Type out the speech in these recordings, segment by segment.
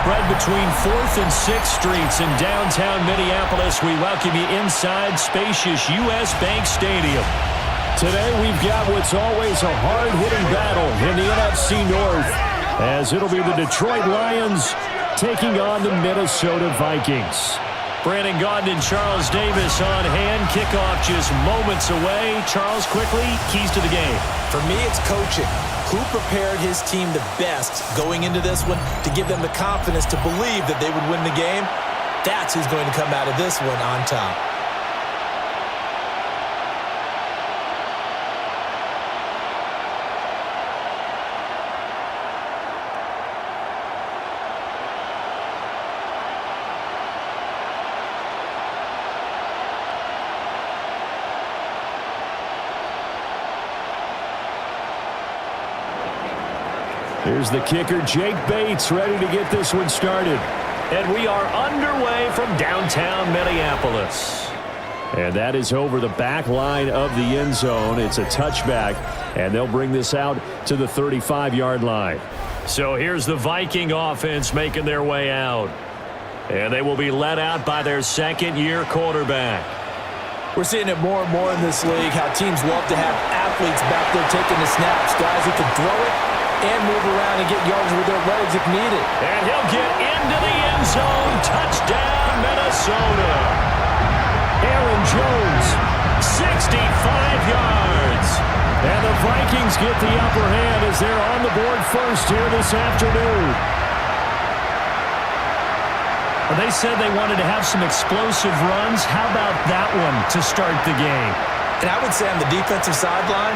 spread between 4th and 6th Streets in downtown Minneapolis. We welcome you inside spacious U.S. Bank Stadium. Today we've got what's always a hard-hitting battle in the NFC North, as it'll be the Detroit Lions taking on the Minnesota Vikings. Brandon Gaudin and Charles Davis on hand. Kickoff just moments away. Charles, quickly, keys to the game. For me, it's coaching. Who prepared his team the best going into this one to give them the confidence to believe that they would win the game? That's who's going to come out of this one on top. Here's the kicker, Jake Bates, ready to get this one started. And we are underway from downtown Minneapolis. And that is over the back line of the end zone. It's a touchback, and they'll bring this out to the 35-yard line. So here's the Viking offense making their way out. And they will be led out by their second-year quarterback. We're seeing it more and more in this league, how teams love to have athletes back there taking the snaps, guys who can throw it and move around and get yards with their legs if needed. And he'll get into the end zone. Touchdown, Minnesota. Aaron Jones, 65 yards. And the Vikings get the upper hand as they're on the board first here this afternoon. Well, they said they wanted to have some explosive runs. How about that one to start the game? And I would say on the defensive sideline,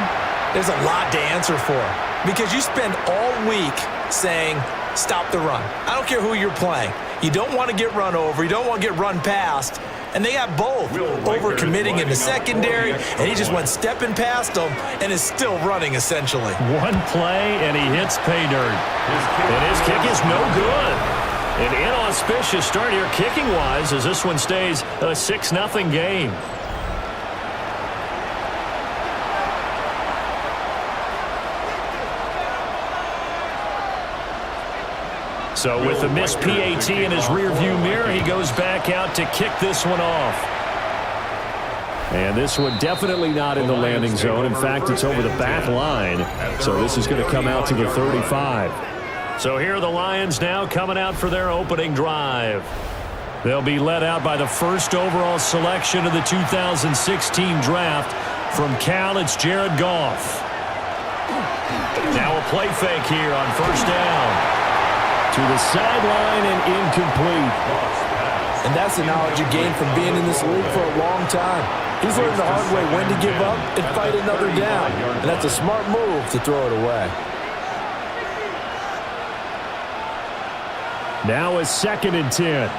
there's a lot to answer for. Because you spend all week saying, stop the run. I don't care who you're playing. You don't want to get run over. You don't want to get run past. And they got both. Over-committing in the secondary, and he just went stepping past them and is still running, essentially. One play, and he hits pay dirt. And his kick is no good. An inauspicious start here kicking-wise as this one stays a 6-0 game. So with the missed PAT in his rearview mirror, he goes back out to kick this one off. And this one definitely not in the landing zone. In fact, it's over the back line. So this is going to come out to the 35. So here are the Lions now coming out for their opening drive. They'll be led out by the first overall selection of the 2016 draft. From Cal, it's Jared Goff. Now a play fake here on first down. To the sideline and incomplete. And that's the knowledge you gain from being in this league for a long time. He's learned the hard way when to give up and fight another down. And that's a smart move to throw it away. Now a 2nd and 10.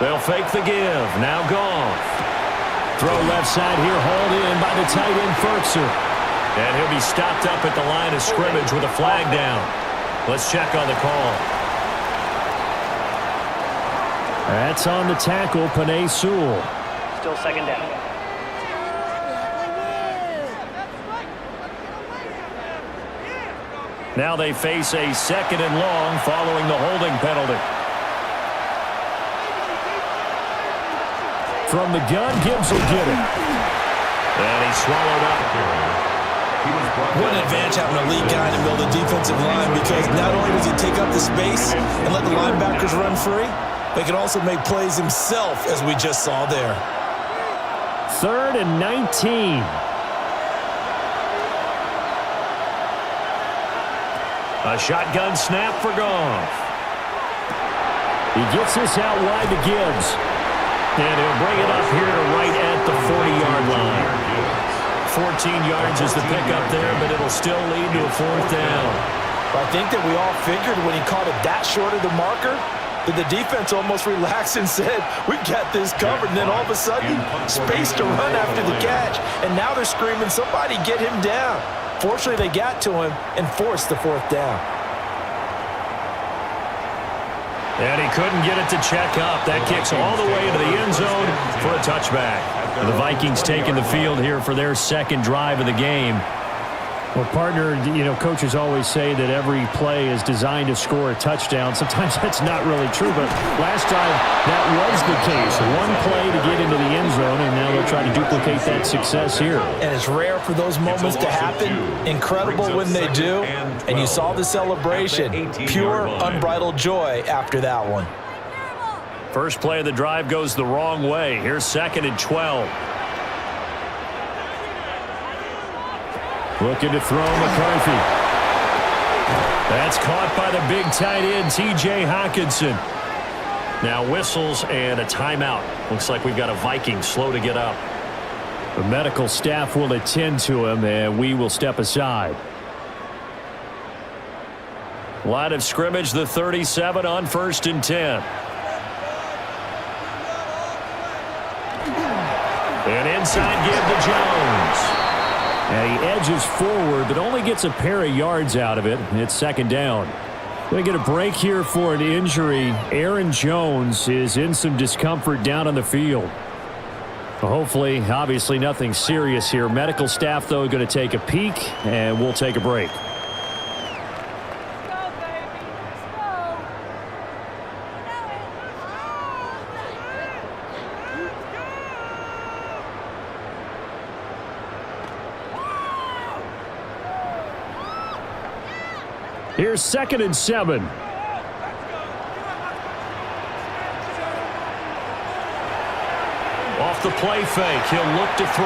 They'll fake the give. Now Goff. Throw left side here, hauled in by the tight end Ferguson. And he'll be stopped up at the line of scrimmage with a flag down. Let's check on the call. That's on the tackle, Penei Sewell. Still 2nd down. Now they face a 2nd and long following the holding penalty. From the gun, Gibbs will get it. And he swallowed up. What an advantage having a lead guy to build a defensive line, because not only does he take up the space and let the linebackers run free, but he can also make plays himself, as we just saw there. 3rd and 19. A shotgun snap for Goff. He gets this out wide to Gibbs. And he'll bring it up here to right at the 40-yard line. 14 yards is the pickup there, but it'll still lead to a 4th down. I think that we all figured when he caught it that short of the marker that the defense almost relaxed and said, we got this covered. And then all of a sudden, space to run after the catch. And now they're screaming, somebody get him down. Fortunately, they got to him and forced the 4th down. And he couldn't get it to check up. That kicks all the way into the end zone for a touchback. The Vikings taking the field here for their 2nd drive of the game. Well, partner, coaches always say that every play is designed to score a touchdown. Sometimes that's not really true, but last time that was the case. One play to get into the end zone, and now they'll try to duplicate that success here. And it's rare for those moments to happen. Incredible when they do. And you saw the celebration. Pure, unbridled joy after that one. First play of the drive goes the wrong way. Here's 2nd and 12. Looking to throw McCarthy. That's caught by the big tight end, T.J. Hockenson. Now whistles and a timeout. Looks like we've got a Viking slow to get up. The medical staff will attend to him, and we will step aside. Line of scrimmage, the 37 on 1st and 10. And inside give to Jones. And he edges forward, but only gets a pair of yards out of it. It's 2nd down. Going to get a break here for an injury. Aaron Jones is in some discomfort down on the field. Hopefully, obviously nothing serious here. Medical staff, though, going to take a peek, and we'll take a break. Here's 2nd and 7. Off the play fake, he'll look to throw.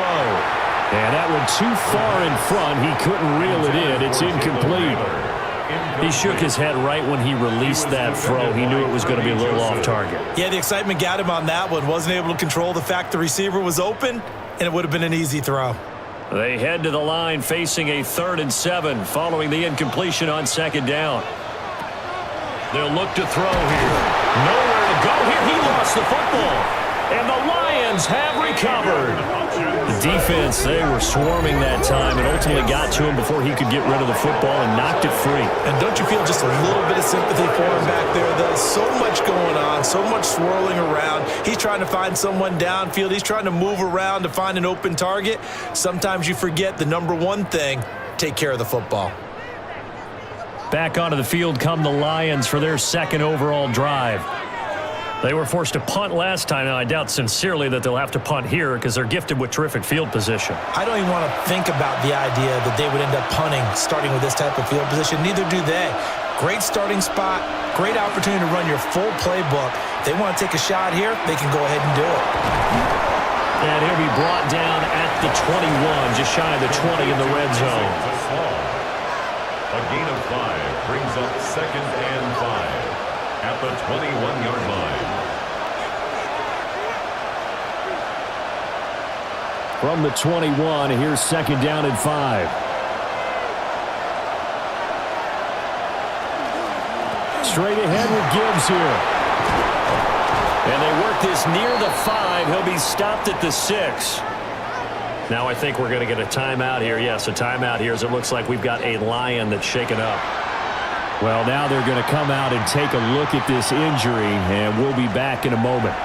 And that one too far in front. He couldn't reel it in. It's incomplete. He shook his head right when he released that throw. He knew it was going to be a little off target. Yeah, the excitement got him on that one. Wasn't able to control the fact the receiver was open, and it would have been an easy throw. They head to the line facing a 3rd and 7 following the incompletion on 2nd down. They'll look to throw here. Nowhere to go here. He lost the football. And the Lions have recovered. The defense, they were swarming that time and ultimately got to him before he could get rid of the football and knocked it free. And don't you feel just a little bit of sympathy for him back there, though? So much going on, so much swirling around. He's trying to find someone downfield. He's trying to move around to find an open target. Sometimes you forget the number one thing, take care of the football. Back onto the field come the Lions for their 2nd overall drive. They were forced to punt last time. Now, I doubt sincerely that they'll have to punt here because they're gifted with terrific field position. I don't even want to think about the idea that they would end up punting starting with this type of field position. Neither do they. Great starting spot, great opportunity to run your full playbook. If they want to take a shot here, they can go ahead and do it. And he'll be brought down at the 21, just shy of the 20 in the red zone. A gain of 5 brings up 2nd and 5 at the 21-yard line. From the 21, here's 2nd down and 5. Straight ahead with Gibbs here. And they work this near the 5. He'll be stopped at the 6. Now I think we're going to get a timeout here. Yes, a timeout here as it looks like we've got a Lion that's shaken up. Well, now they're going to come out and take a look at this injury, and we'll be back in a moment.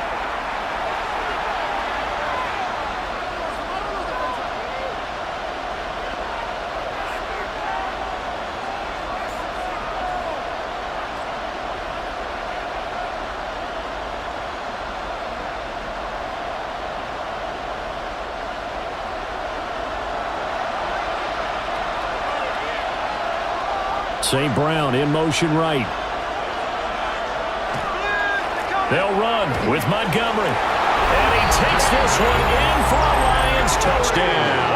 St. Brown in motion right. They'll run with Montgomery. And he takes this one in for a Lions touchdown.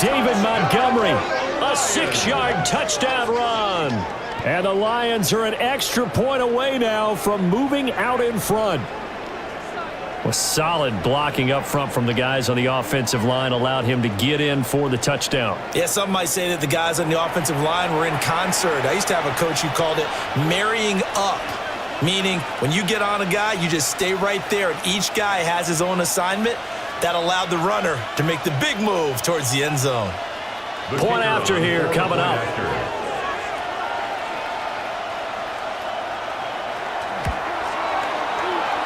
David Montgomery, a 6-yard touchdown run. And the Lions are an extra point away now from moving out in front. Was solid blocking up front from the guys on the offensive line allowed him to get in for the touchdown. Yeah, some might say that the guys on the offensive line were in concert. I used to have a coach who called it marrying up, meaning when you get on a guy, you just stay right there, and each guy has his own assignment. That allowed the runner to make the big move towards the end zone. Point after here coming up.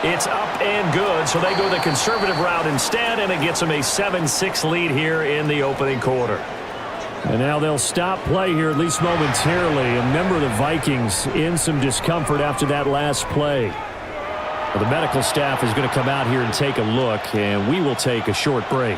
It's up and good, so they go the conservative route instead, and it gets them a 7-6 lead here in the opening quarter. And now they'll stop play here, at least momentarily. A member of the Vikings in some discomfort after that last play. Well, the medical staff is going to come out here and take a look, and we will take a short break.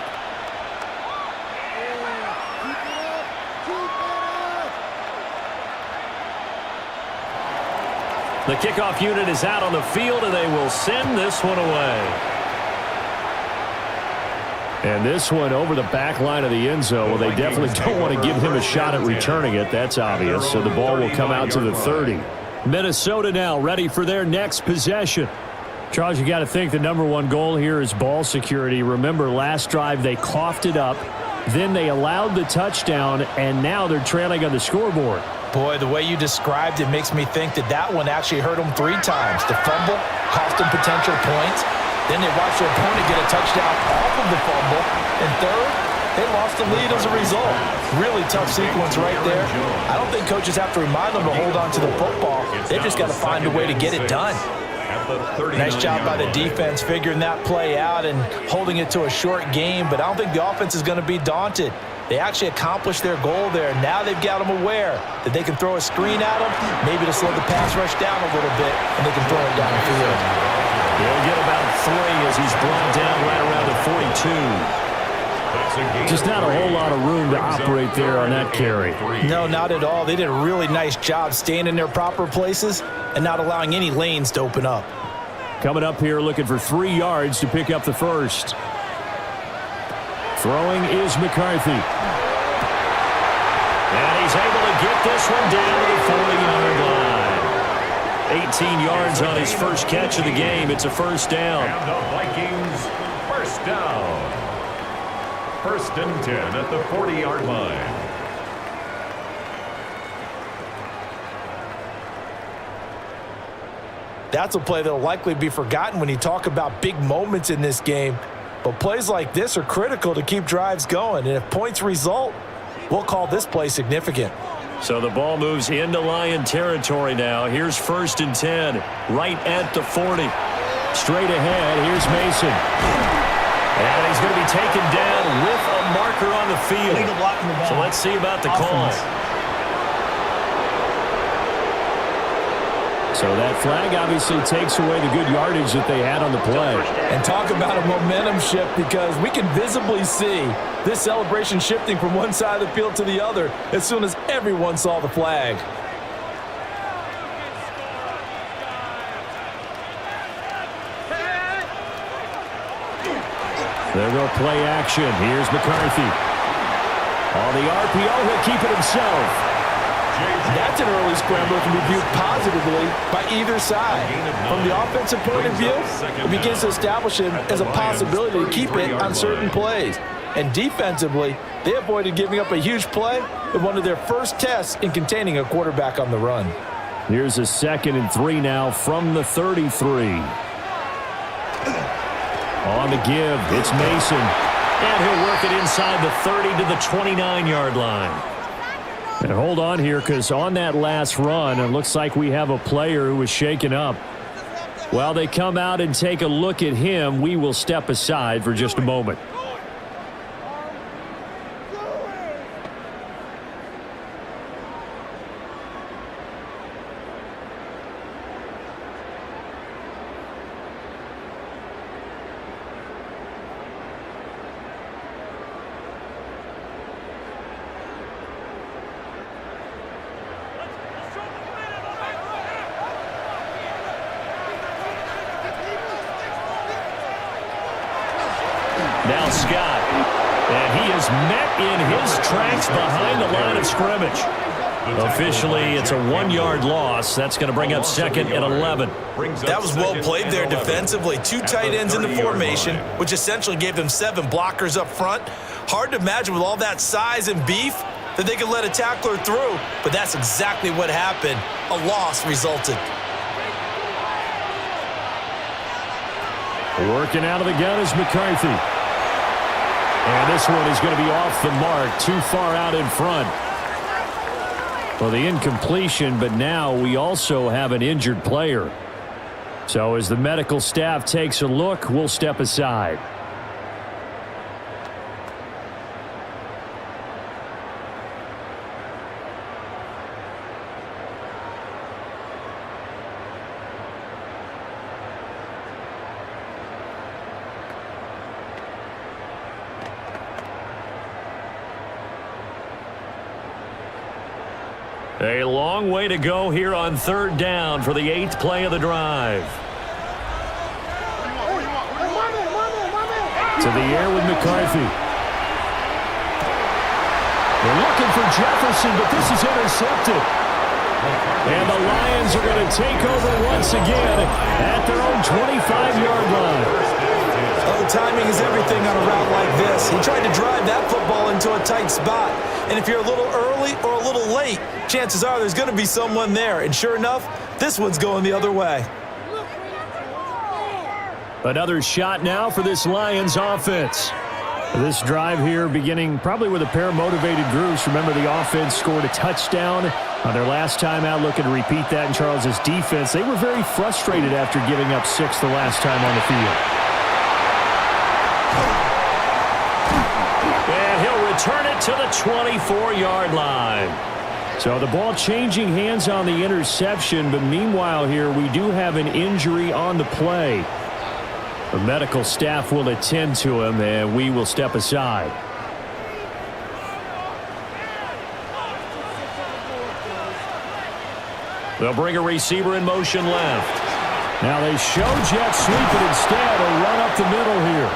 The kickoff unit is out on the field, and they will send this one away. And this one over the back line of the end zone. Well, they definitely don't want to give him a shot at returning it. That's obvious. So the ball will come out to the 30. Minnesota now ready for their next possession. Charles, you got to think the #1 goal here is ball security. Remember, last drive they coughed it up. Then they allowed the touchdown, and now they're trailing on the scoreboard. Boy, the way you described it makes me think that one actually hurt them 3 times. The fumble cost them potential points. Then they watched their opponent get a touchdown off of the fumble. And third, they lost the lead as a result. Really tough sequence right there. I don't think coaches have to remind them to hold on to the football. They just got to find a way to get it done. Nice job by the defense figuring that play out and holding it to a short game. But I don't think the offense is going to be daunted. They actually accomplished their goal there. Now they've got them aware that they can throw a screen at them, maybe to slow the pass rush down a little bit, and they can throw it down the field. He'll get about 3 as he's brought down right around the 42. Just not a whole lot of room to operate there on that carry. No, not at all. They did a really nice job staying in their proper places and not allowing any lanes to open up. Coming up here looking for 3 yards to pick up the first. Throwing is McCarthy. And he's able to get this one down to the 40-yard line. 18 yards on his first catch of the game. It's a first down. And the Vikings first down. 1st and 10 at the 40-yard line. That's a play that will likely be forgotten when you talk about big moments in this game. But plays like this are critical to keep drives going. And if points result, we'll call this play significant. So the ball moves into Lion territory now. Here's 1st and 10, right at the 40. Straight ahead, here's Mason. And he's going to be taken down with a marker on the field. So let's see about the call. So that flag obviously takes away the good yardage that they had on the play. And talk about a momentum shift, because we can visibly see this celebration shifting from one side of the field to the other as soon as everyone saw the flag. There go play action. Here's McCarthy. On the RPO, he'll keep it himself. That's an early scramble that can be viewed positively by either side. From the offensive point of view, it begins to establish it as a possibility to keep it on certain plays. And defensively, they avoided giving up a huge play in one of their first tests in containing a quarterback on the run. Here's a 2nd and 3 now from the 33. On the give, it's Mason. And he'll work it inside the 30 to the 29-yard line. And hold on here, because on that last run, it looks like we have a player who was shaken up. While they come out and take a look at him, we will step aside for just a moment. Now Scott, and he is met in his tracks behind the line of scrimmage. Officially, it's a 1-yard loss. That's going to bring up 2nd and 11. That was well played there defensively. 2 tight ends in the formation, which essentially gave them 7 blockers up front. Hard to imagine with all that size and beef that they could let a tackler through, but that's exactly what happened. A loss resulted. Working out of the gun is McCarthy. And this one is going to be off the mark, too far out in front. Well, the incompletion, but now we also have an injured player. So as the medical staff takes a look, we'll step aside. A long way to go here on third down for the 8th play of the drive. To the air with McCarthy. They're looking for Jefferson, but this is intercepted. And the Lions are going to take over once again at their own 25-yard line. Oh, timing is everything on a route like this. He tried to drive that football into a tight spot. And if you're a little early or a little late, chances are there's going to be someone there. And sure enough, this one's going the other way. Another shot now for this Lions offense. This drive here beginning probably with a pair of motivated groups. Remember, the offense scored a touchdown on their last time out. Looking to repeat that in Charles's defense. They were very frustrated after giving up 6 the last time on the field. And he'll return it to the 24-yard line. So the ball changing hands on the interception, but meanwhile here we do have an injury on the play. The medical staff will attend to him, and we will step aside. They'll bring a receiver in motion left. Now they show jet sweep, but instead a run up the middle here.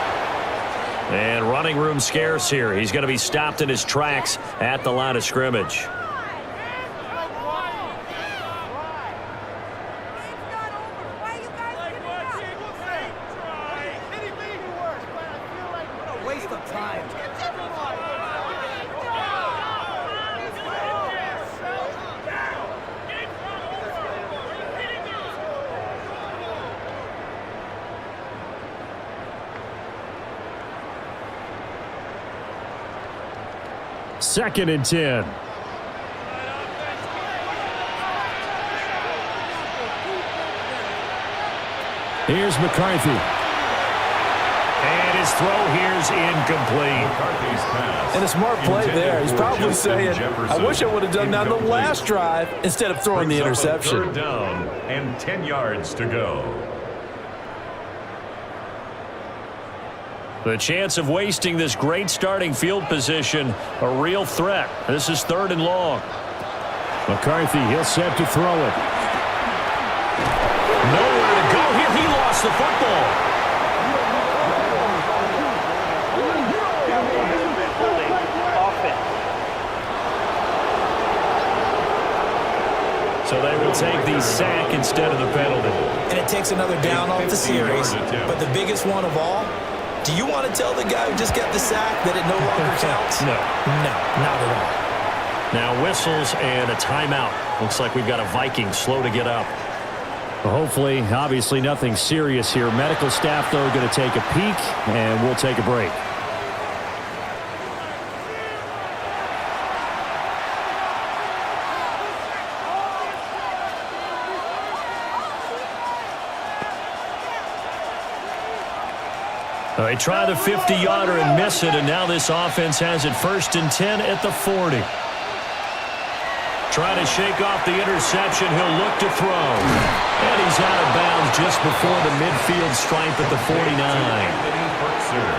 And running room scarce here. He's going to be stopped in his tracks at the line of scrimmage. Second and 10. Here's McCarthy. And his throw here's incomplete. And a smart play there. He's probably saying, I wish I would have done that on the last drive instead of throwing the interception. Third down and 10 yards to go. The chance of wasting this great starting field position, a real threat. This is 3rd and long. McCarthy, he'll set to throw it. Nowhere to go here. He lost the football. So they will take the sack instead of the penalty. And it takes another down off the series. But the biggest one of all, do you want to tell the guy who just got the sack that it no longer counts? No. No, not at all. Now whistles and a timeout. Looks like we've got a Viking slow to get up. Well, hopefully, obviously nothing serious here. Medical staff, though, going to take a peek, and we'll take a break. They try the 50-yarder and miss it, and now this offense has it 1st and 10 at the 40. Trying to shake off the interception. He'll look to throw. And he's out of bounds just before the midfield stripe at the 49.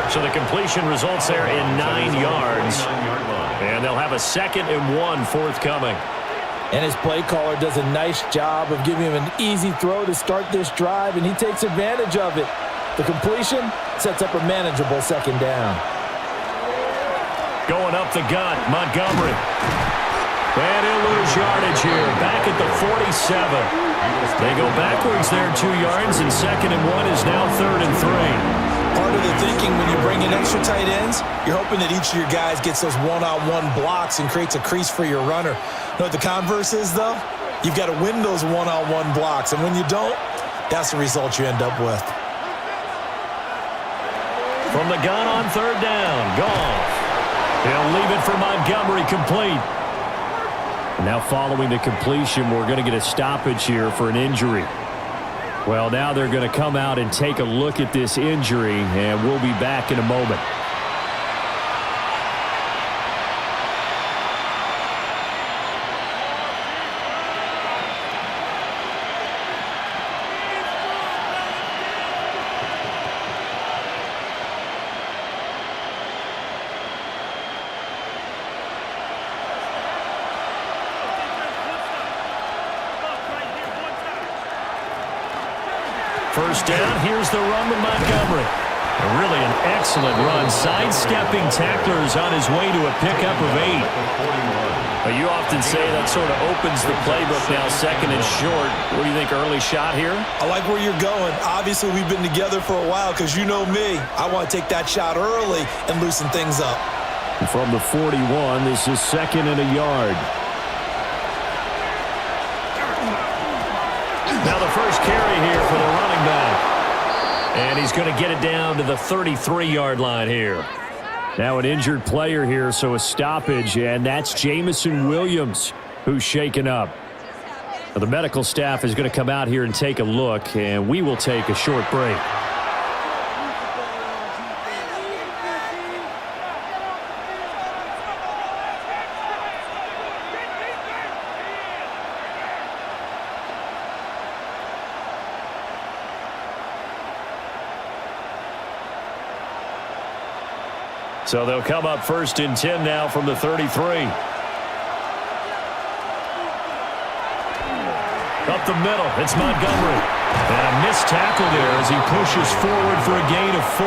So the completion results there in 9 yards. And they'll have a 2nd and 1 forthcoming. And his play caller does a nice job of giving him an easy throw to start this drive, and he takes advantage of it. The completion sets up a manageable 2nd down. Going up the gut, Montgomery. And he'll lose yardage here. Back at the 47. They go backwards there 2 yards, and 2nd and 1 is now 3rd and 3. Part of the thinking when you bring in extra tight ends, you're hoping that each of your guys gets those one-on-one blocks and creates a crease for your runner. You know what the converse is, though? You've got to win those one-on-one blocks, and when you don't, that's the result you end up with. From the gun on 3rd down, Goff. He'll leave it for Montgomery, complete. And now following the completion, we're going to get a stoppage here for an injury. Well, now they're going to come out and take a look at this injury, and we'll be back in a moment. first down. Here's the run with Montgomery. Really an excellent run. Sidestepping tacklers on his way to a pickup of 8. You often say that sort of opens the playbook now, second and short. What do you think, early shot here? I like where you're going. Obviously, we've been together for a while because you know me. I want to take that shot early and loosen things up. From the 41, this is 2nd and a yard. Now the first carry here for the running back. And he's going to get it down to the 33-yard line here. Now an injured player here, so a stoppage, and that's Jamison Williams who's shaken up. Now, the medical staff is going to come out here and take a look, and we will take a short break. So they'll come up 1st and 10 now from the 33. Up the middle, it's Montgomery. And a missed tackle there as he pushes forward for a gain of 4.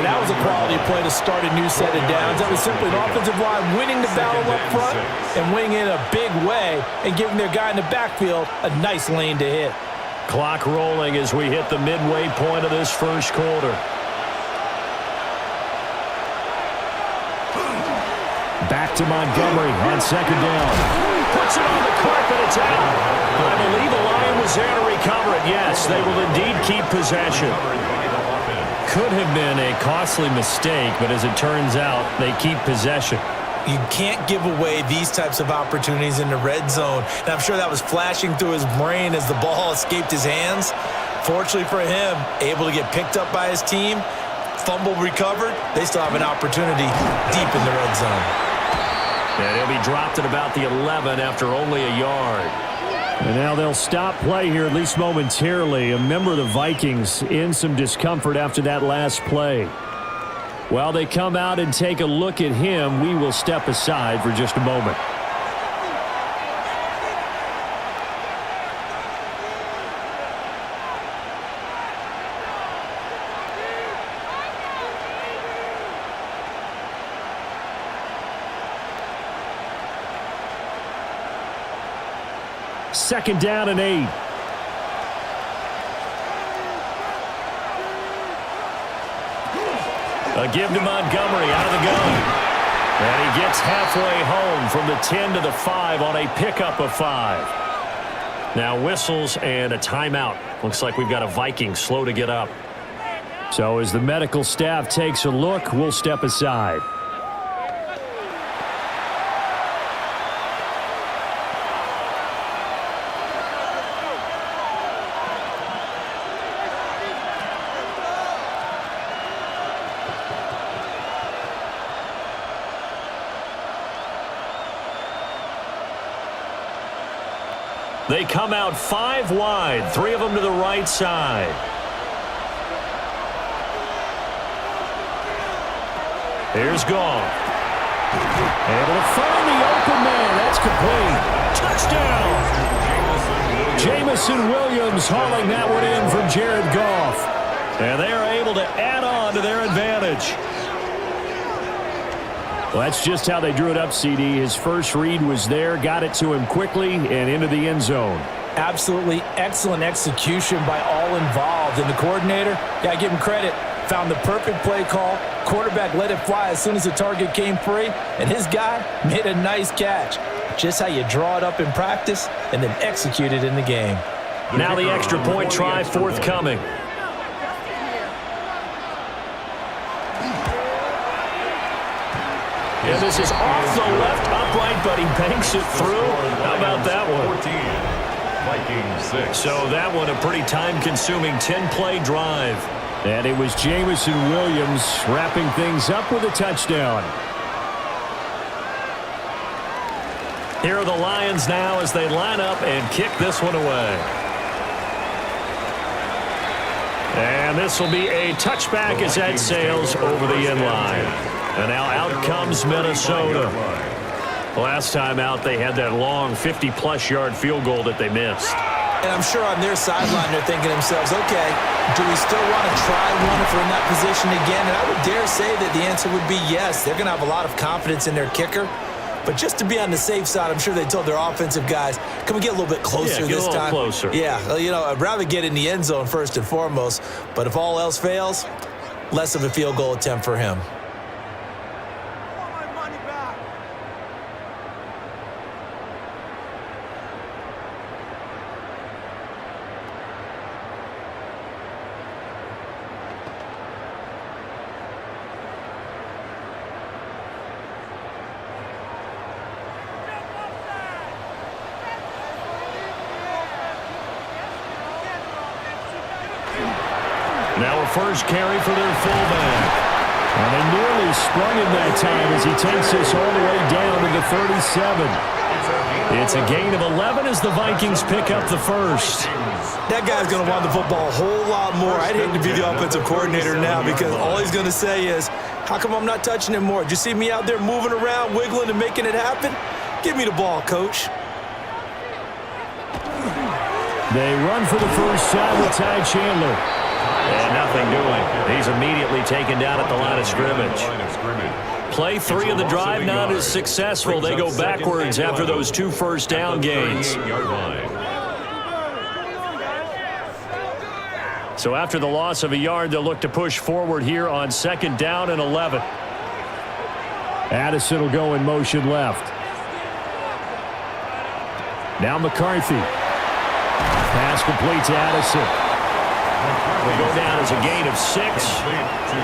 And that was a quality play to start a new set of downs. That was simply an offensive line winning the battle up front and winning in a big way and giving their guy in the backfield a nice lane to hit. Clock rolling as we hit the midway point of this first quarter. Back to Montgomery on 2nd down. Puts it on the carpet. It's out. I believe the line was there to recover it. Yes, they will indeed keep possession. Could have been a costly mistake, but as it turns out, they keep possession. You can't give away these types of opportunities in the red zone. And I'm sure that was flashing through his brain as the ball escaped his hands. Fortunately for him, able to get picked up by his team, fumble recovered. They still have an opportunity deep in the red zone. And he'll be dropped at about the 11 after only a yard. And now they'll stop play here, at least momentarily. A member of the Vikings in some discomfort after that last play. While they come out and take a look at him, we will step aside for just a moment. Second down and 8. A give to Montgomery out of the gun. And he gets halfway home from the 10 to the 5 on a pickup of 5. Now whistles and a timeout. Looks like we've got a Viking slow to get up. So as the medical staff takes a look, we'll step aside. They come out 5 wide, 3 of them to the right side. Here's Goff. Able to find the open man. That's complete. Touchdown. Jamison Williams hauling that one in from Jared Goff. And they are able to add on to their advantage. Well, that's just how they drew it up, CD. His first read was there, got it to him quickly, and into the end zone. Absolutely excellent execution by all involved. And the coordinator, got to give him credit, found the perfect play call. Quarterback let it fly as soon as the target came free, and his guy made a nice catch. Just how you draw it up in practice and then execute it in the game. Now the extra point try forthcoming. And this is off the left upright, but he banks it through. How about that one? 14, Vikings 6. So that one a pretty time-consuming 10-play drive. And it was Jamison Williams wrapping things up with a touchdown. Here are the Lions now as they line up and kick this one away. And this will be a touchback as that sails over the end line. And now out comes Minnesota. Last time out, they had that long 50-plus yard field goal that they missed. And I'm sure on their sideline they're thinking to themselves, okay, do we still want to try one if we're in that position again? And I would dare say that the answer would be yes. They're going to have a lot of confidence in their kicker. But just to be on the safe side, I'm sure they told their offensive guys, can we get a little bit closer this time? Get a little closer. Yeah, you know, I'd rather get in the end zone first and foremost. But if all else fails, less of a field goal attempt for him. Now a first carry for their fullback. And they nearly sprung him that time as he takes this all the way down to the 37. It's a gain of 11 as the Vikings pick up the first. That guy's going to want the football a whole lot more. I'd hate to be the offensive coordinator now because all he's going to say is, how come I'm not touching it more? Did you see me out there moving around, wiggling, and making it happen? Give me the ball, coach. They run for the first time with Ty Chandler. And nothing doing. He's immediately taken down at the line of scrimmage. Play 3 of the drive not as successful. They go backwards after those 2 first down gains. So after the loss of a yard, they'll look to push forward here on 2nd down and 11. Addison will go in motion left. Now McCarthy. Pass complete to Addison. Will go down as a gain of 6,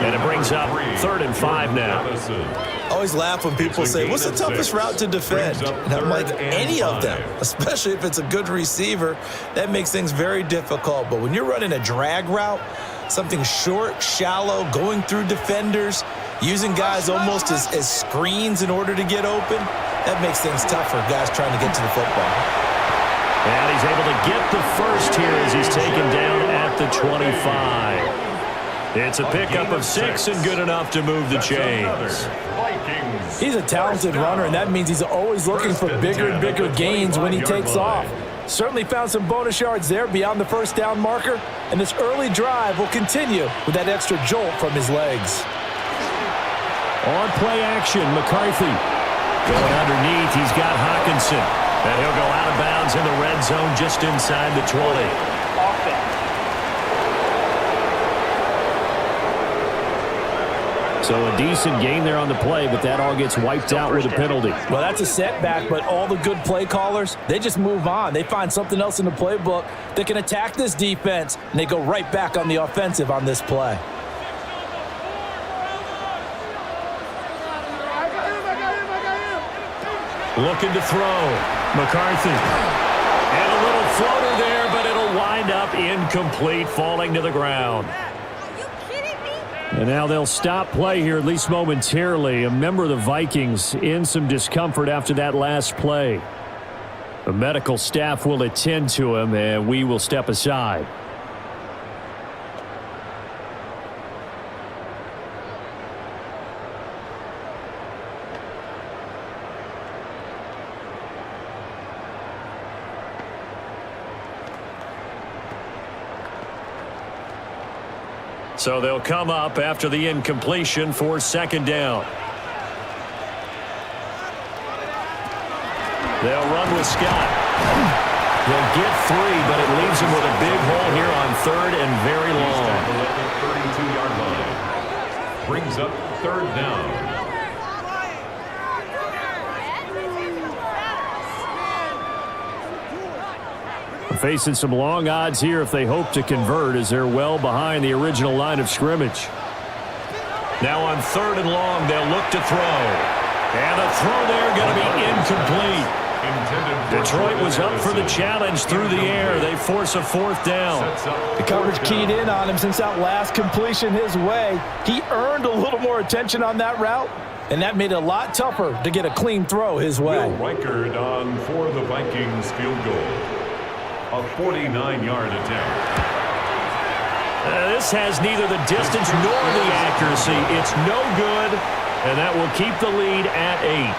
and it brings up 3rd and 5 now. I always laugh when people say, what's the toughest route to defend? And I'm like, any of them, especially if it's a good receiver. That makes things very difficult. But when you're running a drag route, something short, shallow, going through defenders, using guys almost as screens in order to get open, that makes things tough for guys trying to get to the football. And he's able to get the first here as he's taken down at the 25. It's a pickup of 6 and good enough to move the chains. He's a talented runner, and that means he's always looking for bigger and bigger gains when he takes off. Certainly found some bonus yards there beyond the first down marker, and this early drive will continue with that extra jolt from his legs. On play action, McCarthy. Going underneath, he's got Hawkinson. And he'll go out of bounds in the red zone just inside the 20. So a decent gain there on the play, but that all gets wiped out with a penalty. Well, that's a setback, but all the good play callers, they just move on. They find something else in the playbook that can attack this defense, and they go right back on the offensive on this play. Looking to throw. McCarthy. And a little floater there, but it'll wind up incomplete, falling to the ground. Are you kidding me? And now they'll stop play here, at least momentarily. A member of the Vikings in some discomfort after that last play. The medical staff will attend to him, and we will step aside. So they'll come up after the incompletion for 2nd down. They'll run with Scott. They'll get 3, but it leaves him with a big hole here on 3rd and very long. At the 32-yard line. Brings up 3rd down. Facing some long odds here if they hope to convert, as they're well behind the original line of scrimmage. Now on 3rd and long, they'll look to throw. And the throw there going to be incomplete. Detroit was up for the challenge through the air. They force a 4th down. The coverage keyed in on him since that last completion his way. He earned a little more attention on that route, and that made it a lot tougher to get a clean throw his way. Will Reichard on for the Vikings field goal. A 49-yard attempt. This has neither the distance nor the accuracy. It's no good, and that will keep the lead at 8.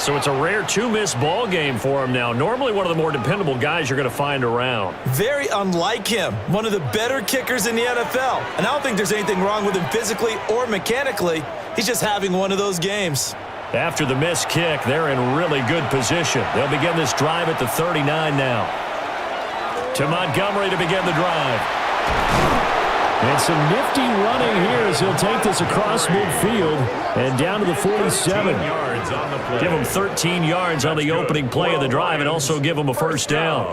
So it's a rare two-miss ball game for him now. Normally one of the more dependable guys you're going to find around. Very unlike him. One of the better kickers in the NFL. And I don't think there's anything wrong with him physically or mechanically. He's just having one of those games. After the missed kick, they're in really good position. They'll begin this drive at the 39 now. To Montgomery to begin the drive. And some nifty running here as he'll take this across midfield and down to the 47. Give him 13 yards on the opening play of the drive and also give him a first down.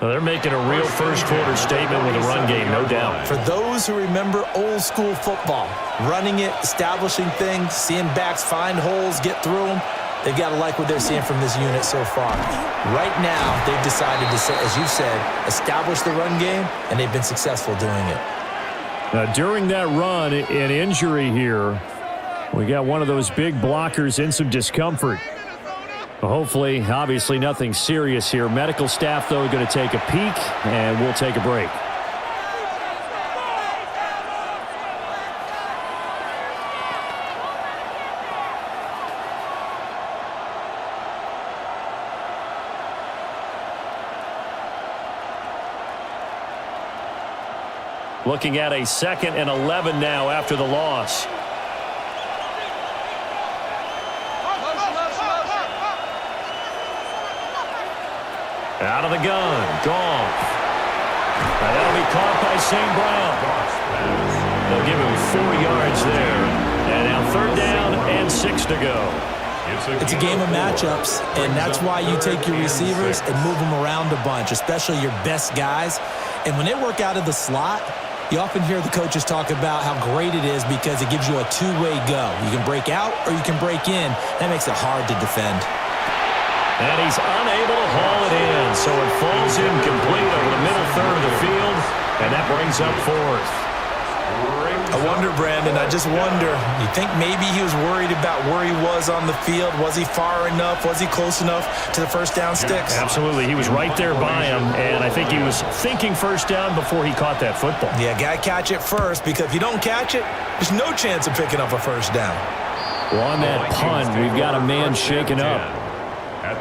Well, they're making a real first-quarter statement with a run game, no doubt. For those who remember old-school football, running it, establishing things, seeing backs find holes, get through them, they've got to like what they're seeing from this unit so far. Right now, they've decided to, as you said, establish the run game, and they've been successful doing it. Now, during that run, an injury here. We got one of those big blockers in some discomfort. Hopefully, obviously, nothing serious here. Medical staff, though, going to take a peek, and we'll take a break. Looking at a 2nd and 11 now after the loss. Out of the gun. Goff. That'll be caught by St. Brown. They'll give him 4 yards there. And now 3rd down and 6 to go. It's a game of matchups, and that's why you take your receivers and move them around a bunch, especially your best guys. And when they work out of the slot, you often hear the coaches talk about how great it is because it gives you a two-way go. You can break out or you can break in. That makes it hard to defend. And he's unable to haul it in, so it falls incomplete over the middle third of the field, and that brings up 4th. I wonder, Brandon, I just wonder, you think maybe he was worried about where he was on the field? Was he far enough? Was he close enough to the first down sticks? Absolutely. He was right there by him, and I think he was thinking first down before he caught that football. Yeah, got to catch it first, because if you don't catch it, there's no chance of picking up a first down. Well, on that punt, we've got a man shaken up.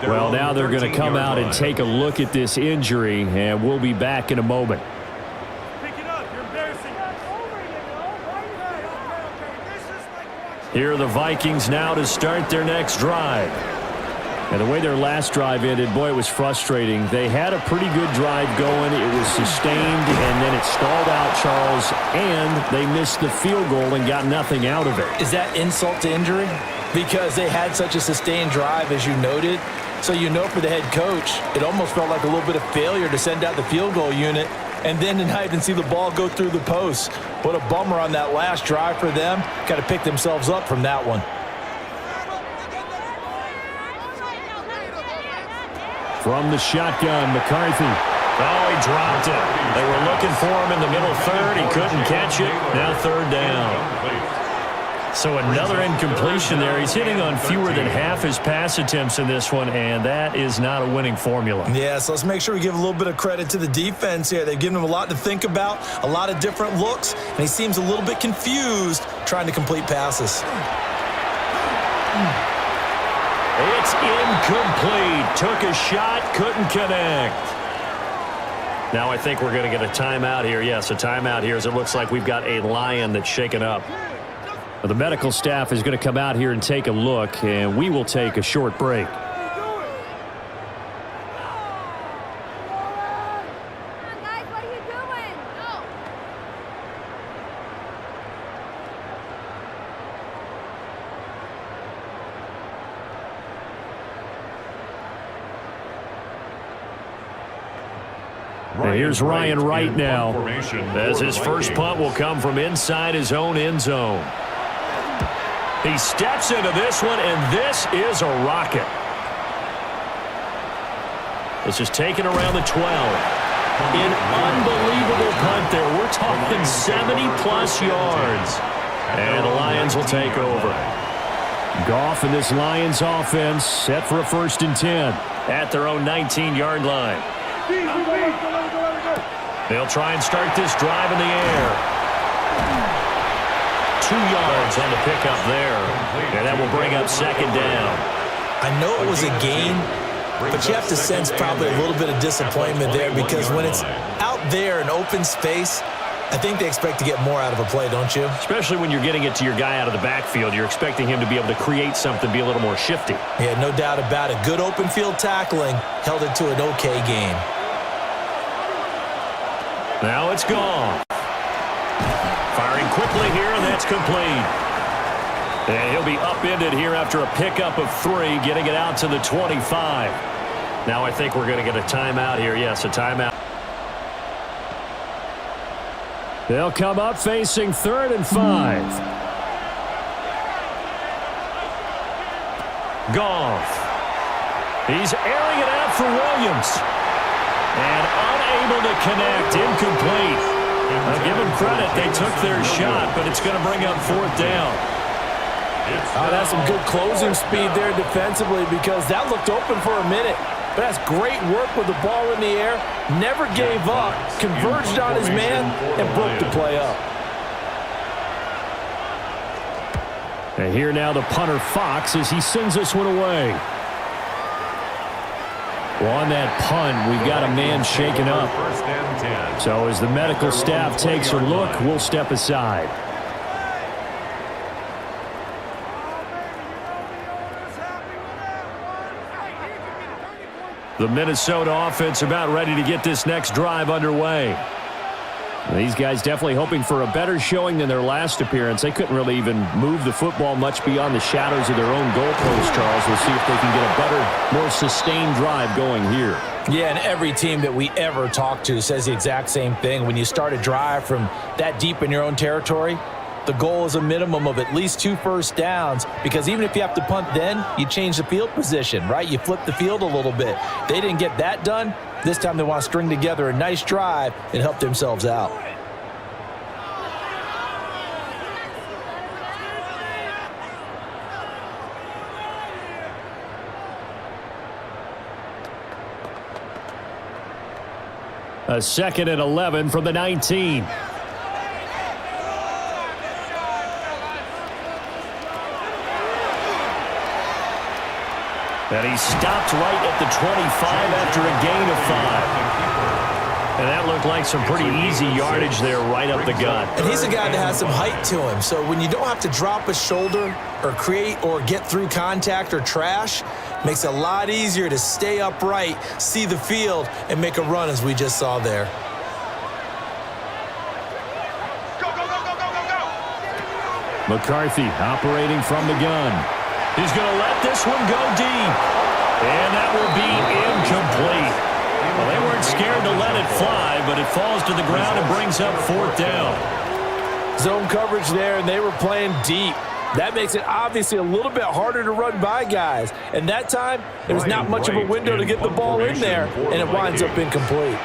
Well, now they're going to come out and take a look at this injury, and we'll be back in a moment. Here are the Vikings now to start their next drive. And the way their last drive ended, boy, it was frustrating. They had a pretty good drive going. It was sustained, and then it stalled out, Charles, and they missed the field goal and got nothing out of it. Is that insult to injury? Because they had such a sustained drive, as you noted. So you know for the head coach, it almost felt like a little bit of failure to send out the field goal unit and then to not even see the ball go through the post. What a bummer on that last drive for them. Got to pick themselves up from that one. From the shotgun, McCarthy. Oh, he dropped it. They were looking for him in the middle third. He couldn't catch it. Now 3rd down. So another incompletion there. He's hitting on fewer than half his pass attempts in this one, and that is not a winning formula. Yeah, so let's make sure we give a little bit of credit to the defense here. They've given him a lot to think about, a lot of different looks, and he seems a little bit confused trying to complete passes. It's incomplete. Took a shot, couldn't connect. Now I think we're going to get a timeout here. Yes, a timeout here as it looks like we've got a Lion that's shaken up. The medical staff is going to come out here and take a look, and we will take a short break. And here's Ryan Wright now, as his first punt will come from inside his own end zone. He steps into this one, and this is a rocket. This is taken around the 12. An unbelievable punt there. We're talking 70-plus yards. And the Lions will take over. Goff and this Lions offense set for a 1st and 10 at their own 19-yard line. They'll try and start this drive in the air. 2 yards on the pickup there. And that will bring up 2nd down. I know it was a gain, but you have to sense probably a little bit of disappointment there because when it's out there in open space, I think they expect to get more out of a play, don't you? Especially when you're getting it to your guy out of the backfield. You're expecting him to be able to create something, be a little more shifty. Yeah, no doubt about it. Good open field tackling held it to an okay gain. Now it's gone. Firing quickly here, and that's complete. And he'll be upended here after a pickup of 3, getting it out to the 25. Now I think we're going to get a timeout here. Yes, a timeout. They'll come up facing 3rd and 5. Goff. He's airing it out for Williams. And unable to connect. Incomplete. Now, give them credit. They took their shot, but it's going to bring up 4th down. That's some good closing speed there defensively because that looked open for a minute. But that's great work with the ball in the air. Never gave up, converged on his man, and broke the play up. And here now the punter Fox as he sends this one away. Well, on that punt, we've got a man shaken up. So as the medical staff takes a look, we'll step aside. The Minnesota offense about ready to get this next drive underway. These guys definitely hoping for a better showing than their last appearance. They couldn't really even move the football much beyond the shadows of their own goalpost, Charles. We'll see if they can get a better, more sustained drive going here. Yeah, and every team that we ever talk to says the exact same thing. When you start a drive from that deep in your own territory, the goal is a minimum of at least 2 first downs because even if you have to punt then, you change the field position, right? You flip the field a little bit. They didn't get that done. This time they want to string together a nice drive and help themselves out. A 2nd and 11 from the 19. And he stopped right at the 25 after a gain of 5. And that looked like some pretty easy yardage there right up the gut. And he's a guy that has some height to him. So when you don't have to drop a shoulder or create or get through contact or trash, makes it a lot easier to stay upright, see the field, and make a run as we just saw there. McCarthy operating from the gun. He's going to let this one go deep. And that will be incomplete. Well, they weren't scared to let it fly, but it falls to the ground and brings up 4th down. Zone coverage there, and they were playing deep. That makes it obviously a little bit harder to run by guys. And that time, there was not much of a window to get the ball in there, and it winds up incomplete.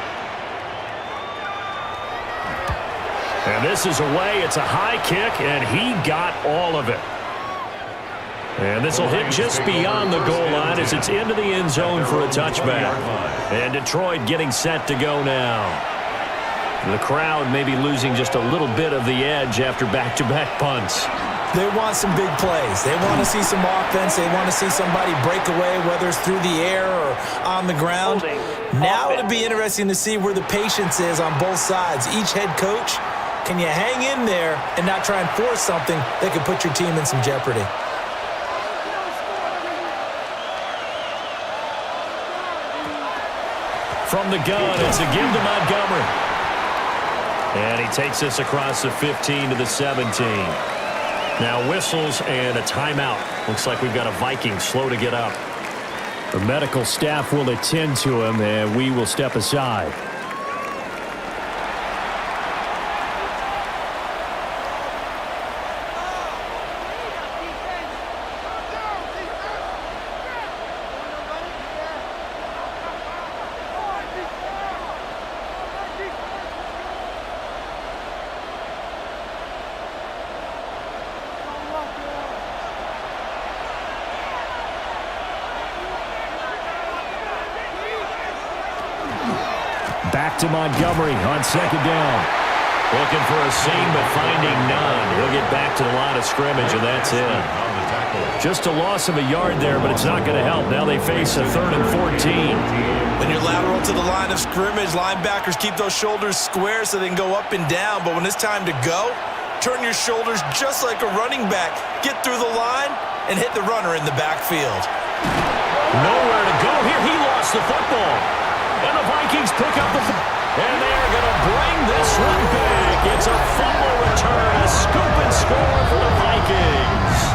And this is away. It's a high kick, and he got all of it. And this will hit just beyond the goal line as it's into the end zone for a touchback. And Detroit getting set to go now. The crowd may be losing just a little bit of the edge after back-to-back punts. They want some big plays. They want to see some offense. They want to see somebody break away, whether it's through the air or on the ground. Now it'll be interesting to see where the patience is on both sides. Each head coach, can you hang in there and not try and force something that could put your team in some jeopardy? From the gun, it's a give to Montgomery. And he takes this across the 15 to the 17. Now whistles and a timeout. Looks like we've got a Viking slow to get up. The medical staff will attend to him, and we will step aside. Back to Montgomery on 2nd down. Looking for a seam, but finding none. He'll get back to the line of scrimmage, and that's it. tackle. Just a loss of a yard there, but it's not going to help. Now they face a 3rd and 14. When you're lateral to the line of scrimmage, linebackers keep those shoulders square so they can go up and down. But when it's time to go, turn your shoulders just like a running back. Get through the line and hit the runner in the backfield. Nowhere to go here. He lost the football. And the Vikings pick up the football. And they're going to bring this one back. It's a fumble return, a scoop and score for the Vikings.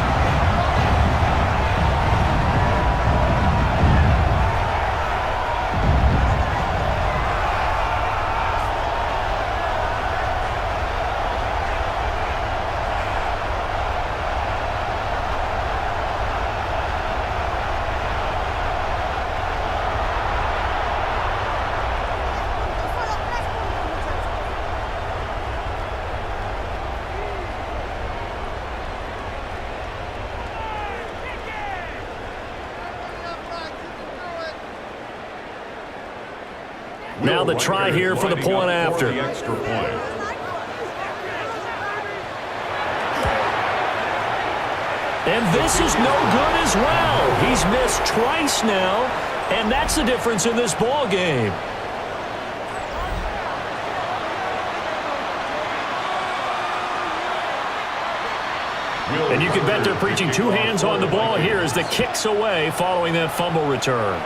Now the try here for the point after. The extra point. And this is no good as well. He's missed twice now, and that's the difference in this ball game. And you can bet they're preaching two hands on the ball here as the kick's away following that fumble return.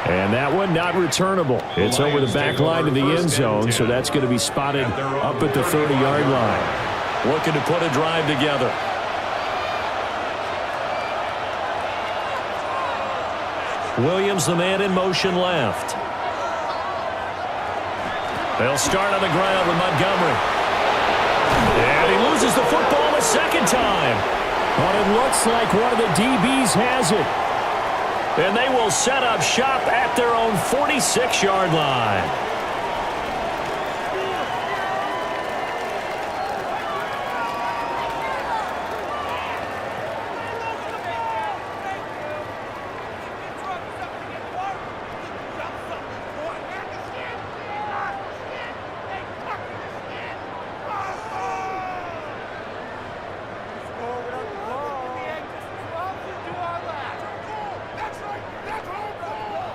And that one not returnable. It's over the back line to the end zone, so that's going to be spotted up at the 30-yard line. Looking to put a drive together. Williams, the man in motion left. They'll start on the ground with Montgomery. And he loses the football a second time. But it looks like one of the DBs has it. And they will set up shop at their own 46-yard line.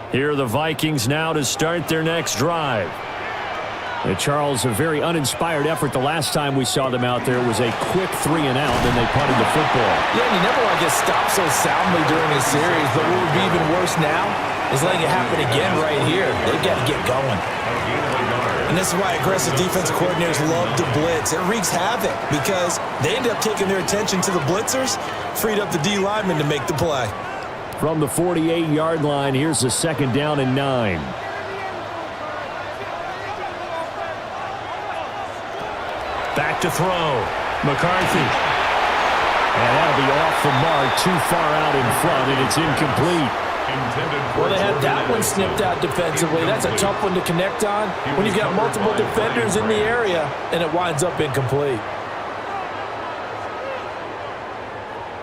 Here are the Vikings now to start their next drive. And Charles, a very uninspired effort the last time we saw them out there was a quick 3-and-out, then they punted the football. Yeah, and you never want to get stopped so soundly during a series, but what would be even worse now is letting it happen again right here. They've got to get going. And this is why aggressive defensive coordinators love to blitz. It wreaks havoc because they end up taking their attention to the blitzers, freed up the D lineman to make the play. From the 48-yard line, here's the 2nd down and 9. Back to throw. McCarthy. And that'll be off the mark, too far out in front, and it's incomplete. Well, they had that one snipped out defensively. That's a tough one to connect on when you've got multiple defenders in the area, and it winds up incomplete.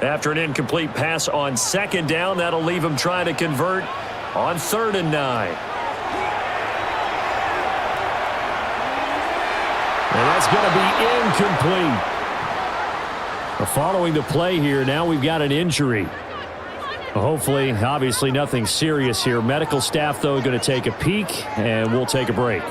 After an incomplete pass on 2nd down, that'll leave him trying to convert on 3rd and 9. And that's going to be incomplete. Following the play here, now we've got an injury. Hopefully, obviously nothing serious here. Medical staff, though, going to take a peek, and we'll take a break.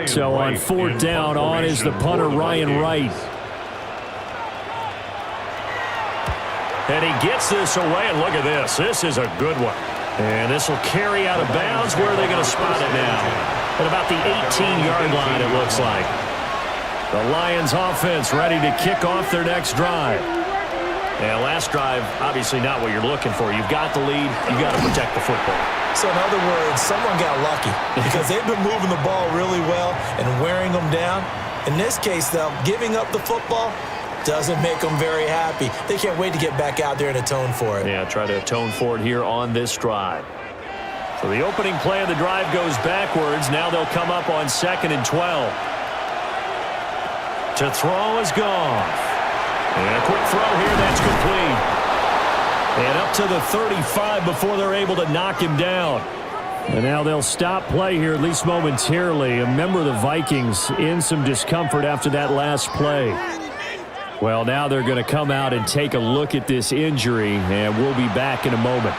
So on 4th down, on is the punter, Ryan Wright. And he gets this away, and look at this. This is a good one. And this will carry out of bounds. Where are they going to spot it now? At about the 18-yard line, it looks like. The Lions offense ready to kick off their next drive. And last drive, obviously not what you're looking for. You've got the lead. You've got to protect the football. So in other words, someone got lucky because they've been moving the ball really well and wearing them down. In this case, though, giving up the football doesn't make them very happy. They can't wait to get back out there and atone for it. Yeah, try to atone for it here on this drive. So the opening play of the drive goes backwards. Now they'll come up on 2nd and 12. To throw is Goff. And a quick throw here, that's complete. And up to the 35 before they're able to knock him down. And now they'll stop play here, at least momentarily. A member of the Vikings in some discomfort after that last play. Well, now they're going to come out and take a look at this injury, and we'll be back in a moment.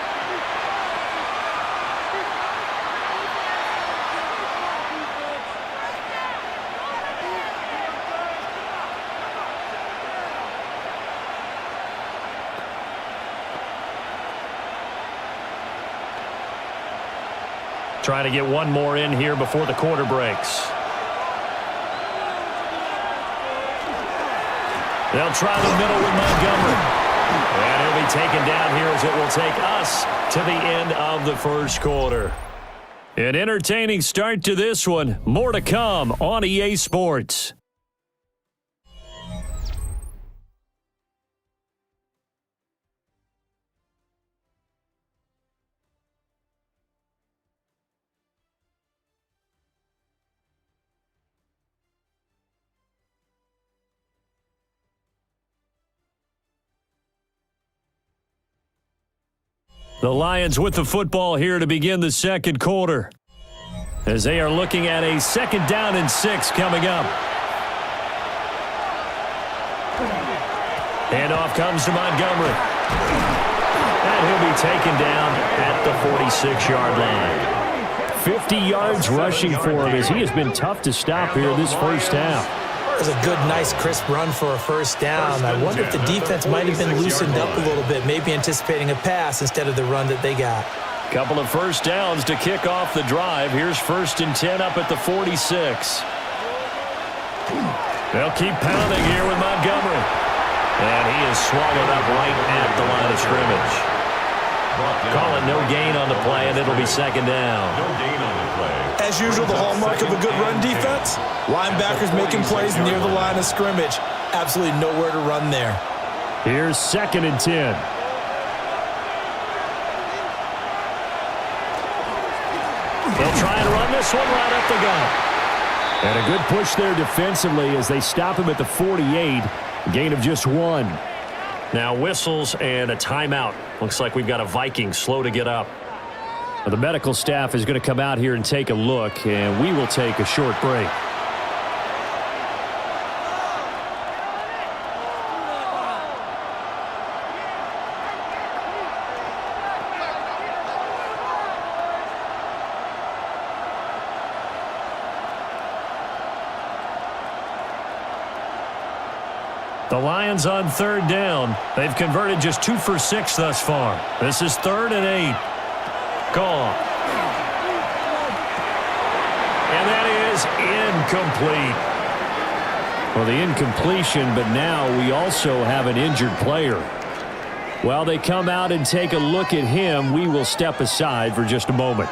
Trying to get one more in here before the quarter breaks. They'll try the middle with Montgomery. And he'll be taken down here as it will take us to the end of the first quarter. An entertaining start to this one. More to come on EA Sports. The Lions with the football here to begin the second quarter, as they are looking at a 2nd down and 6 coming up. Handoff comes to Montgomery. And he'll be taken down at the 46-yard line. 50 yards rushing for him as he has been tough to stop here this first half. It was a good, nice, crisp run for a first down. I wonder if the defense might have been loosened up a little bit, maybe anticipating a pass instead of the run that they got. Couple of first downs to kick off the drive. Here's 1st and 10 up at the 46. They'll keep pounding here with Montgomery. And he is swallowed up right at the line of scrimmage. Call it no gain on the play, and it'll be 2nd down. No gain on the play. As usual, the hallmark of a good run defense, linebackers making plays near the line of scrimmage. Absolutely nowhere to run there. Here's 2nd and 10. They'll try and run this one right up the gut. And a good push there defensively as they stop him at the 48. Gain of just 1. Now whistles and a timeout. Looks like we've got a Viking slow to get up. Well, the medical staff is going to come out here and take a look, and we will take a short break. The Lions on 3rd down. They've converted just 2 for 6 thus far. This is 3rd and 8. Call. And that is incomplete. Well, the incompletion, but now we also have an injured player. While they come out and take a look at him, we will step aside for just a moment.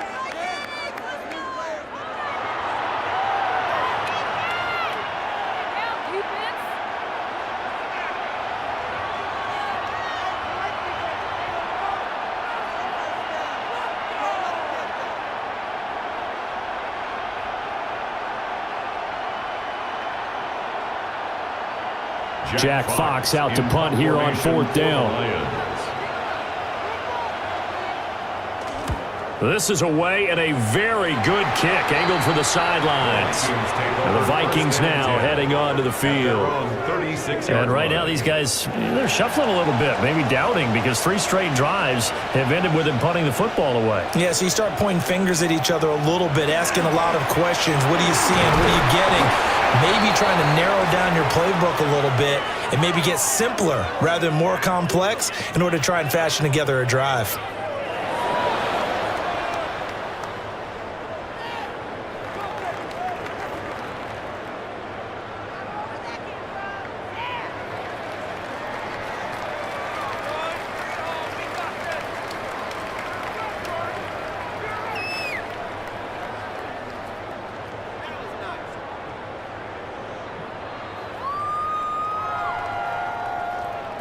Jack Fox out to punt here on 4th down. This is away and a very good kick angled for the sidelines. And the Vikings now heading on to the field. And right now these guys, they're shuffling a little bit, maybe doubting because 3 straight drives have ended with them punting the football away. Yeah, so you start pointing fingers at each other a little bit, asking a lot of questions. What are you seeing? What are you getting? Maybe trying to narrow down your playbook a little bit and maybe get simpler rather than more complex in order to try and fashion together a drive.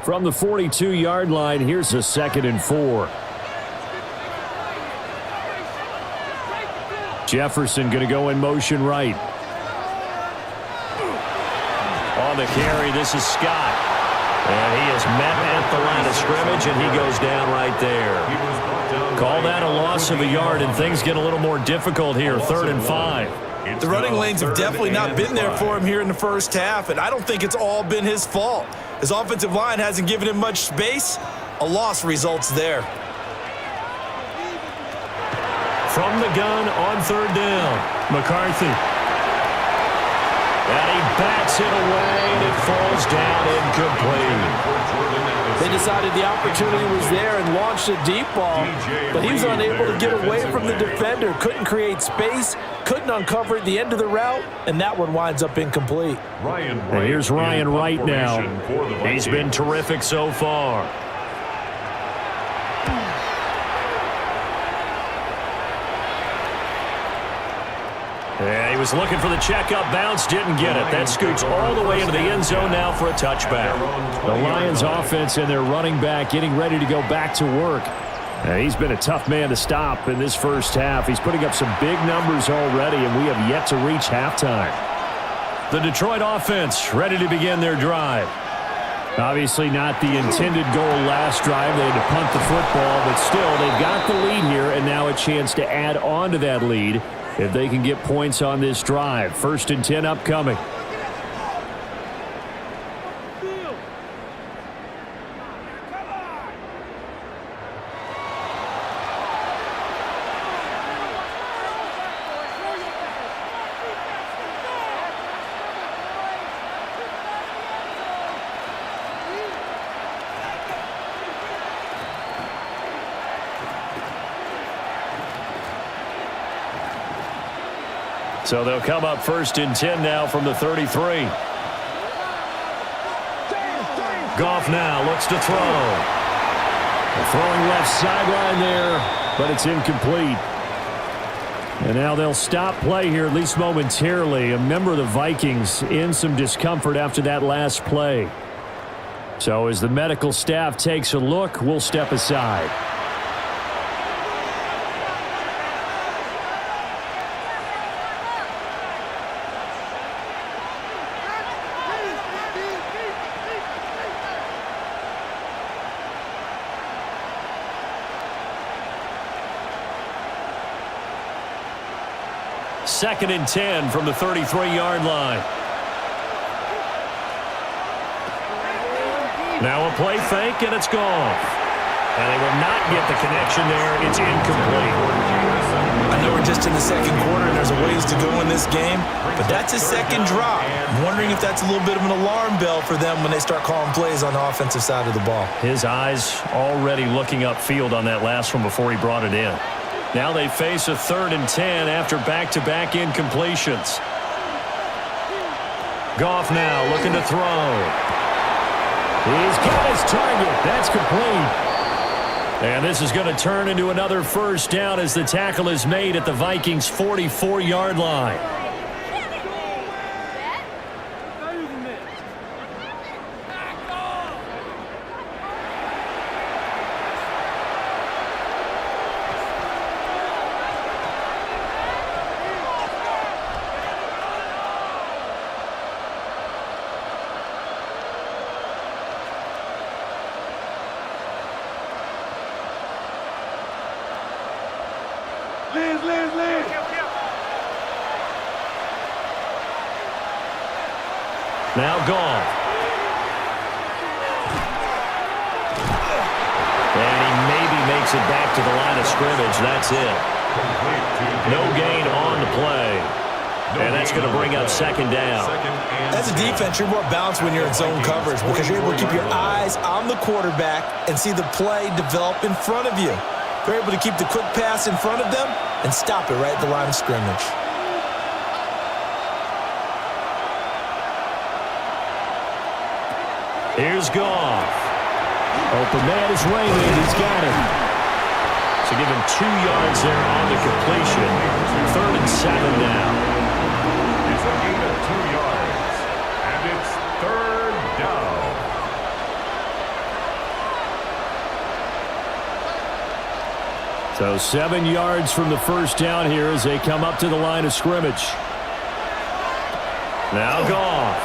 From the 42-yard line, here's a 2nd and 4. Jefferson going to go in motion right. On the carry, this is Scott. And he is met at the line of scrimmage, and he goes down right there. Call that a loss of a yard, and things get a little more difficult here, 3rd and 5. The running lanes have definitely not been there for him here in the first half, and I don't think it's all been his fault. His offensive line hasn't given him much space. A loss results there. From the gun on 3rd down, McCarthy. And he bats it away, and it falls down incomplete. They decided the opportunity was there and launched a deep ball, but he was unable to get away from the defender, couldn't create space, couldn't uncover at the end of the route, and that one winds up incomplete. And here's Ryan Wright now. He's been terrific so far. Yeah, he was looking for the checkup bounce, didn't get it. That scoots all the way into the end zone now for a touchback. The Lions offense and their running back getting ready to go back to work. He's been a tough man to stop in this first half. He's putting up some big numbers already, and we have yet to reach halftime. The Detroit offense ready to begin their drive. Obviously not the intended goal last drive. They had to punt the football, but still they've got the lead here, and now a chance to add on to that lead if they can get points on this drive. 1st and 10 upcoming. So they'll come up 1st and 10 now from the 33. Goff now looks to throw. Throwing left sideline there, but it's incomplete. And now they'll stop play here, at least momentarily. A member of the Vikings in some discomfort after that last play. So as the medical staff takes a look, we'll step aside. Second and 10 from the 33-yard line. Now a play fake, and it's gone. And they will not get the connection there. It's incomplete. I know we're just in the second quarter, and there's a ways to go in this game, but that's his second drop. I'm wondering if that's a little bit of an alarm bell for them when they start calling plays on the offensive side of the ball. His eyes already looking upfield on that last one before he brought it in. Now they face a 3rd and 10 after back-to-back incompletions. Goff now looking to throw. He's got his target. That's complete. And this is going to turn into another first down as the tackle is made at the Vikings' 44-yard line. Now Goff. And he maybe makes it back to the line of scrimmage. That's it. No gain on the play. And that's going to bring up 2nd down. As a defense, you're more balanced when you're in zone coverage because you're able to keep your eyes on the quarterback and see the play develop in front of you. You're able to keep the quick pass in front of them and stop it right at the line of scrimmage. Here's Goff. Open man is Raymond. He's got it. So give him 2 yards there on the completion. 3rd and 7 now. It's a gain of 2 yards. And it's 3rd down. So 7 yards from the first down here as they come up to the line of scrimmage. Now Goff.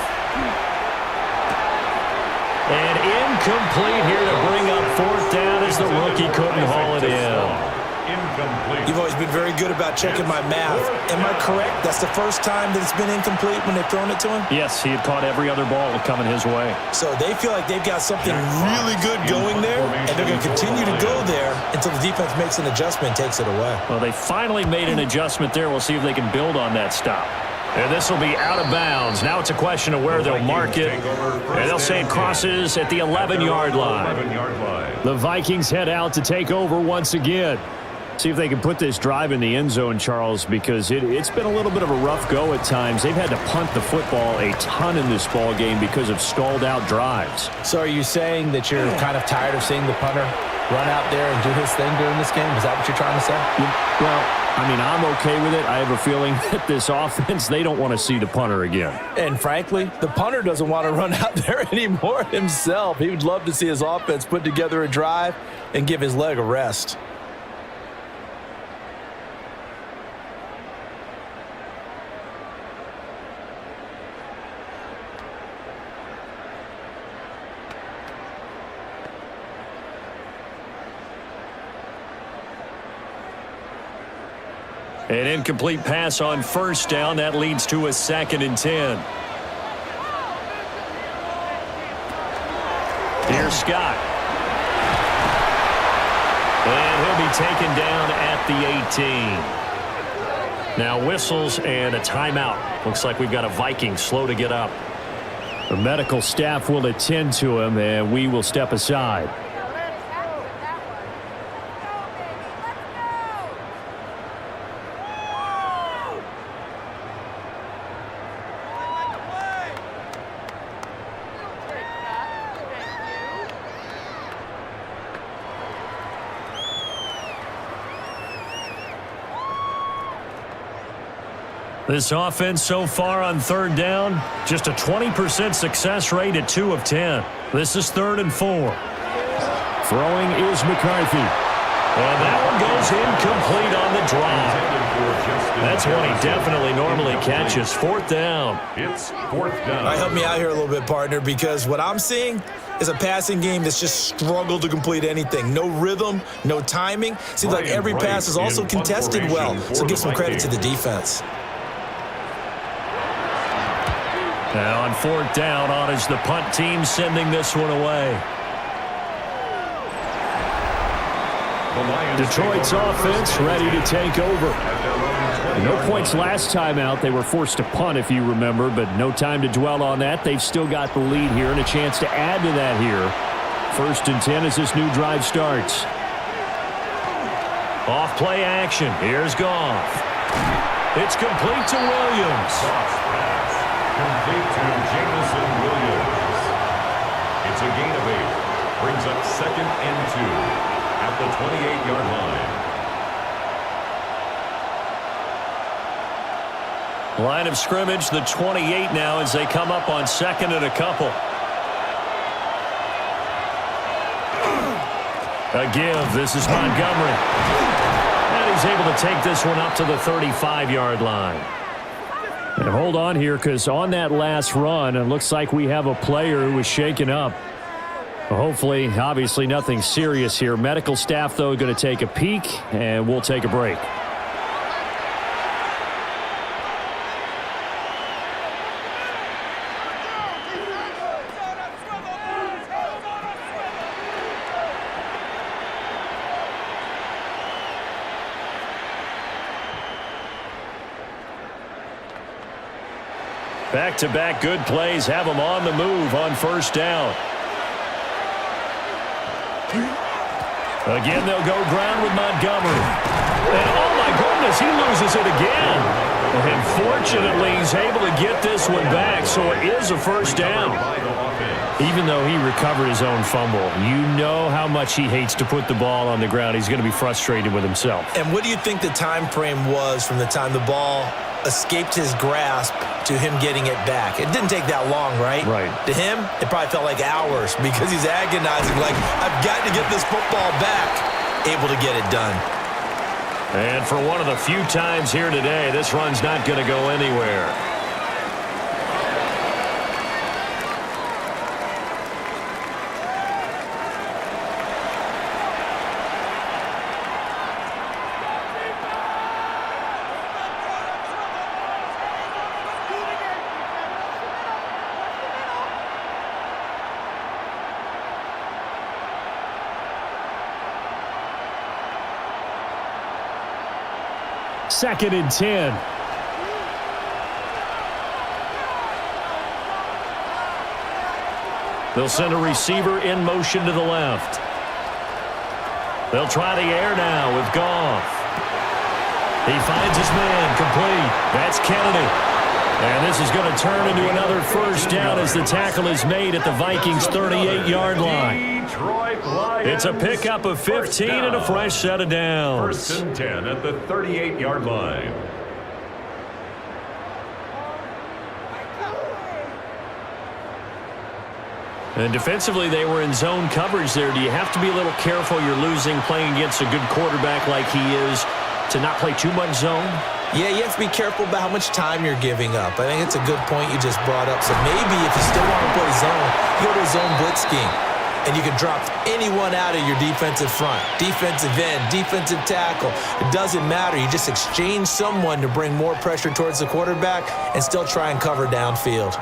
And incomplete here to bring up fourth down as the rookie couldn't haul it in. Incomplete. You've always been very good about checking my math. Am I correct? That's the first time that it's been incomplete when they've thrown it to him? Yes, he had caught every other ball coming his way. So they feel like they've got something really good going there, and they're going to continue to go there until the defense makes an adjustment and takes it away. Well, they finally made an adjustment there. We'll see if they can build on that stop. And this will be out of bounds. Now it's a question of where they'll mark it. And they'll say it crosses at the 11-yard line. The Vikings head out to take over once again. See if they can put this drive in the end zone, Charles, because it's been a little bit of a rough go at times. They've had to punt the football a ton in this ball game because of stalled-out drives. So are you saying that you're kind of tired of seeing the punter run out there and do his thing during this game? Is that what you're trying to say? Well, I mean, I'm okay with it. I have a feeling that this offense, they don't want to see the punter again. And frankly, the punter doesn't want to run out there anymore himself. He would love to see his offense put together a drive and give his leg a rest. An incomplete pass on first down. That leads to a 2nd and 10. Here's Scott. And he'll be taken down at the 18. Now whistles and a timeout. Looks like we've got a Viking slow to get up. The medical staff will attend to him, and we will step aside. This offense so far on third down, just a 20% success rate at 2 of 10. This is 3rd and 4. Throwing is McCarthy. And that one goes incomplete on the drop. That's one he definitely normally catches. 4th down. It's 4th down. All right, help me out here a little bit, partner, because what I'm seeing is a passing game that's just struggled to complete anything. No rhythm, no timing. Seems like every pass is also contested well, so give some credit to the defense. Now on 4th down, on is the punt team sending this one away. Detroit's offense ready to take over. No points last time out. They were forced to punt, if you remember, but no time to dwell on that. They've still got the lead here and a chance to add to that here. 1st and 10 as this new drive starts. Off play action. Here's Goff. It's complete to Williams. Complete to Jamison Williams. It's a gain of 8. Brings up 2nd and 2 at the 28-yard line. Line of scrimmage, the 28 now as they come up on 2nd and a couple. A give. This is Montgomery. And he's able to take this one up to the 35-yard line. And hold on here, because on that last run, it looks like we have a player who was shaken up. Hopefully, obviously nothing serious here. Medical staff, though, going to take a peek, and we'll take a break. Back-to-back good plays have them on the move on 1st down. Again, they'll go ground with Montgomery. And oh my goodness, he loses it again. And fortunately, he's able to get this one back, so it is a 1st down. Even though he recovered his own fumble, you know how much he hates to put the ball on the ground. He's going to be frustrated with himself. And what do you think the time frame was from the time the ball escaped his grasp to him getting it back? It didn't take that long, right? Right. To him, it probably felt like hours because he's agonizing, like, I've got to get this football back. Able to get it done. And for one of the few times here today, this run's not going to go anywhere. Second and 10. They'll send a receiver in motion to the left. They'll try the air now with Goff. He finds his man complete. That's Kennedy. And this is going to turn into another first down as the tackle is made at the Vikings' 38-yard line. It's a pickup of 15 and a fresh set of downs. First and 10 at the 38-yard line. And defensively, they were in zone coverage there. Do you have to be a little careful you're losing playing against a good quarterback like he is to not play too much zone? Yeah, you have to be careful about how much time you're giving up. I think it's a good point you just brought up. So maybe if you still want to play zone, you go to a zone blitz scheme. And you can drop anyone out of your defensive front, defensive end, defensive tackle. It doesn't matter. You just exchange someone to bring more pressure towards the quarterback and still try and cover downfield.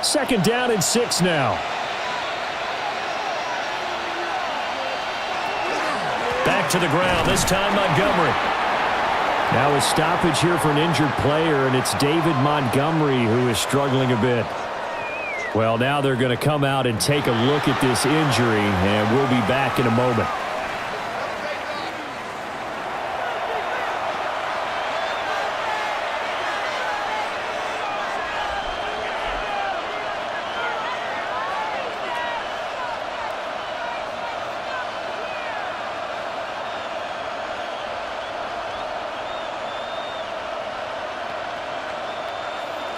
Second down and 6 now. Back to the ground, this time Montgomery. Now a stoppage here for an injured player, and it's David Montgomery who is struggling a bit. Well, now they're going to come out and take a look at this injury, and we'll be back in a moment.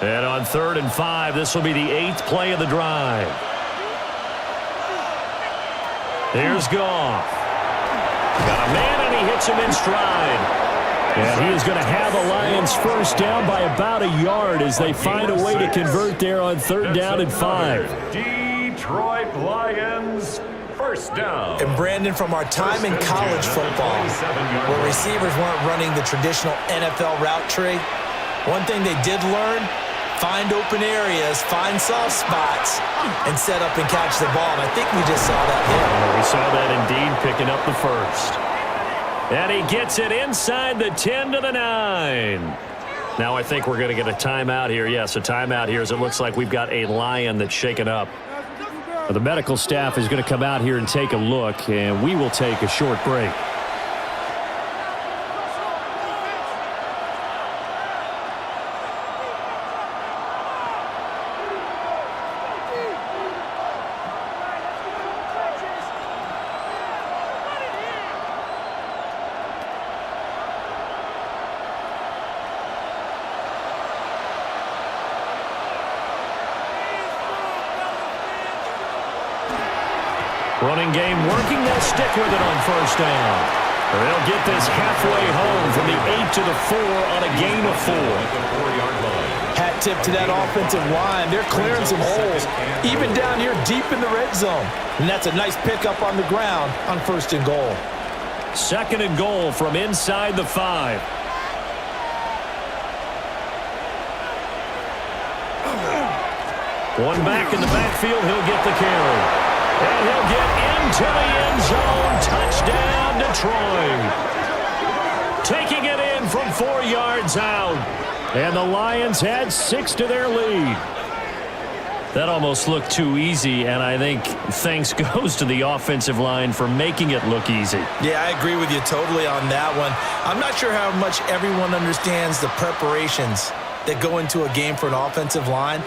And on 3rd and 5, this will be the 8th play of the drive. Here's Goff. Got a man, and he hits him in stride. And he is going to have the Lions first down by about a yard as they find a way to convert there on 3rd down and 5. Detroit Lions first down. And Brandon, from our time in college football, where receivers weren't running the traditional NFL route tree, one thing they did learn: find open areas, find soft spots, and set up and catch the ball. And I think we just saw that here. We saw that indeed, picking up the first. And he gets it inside the 10 to the 9. Now I think we're going to get a timeout here. Yes, a timeout here as it looks like we've got a Lion that's shaken up. The medical staff is going to come out here and take a look, and we will take a short break. Running game working. They'll stick with it on first down. They'll get this halfway home from the 8 to the 4 on a gain of 4. Hat tip to that offensive line. They're clearing some holes, even down here deep in the red zone. And that's a nice pickup on the ground on 1st and goal. 2nd and goal from inside the 5. One back in the backfield. He'll get the carry. And he'll get into the end zone. Touchdown, Detroit. Taking it in from 4 yards out. And the Lions had 6 to their lead. That almost looked too easy, and I think thanks goes to the offensive line for making it look easy. Yeah, I agree with you totally on that one. I'm not sure how much everyone understands the preparations that go into a game for an offensive line.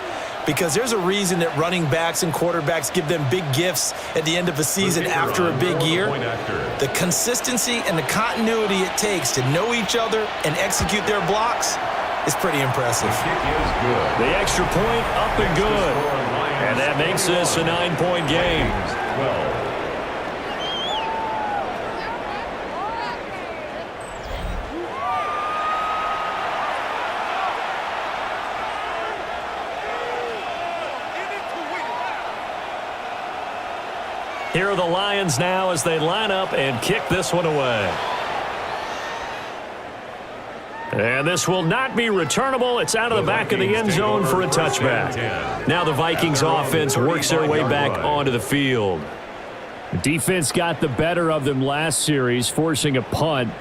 because there's a reason that running backs and quarterbacks give them big gifts at the end of a season after a big year. The consistency and the continuity it takes to know each other and execute their blocks is pretty impressive. The extra point up and good. And that makes this a 9-point game. 12. Here are the Lions now as they line up and kick this one away. And this will not be returnable. It's out of the back of the end zone for a touchback. Now the Vikings offense works their way back onto the field. The defense got the better of them last series, forcing a punt.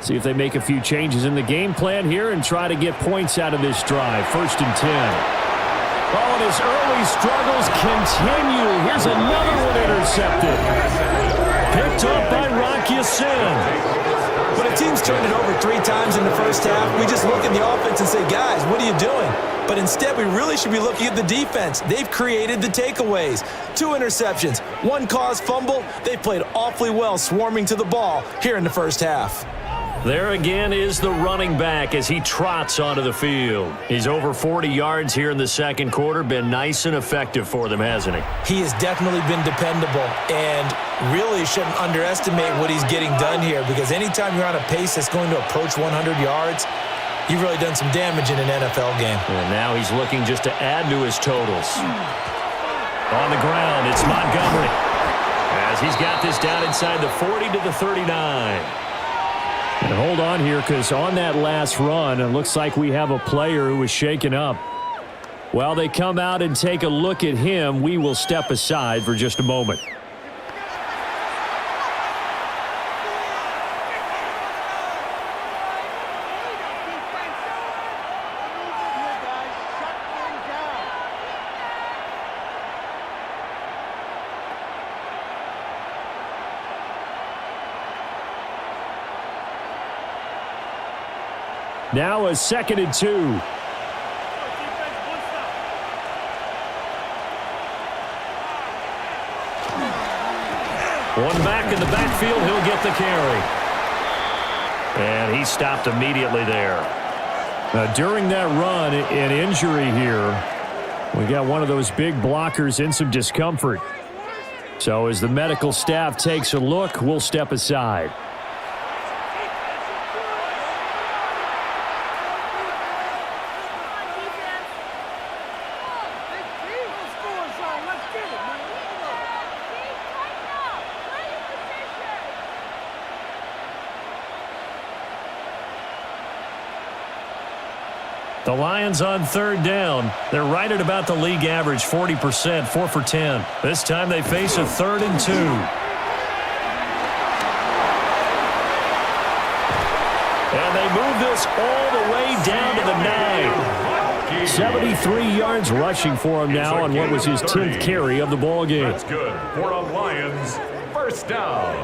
See if they make a few changes in the game plan here and try to get points out of this drive. 1st and 10. Oh, and his early struggles continue. Here's another one intercepted. Picked up by Rocky Sin. When a team's turned it over 3 times in the first half, we just look at the offense and say, guys, what are you doing? But instead, we really should be looking at the defense. They've created the takeaways. 2 interceptions, 1 caused fumble. They've played awfully well swarming to the ball here in the first half. There again is the running back as he trots onto the field. He's over 40 yards here in the second quarter. Been nice and effective for them, hasn't he? He has definitely been dependable and really shouldn't underestimate what he's getting done here, because anytime you're on a pace that's going to approach 100 yards, you've really done some damage in an NFL game. And now he's looking just to add to his totals. On the ground, it's Montgomery as he's got this down inside the 40 to the 39. And hold on here, because on that last run, it looks like we have a player who was shaken up. While they come out and take a look at him, we will step aside for just a moment. Now a 2nd and 2. One back in the backfield, he'll get the carry. And he stopped immediately there. During that run, an injury here. We got one of those big blockers in some discomfort. So as the medical staff takes a look, we'll step aside. The Lions on 3rd down. They're right at about the league average, 40%, 4 for 10. This time they face a 3rd and 2. And they move this all the way down to the 9. 73 yards rushing for him now on what was his 10th carry of the ball game. That's good for a Lions 1st down.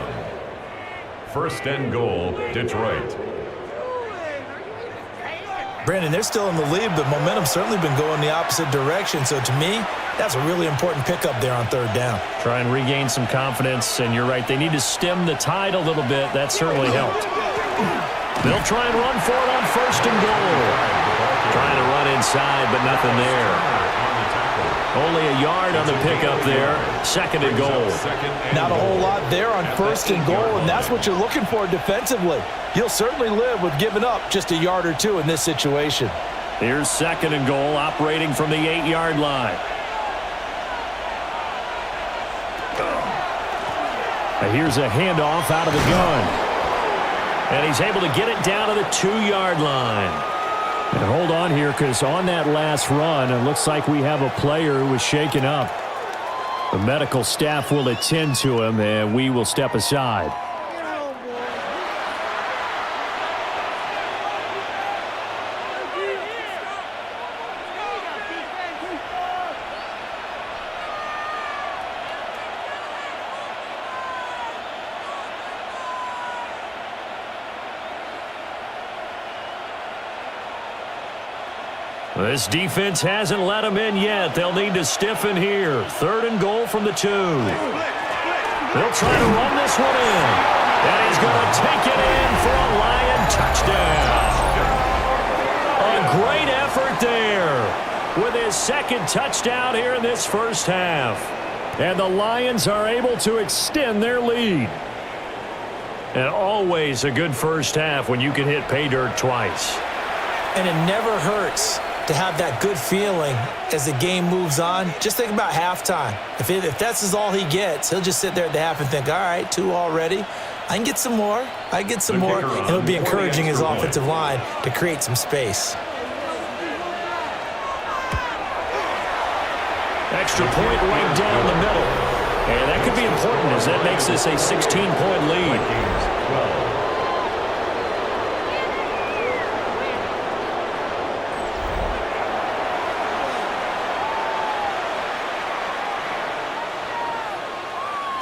1st and goal, Detroit. Brandon, they're still in the lead, but momentum's certainly been going the opposite direction. So to me, that's a really important pickup there on 3rd down. Try and regain some confidence, and you're right. They need to stem the tide a little bit. That certainly helped. They'll try and run for it on 1st and goal. Trying to run inside, but nothing there. Only a yard on the pickup there. 2nd and goal. Not a whole lot there on 1st and goal, and that's what you're looking for defensively. You'll certainly live with giving up just a yard or 2 in this situation. Here's 2nd and goal, operating from the 8-yard line. Now here's a handoff out of the gun. And he's able to get it down to the 2-yard line. And hold on here, because on that last run, it looks like we have a player who was shaken up. The medical staff will attend to him, and we will step aside. This defense hasn't let them in yet. They'll need to stiffen here. 3rd and goal from the 2. They'll try to run this one in. And he's going to take it in for a Lion touchdown. A great effort there with his 2nd touchdown here in this first half. And the Lions are able to extend their lead. And always a good first half when you can hit pay dirt twice. And it never hurts to have that good feeling as the game moves on. Just think about halftime. If that's all he gets, he'll just sit there at the half and think, all right, 2 already. I can get some more. I can get some more. And he'll be encouraging his offensive line to create some space. Extra point right down the middle. And that could be important as that makes this a 16-point lead.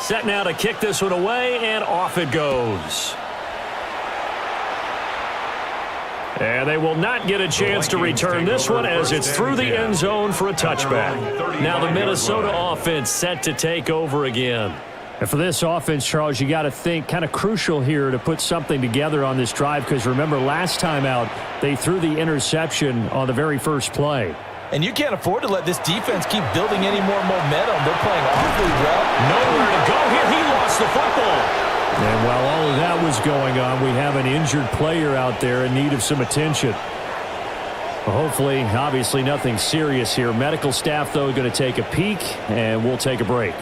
Set now to kick this one away, and off it goes. And they will not get a chance to return this one as it's through the end zone for a touchback. Now the Minnesota offense set to take over again. And for this offense, Charles, you got to think kind of crucial here to put something together on this drive because remember last time out they threw the interception on the very first play. And you can't afford to let this defense keep building any more momentum. They're playing awfully well. Nowhere to go here. He lost the football. And while all of that was going on, we have an injured player out there in need of some attention. Well, hopefully, obviously nothing serious here. Medical staff, though, going to take a peek, and we'll take a break.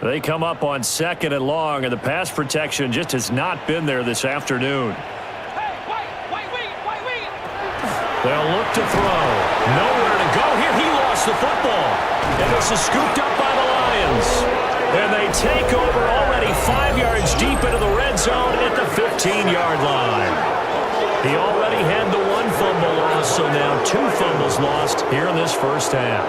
They come up on 2nd and long, and the pass protection just has not been there this afternoon. They'll look to throw. Nowhere to go here. He lost the football. And this is scooped up by the Lions. And they take over already 5 yards deep into the red zone at the 15-yard line. He already had the 1 fumble loss, so now 2 fumbles lost here in this first half.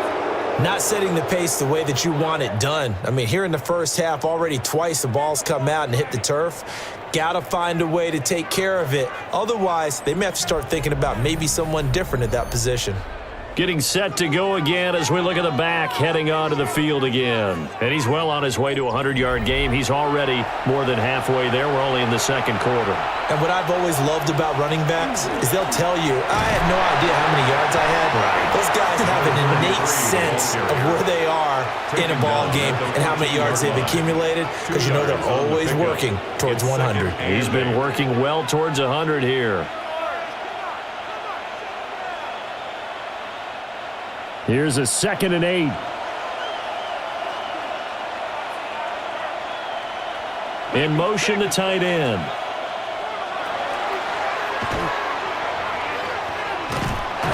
Not setting the pace the way that you want it done. I mean, here in the first half, already twice the ball's come out and hit the turf. Got to find a way to take care of it. Otherwise, they may have to start thinking about maybe someone different at that position. Getting set to go again as we look at the back, heading onto the field again. And he's well on his way to a 100-yard game. He's already more than halfway there. We're only in the 2nd quarter. And what I've always loved about running backs is they'll tell you, I had no idea how many yards I had. Those guys have an innate sense of where they are in a ball game and how many yards they've accumulated because you know they're always working towards 100. He's been working well towards 100 here. Here's a 2nd and 8. In motion, the tight end.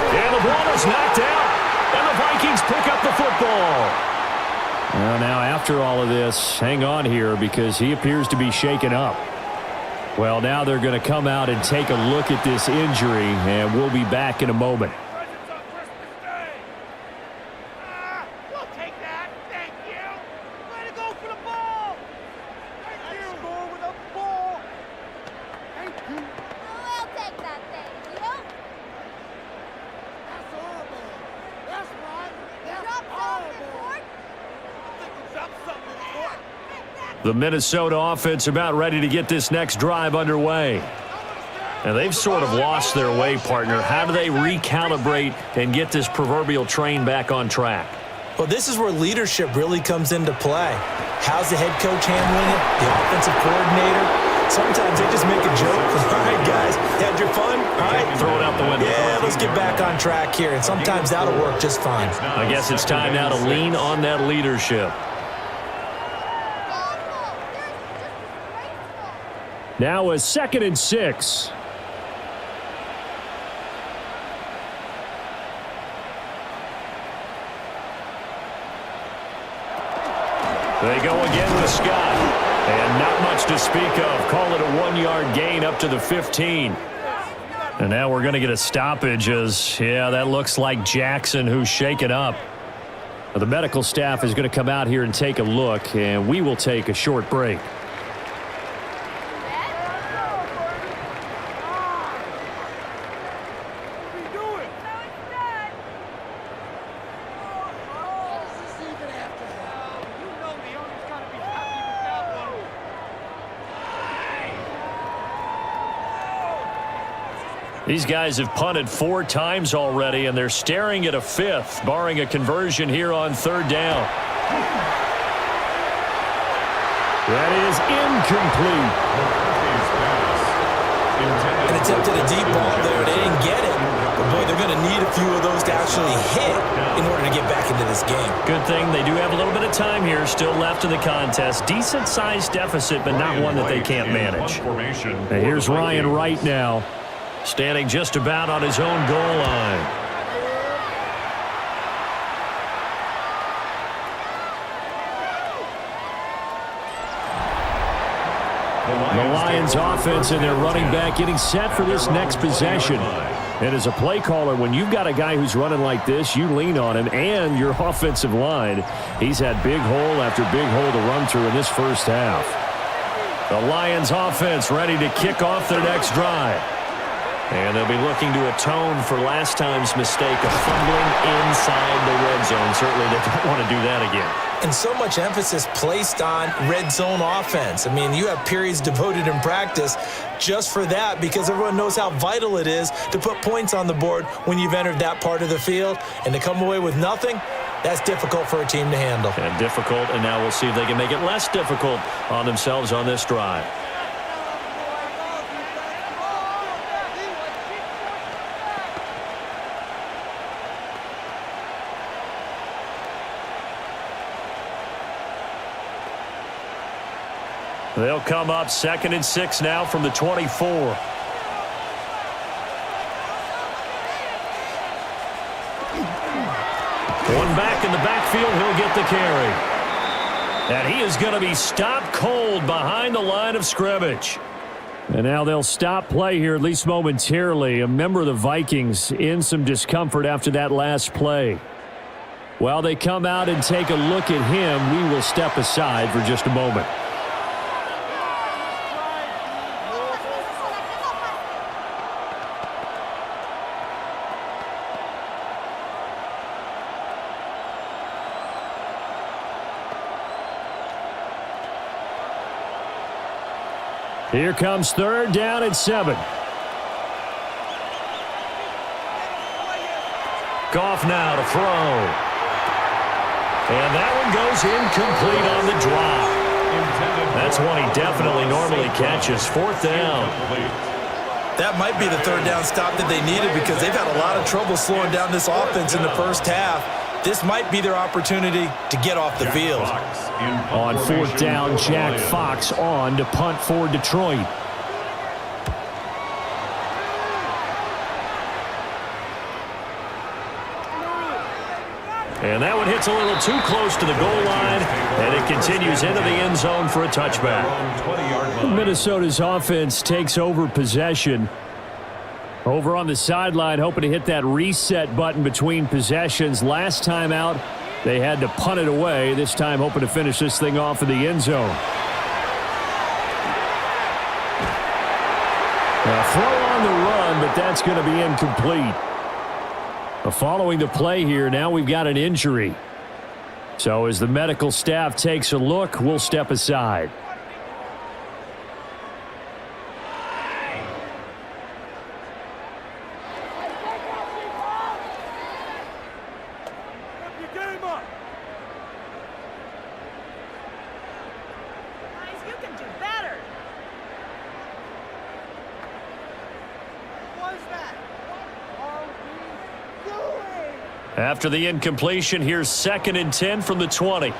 And the ball is knocked out. And the Vikings pick up the football. Well, now after all of this, hang on here because he appears to be shaken up. Well, now they're going to come out and take a look at this injury, and we'll be back in a moment. The Minnesota offense about ready to get this next drive underway. And they've sort of lost their way, partner. How do they recalibrate and get this proverbial train back on track? Well, this is where leadership really comes into play. How's the head coach handling it? The offensive coordinator? Sometimes they just make a joke. All right, guys, had your fun? All right. Throw it out the window. Yeah, let's get back on track here. And sometimes that'll work just fine. I guess it's time now to lean on that leadership. Now a 2nd and 6. They go again with Scott. And not much to speak of. Call it a 1-yard gain up to the 15. And now we're going to get a stoppage as, yeah, that looks like Jackson who's shaken up. The medical staff is going to come out here and take a look, and we will take a short break. These guys have punted 4 times already, and they're staring at a 5th, barring a conversion here on 3rd down. That is incomplete. An attempt at a deep ball there. They didn't get it. But, boy, they're going to need a few of those to actually hit in order to get back into this game. Good thing they do have a little bit of time here still left in the contest. Decent-sized deficit, but not one that they can't manage. And here's Ryan Wright now, standing just about on his own goal line. The Lions offense and their running back getting set for this next possession. And as a play caller, when you've got a guy who's running like this, you lean on him and your offensive line. He's had big hole after big hole to run through in this first half. The Lions offense ready to kick off their next drive. And they'll be looking to atone for last time's mistake of fumbling inside the red zone. Certainly they don't want to do that again. And so much emphasis placed on red zone offense. I mean, you have periods devoted in practice just for that because everyone knows how vital it is to put points on the board when you've entered that part of the field. And to come away with nothing, that's difficult for a team to handle. And difficult, and now we'll see if they can make it less difficult on themselves on this drive. They'll come up 2nd and 6 now from the 24. One back in the backfield, he'll get the carry. And he is going to be stopped cold behind the line of scrimmage. And now they'll stop play here, at least momentarily. A member of the Vikings in some discomfort after that last play. While they come out and take a look at him, we will step aside for just a moment. Here comes 3rd down and 7. Goff now to throw. And that one goes incomplete on the drop. That's one he definitely normally catches. 4th down. That might be the 3rd down stop that they needed because they've had a lot of trouble slowing down this offense in the first half. This might be their opportunity to get off the field. On 4th down, Jack Fox on to punt for Detroit. And that one hits a little too close to the goal line, and it continues into the end zone for a touchback. Minnesota's offense takes over possession. Over on the sideline, hoping to hit that reset button between possessions. Last time out, they had to punt it away. This time, hoping to finish this thing off in the end zone. A throw on the run, but that's going to be incomplete. Following the play here, now we've got an injury. So as the medical staff takes a look, we'll step aside. You can do better. What was that? After the incompletion, here's 2nd and 10 from the 20.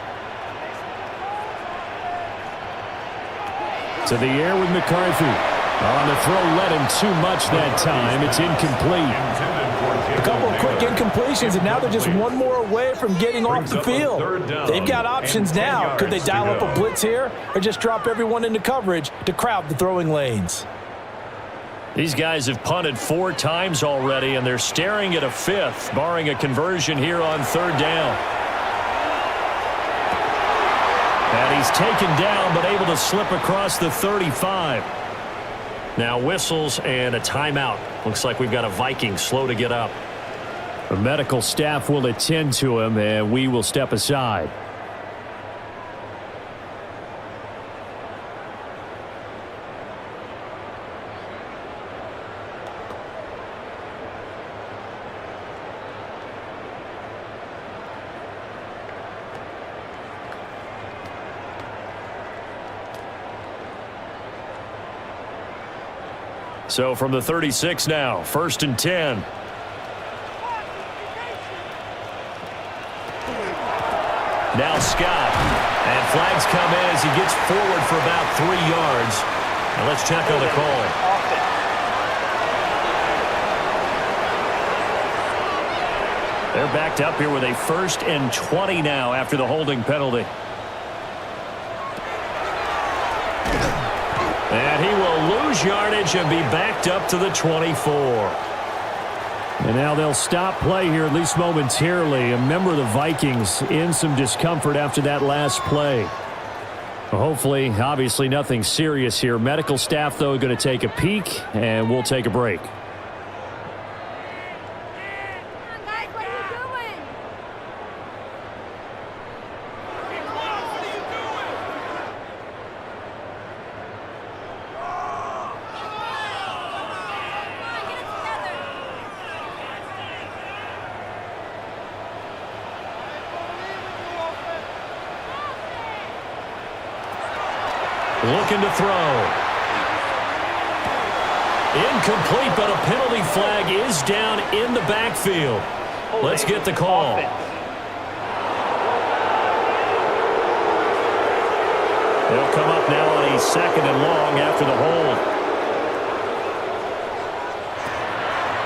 To the air with McCarthy. On the throw, led him too much that time. It's incomplete. A couple of quick incompletions, and now they're just one more away from getting off the field. They've got options now. Could they dial up a blitz here or just drop everyone into coverage to crowd the throwing lanes? These guys have punted 4 times already, and they're staring at a 5th, barring a conversion here on 3rd down. And he's taken down, but able to slip across the 35. Now whistles and a timeout. Looks like we've got a Viking slow to get up. The medical staff will attend to him, and we will step aside. So from the 36 now, 1st and 10. Now Scott. And flags come in as he gets forward for about 3 yards. And let's check on the call. They're backed up here with a 1st and 20 now after the holding penalty. And he will lose yardage and be backed up to the 24. And now they'll stop play here, at least momentarily. A member of the Vikings in some discomfort after that last play. Well, hopefully, obviously nothing serious here. Medical staff, though, going to take a peek, and we'll take a break. Looking to throw. Incomplete, but a penalty flag is down in the backfield. Let's get the call. They'll come up now on a 2nd and long after the hold.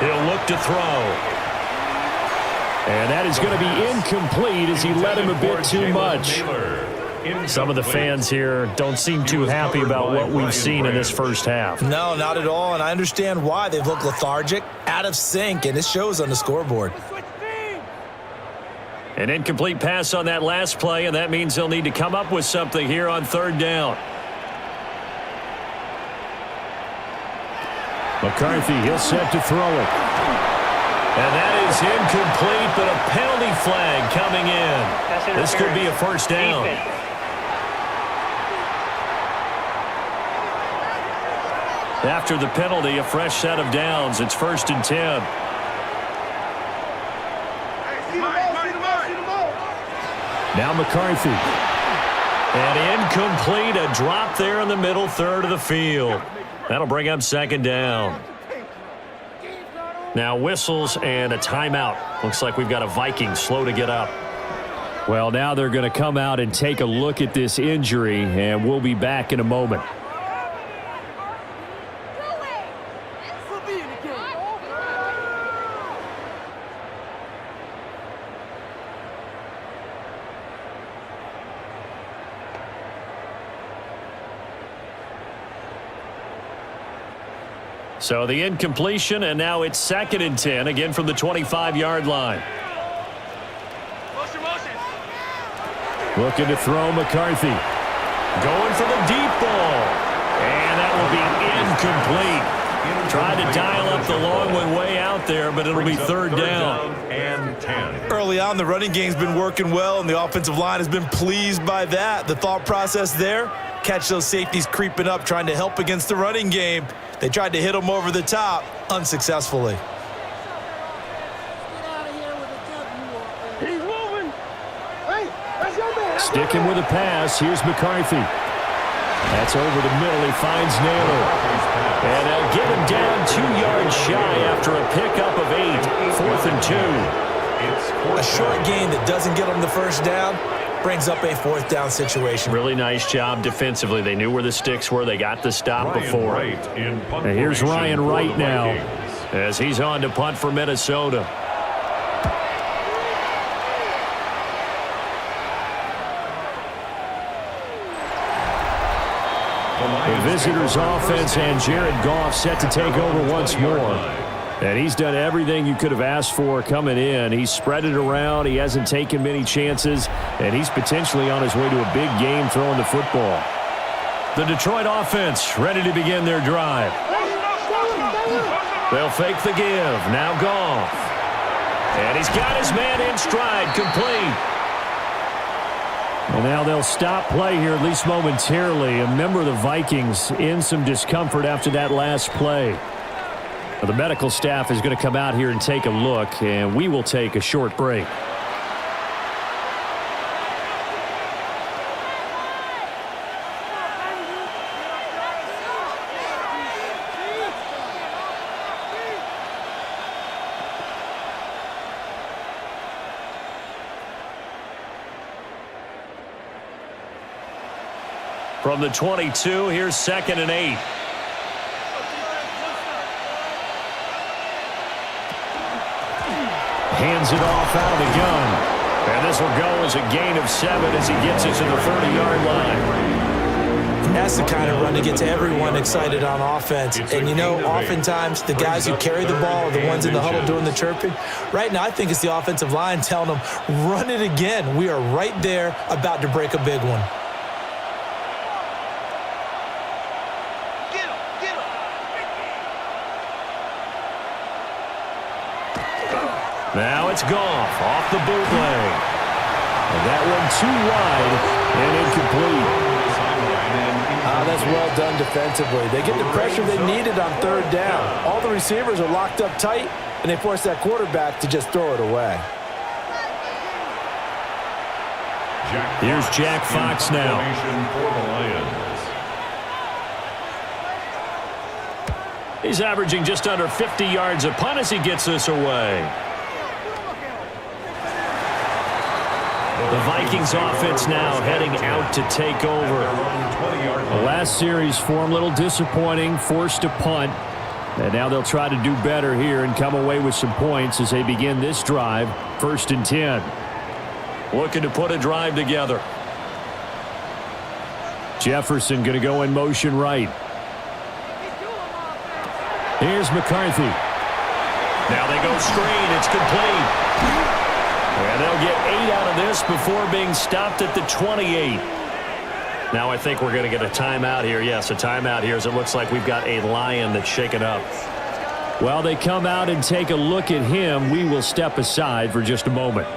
He'll look to throw. And that is going to be incomplete as he led him a bit too much. Some of the fans here don't seem too happy about what we've seen in this first half. No, not at all, and I understand why. They've looked lethargic, out of sync, and it shows on the scoreboard. An incomplete pass on that last play, and that means they'll need to come up with something here on 3rd down. McCarthy, he'll set to throw it. And that is incomplete, but a penalty flag coming in. This could be a 1st down. After the penalty, a fresh set of downs. It's 1st and 10. Now McCarthy. And incomplete, a drop there in the middle 3rd of the field. That'll bring up 2nd down. Now whistles and a timeout. Looks like we've got a Viking slow to get up. Well, now they're going to come out and take a look at this injury, and we'll be back in a moment. So the incompletion, and now it's 2nd and 10, again from the 25-yard line. Looking to throw McCarthy. Going for the deep ball. And that will be incomplete. Tried to dial up the long one way out there, but it'll be 3rd down. And 10. Early on, the running game's been working well, and the offensive line has been pleased by that. The thought process there, catch those safeties creeping up, trying to help against the running game. They tried to hit him over the top, unsuccessfully. He's moving. Hey, that's your man. Sticking with a pass. Here's McCarthy. That's over the middle. He finds Naylor. And they'll get him down 2 yards shy after a pickup of 8. 4th and 2. A short gain that doesn't get them the 1st down brings up a 4th down situation. Really nice job defensively. They knew where the sticks were. They got the stop before. And here's Ryan Wright now. as he's on to punt for Minnesota. The visitors' offense and Jared Goff set to take over once more. And he's done everything you could have asked for coming in. He's spread it around. He hasn't taken many chances. And he's potentially on his way to a big game throwing the football. The Detroit offense ready to begin their drive. They'll fake the give. Now Goff. And he's got his man in stride, complete. And now they'll stop play here, at least momentarily. A member of the Vikings in some discomfort after that last play. The medical staff is going to come out here and take a look, and we will take a short break. From the 22, here's 2nd and 8. Hands it off out of the gun. And this will go as a gain of 7 as he gets it to the 30-yard line. That's the kind of run that gets everyone excited on offense. And, you know, oftentimes the guys who carry the ball are the ones in the huddle doing the chirping. Right now, I think it's the offensive line telling them, run it again. We are right there about to break a big one. Now it's Goff off the bootleg. And that one too wide and incomplete. That's well done defensively. They get the pressure they needed on 3rd down. All the receivers are locked up tight, and they force that quarterback to just throw it away. Here's Jack Fox now. He's averaging just under 50 yards a punt as he gets this away. The Vikings offense now heading out to take over. The last series for him, a little disappointing, forced to punt. And now they'll try to do better here and come away with some points as they begin this drive, 1st and 10. Looking to put a drive together. Jefferson going to go in motion right. Here's McCarthy. Now they go screen. It's complete. And they'll get 8 out of this before being stopped at the 28. Now I think we're going to get a timeout here. Yes, a timeout here as it looks like we've got a Lion that's shaken up. While they come out and take a look at him, we will step aside for just a moment.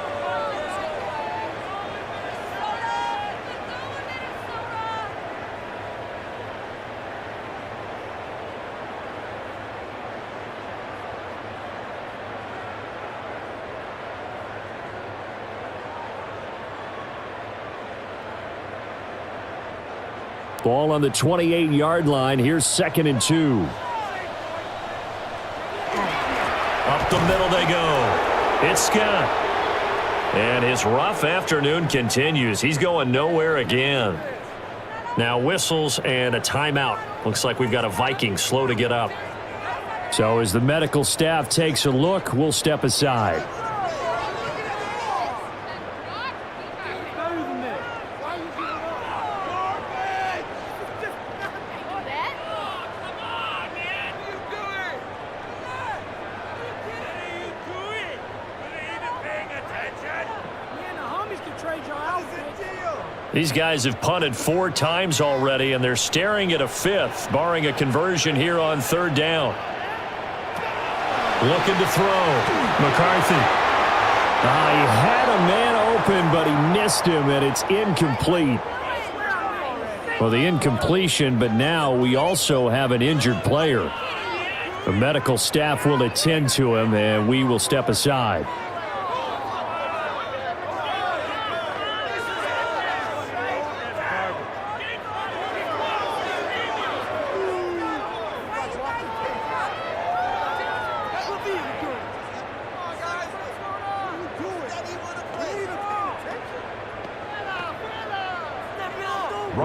Ball on the 28-yard line. Here's 2nd and 2. Up the middle they go. It's Scott. And his rough afternoon continues. He's going nowhere again. Now whistles and a timeout. Looks like we've got a Viking slow to get up. So as the medical staff takes a look, we'll step aside. These guys have punted 4 times already, and they're staring at a 5th, barring a conversion here on 3rd down. Looking to throw. McCarthy. He had a man open, but he missed him, and it's incomplete. Well, the incompletion, but now we also have an injured player. The medical staff will attend to him, and we will step aside.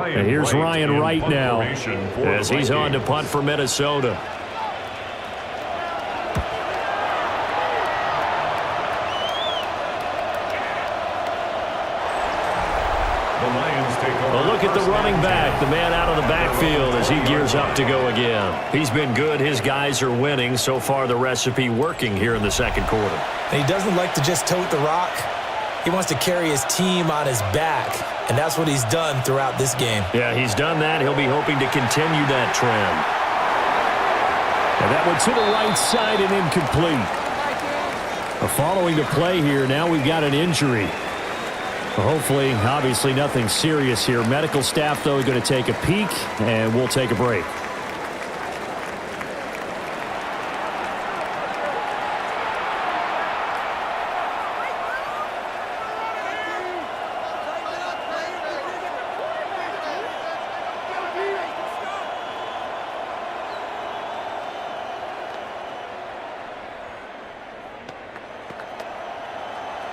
And here's Ryan Wright now as he's on to punt for Minnesota. The Lions take over. Well, look at the running back, the man out of the backfield as he gears up to go again. He's been good. His guys are winning. So far, the recipe working here in the second quarter. And he doesn't like to just tote the rock. He wants to carry his team on his back, and that's what he's done throughout this game. Yeah, he's done that. He'll be hoping to continue that trend. And that one to the right side and incomplete. Following the play here, now we've got an injury. Hopefully, obviously nothing serious here. Medical staff, though, are going to take a peek, and we'll take a break.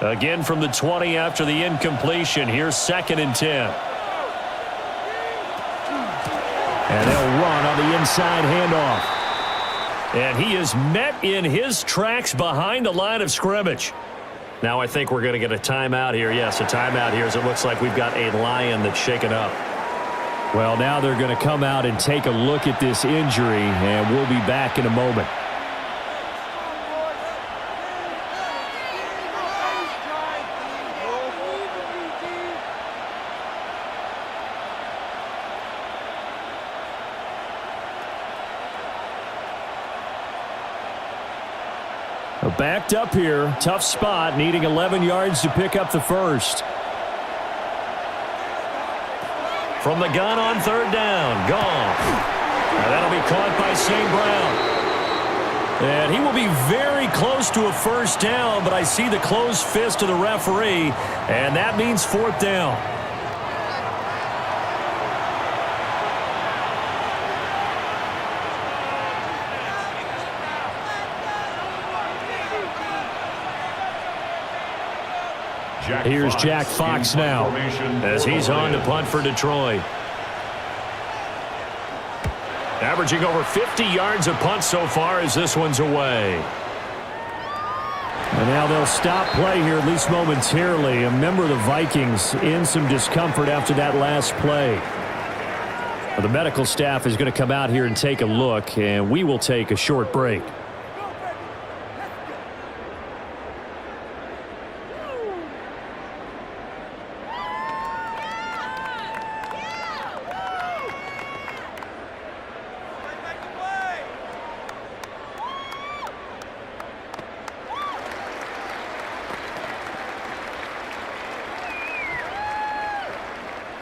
Again from the 20 after the incompletion. Here's 2nd and 10. And they'll run on the inside handoff. And he is met in his tracks behind the line of scrimmage. Now I think we're going to get a timeout here. Yes, a timeout here as it looks like we've got a Lion that's shaken up. Well, now they're going to come out and take a look at this injury, and we'll be back in a moment. Backed up here. Tough spot. Needing 11 yards to pick up the first. From the gun on 3rd down. Gone. Now that'll be caught by St. Brown. And he will be very close to a first down, but I see the closed fist of the referee, and that means 4th down. Here's Jack Fox now as he's on to punt for Detroit. Averaging over 50 yards a punt so far as this one's away. And now they'll stop play here, at least momentarily. A member of the Vikings in some discomfort after that last play. The medical staff is going to come out here and take a look, and we will take a short break.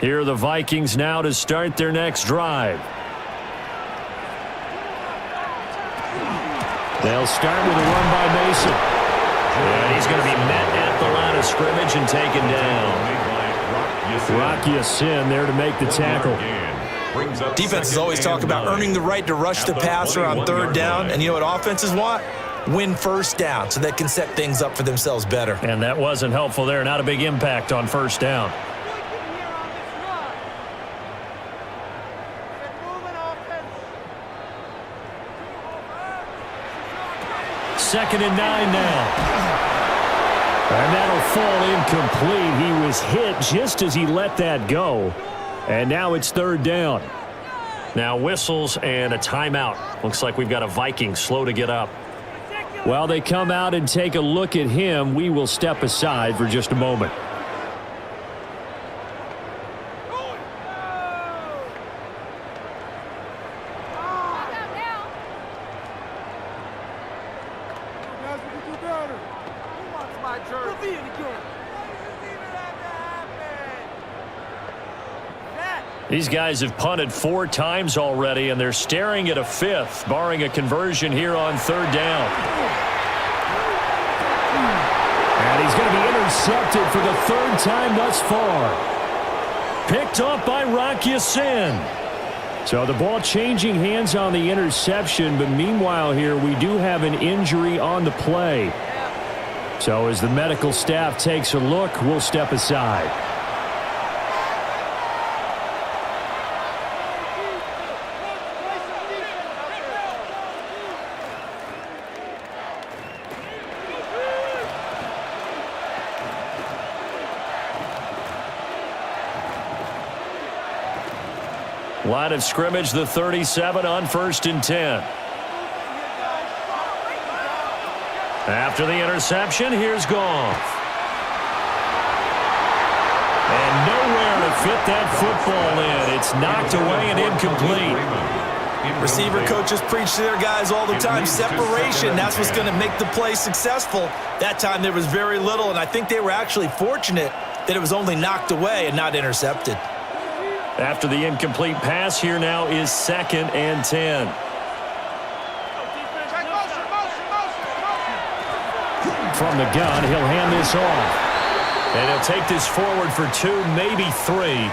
Here are the Vikings now to start their next drive. They'll start with a run by Mason. And he's going to be met at the line of scrimmage and taken down. Rock Ya-Sin there to make the tackle. Defenses always talk about earning the right to rush the passer on 3rd down. And you know what offenses want? Win 1st down so they can set things up for themselves better. And that wasn't helpful there. Not a big impact on 1st down. 2nd and 9 now. And that'll fall incomplete. He was hit just as he let that go. And now it's 3rd down. Now whistles and a timeout. Looks like we've got a Viking slow to get up. While they come out and take a look at him, we will step aside for just a moment. These guys have punted 4 times already, and they're staring at a 5th, barring a conversion here on 3rd down. And he's going to be intercepted for the 3rd time thus far. Picked up by Rock Ya-Sin. So the ball changing hands on the interception, but meanwhile here we do have an injury on the play. So as the medical staff takes a look, we'll step aside. Line of scrimmage, the 37 on 1st and 10. After the interception, here's Goff. And nowhere to fit that football in. It's knocked away and incomplete. Receiver coaches preach to their guys all the time. Separation, that's what's going to make the play successful. That time there was very little, and I think they were actually fortunate that it was only knocked away and not intercepted. After the incomplete pass, here now is 2nd and 10. From the gun, he'll hand this off. And he'll take this forward for 2, maybe 3.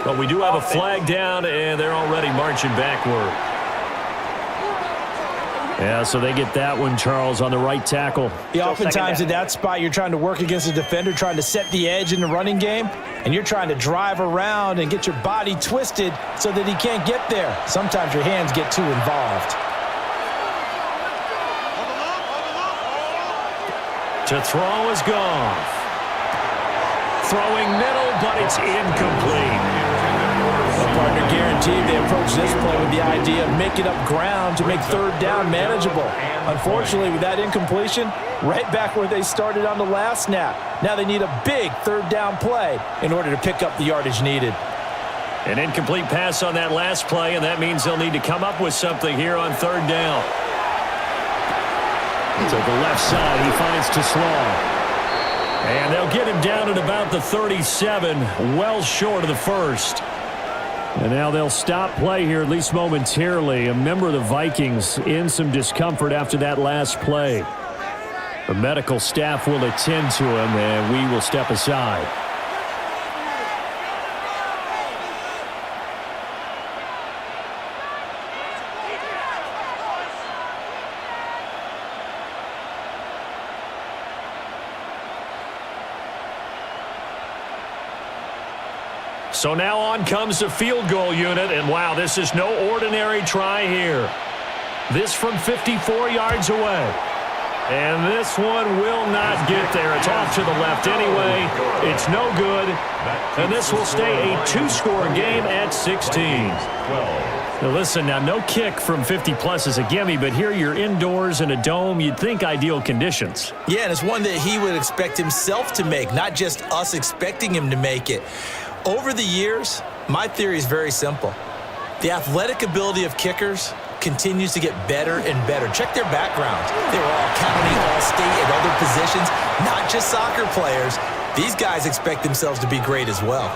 But we do have a flag down, and they're already marching backward. Yeah, so they get that one, Charles, on the right tackle. Yeah, oftentimes in that spot, you're trying to work against a defender, trying to set the edge in the running game, and you're trying to drive around and get your body twisted so that he can't get there. Sometimes your hands get too involved. To throw is Goff. Throwing middle, but it's incomplete. The partner guaranteed they approach this play with the idea of making up ground to make 3rd down manageable. Unfortunately, with that incompletion, right back where they started on the last snap. Now they need a big 3rd down play in order to pick up the yardage needed. An incomplete pass on that last play, and that means they'll need to come up with something here on 3rd down. To the left side, he finds Teslau. And they'll get him down at about the 37, well short of the 1st. And now they'll stop play here, at least momentarily. A member of the Vikings in some discomfort after that last play. The medical staff will attend to him, and we will step aside. So now on comes the field goal unit, and wow, this is no ordinary try here. This from 54 yards away. And this one will not get there. It's off to the left anyway. It's no good. And this will stay a 2-score game at 16. Now listen, now no kick from 50-plus is a gimme, but here you're indoors in a dome. You'd think ideal conditions. Yeah, and it's one that he would expect himself to make, not just us expecting him to make it. Over the years, my theory is very simple. The athletic ability of kickers continues to get better and better. Check their backgrounds. They were all county, all-state, at other positions, not just soccer players. These guys expect themselves to be great as well.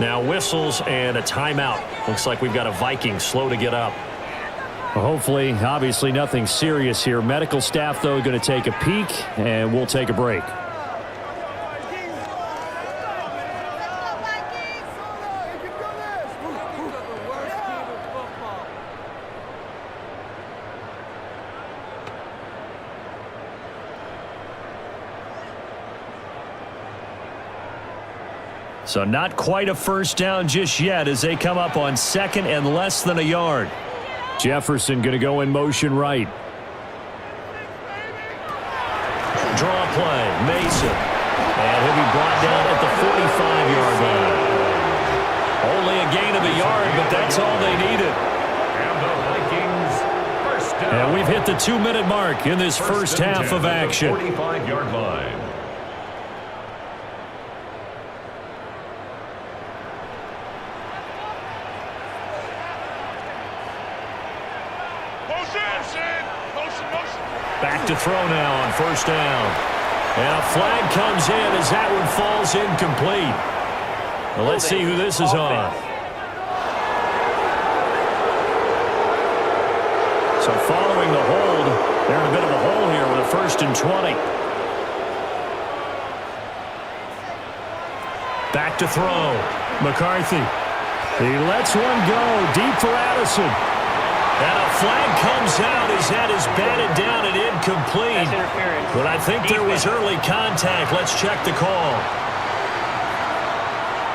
Now whistles and a timeout. Looks like we've got a Vikings slow to get up. Well, hopefully, obviously nothing serious here. Medical staff, though, going to take a peek, and we'll take a break. So not quite a 1st down just yet as they come up on 2nd and less than a yard. Jefferson going to go in motion right. Draw play, Mason. And he'll be brought down at the 45-yard line. Only a gain of a yard, but that's all they needed. And the Vikings first down. And we've hit the 2-minute mark in this first half of action. 45-yard line. Back to throw now on 1st down. And a flag comes in as that one falls incomplete. Well, let's see who this is on. So following the hold, they're in a bit of a hole here with a 1st and 20. Back to throw. McCarthy. He lets one go deep for Addison. And a flag comes out as that is batted down and incomplete. But I think there was early contact. Let's check the call.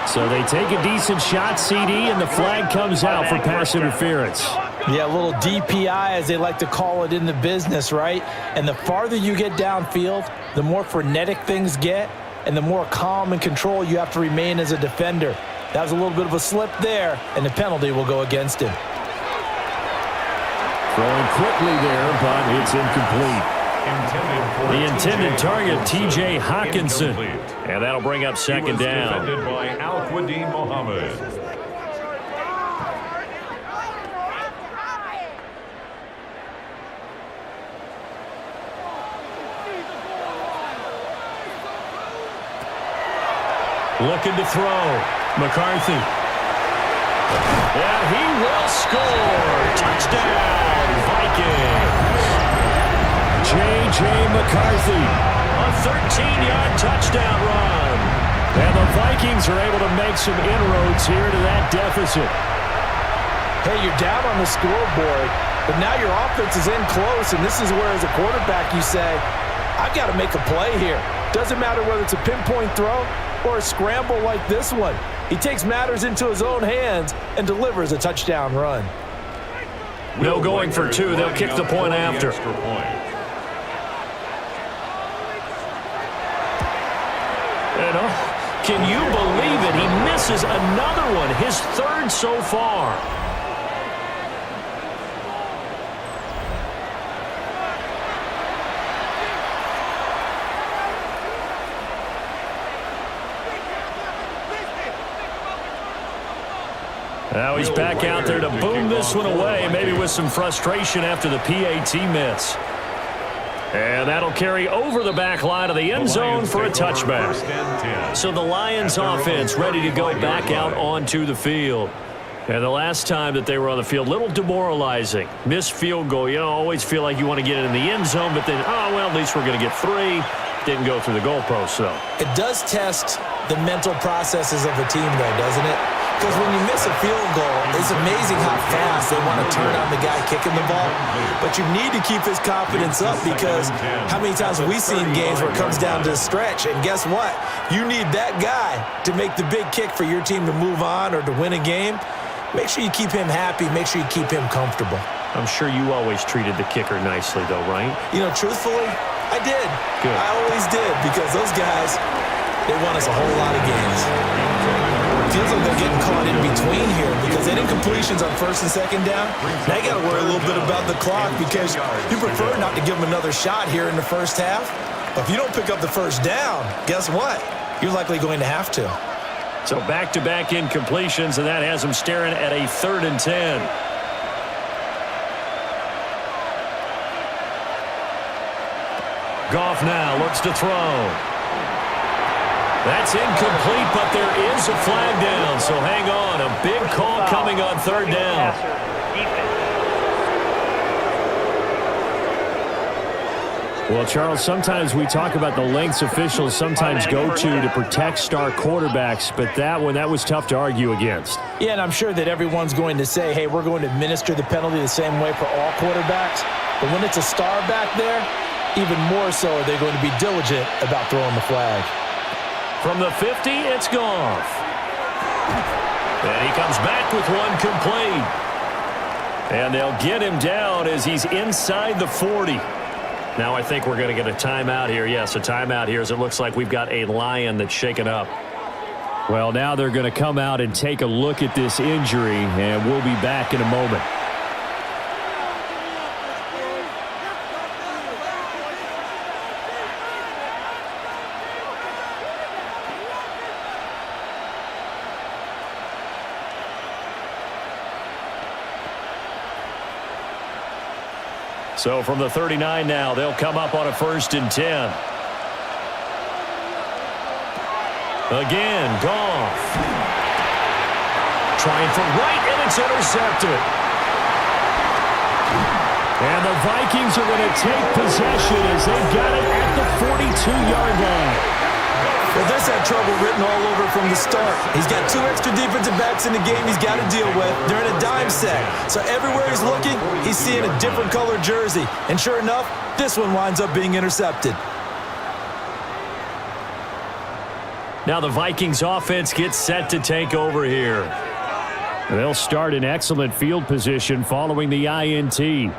So they take a decent shot, CD, and the flag comes out for pass interference. Yeah, a little DPI, as they like to call it in the business, right? And the farther you get downfield, the more frenetic things get, and the more calm and control you have to remain as a defender. That was a little bit of a slip there, and the penalty will go against him. Throwing quickly there, but it's incomplete. The intended target, T.J. Hawkinson. And that'll bring up second down. Defended by Al-Quadin Mohammed. Looking to throw. McCarthy. And he will score. Touchdown, Vikings. J.J. McCarthy. A 13-yard touchdown run. And the Vikings are able to make some inroads here to that deficit. Hey, you're down on the scoreboard, but now your offense is in close, and this is where, as a quarterback, you say, I've got to make a play here. Doesn't matter whether it's a pinpoint throw or a scramble like this one. He takes matters into his own hands and delivers a touchdown run. No going for two. They'll kick the point after. Can you believe it? He misses another one, his third so far. Now he's back out there to boom this one away, maybe with some frustration after the PAT miss. And that'll carry over the back line of the end zone for a touchback. So the Lions offense ready to go back out onto the field. And the last time that they were on the field, a little demoralizing. Missed field goal. You know, always feel like you want to get it in the end zone, but then, oh, well, at least we're going to get three. Didn't go through the goalpost, though. It does test the mental processes of a team, though, doesn't it? Because when you miss a field goal, it's amazing how fast they want to turn on the guy kicking the ball. But you need to keep his confidence up, because how many times have we seen games where it comes down to a stretch? And guess what? You need that guy to make the big kick for your team to move on or to win a game. Make sure you keep him happy. Make sure you keep him comfortable. I'm sure you always treated the kicker nicely, though, right? You know, truthfully, I did. Good. I always did, because those guys, they won us a whole lot of games. Feels like they're getting caught in between here, because they did incompletions on first and second down. Now you got to worry a little bit about the clock, because you prefer not to give them another shot here in the first half. But if you don't pick up the first down, guess what? You're likely going to have to. So back-to-back incompletions, and that has them staring at a 3rd and 10. Goff now looks to throw. That's incomplete, but there is a flag down, so hang on. A big call coming on 3rd down. Well, Charles, sometimes we talk about the lengths officials sometimes go to protect star quarterbacks, but that one, that was tough to argue against. Yeah, and I'm sure that everyone's going to say, hey, we're going to administer the penalty the same way for all quarterbacks. But when it's a star back there, even more so are they going to be diligent about throwing the flag. From the 50, it's Goff. And he comes back with one complete. And they'll get him down as he's inside the 40. Now I think we're going to get a timeout here. Yes, a timeout here, as it looks like we've got a Lion that's shaken up. Well, now they're going to come out and take a look at this injury, and we'll be back in a moment. So from the 39 now, they'll come up on a 1st and 10. Again, Goff. Trying for right, and it's intercepted. And the Vikings are going to take possession as they've got it at the 42-yard line. Well, this had trouble written all over from the start. He's got 2 extra defensive backs in the game he's got to deal with. They're in a dime set. So everywhere he's looking, he's seeing a different color jersey. And sure enough, this one winds up being intercepted. Now the Vikings offense gets set to take over here. They'll start in excellent field position following the INT.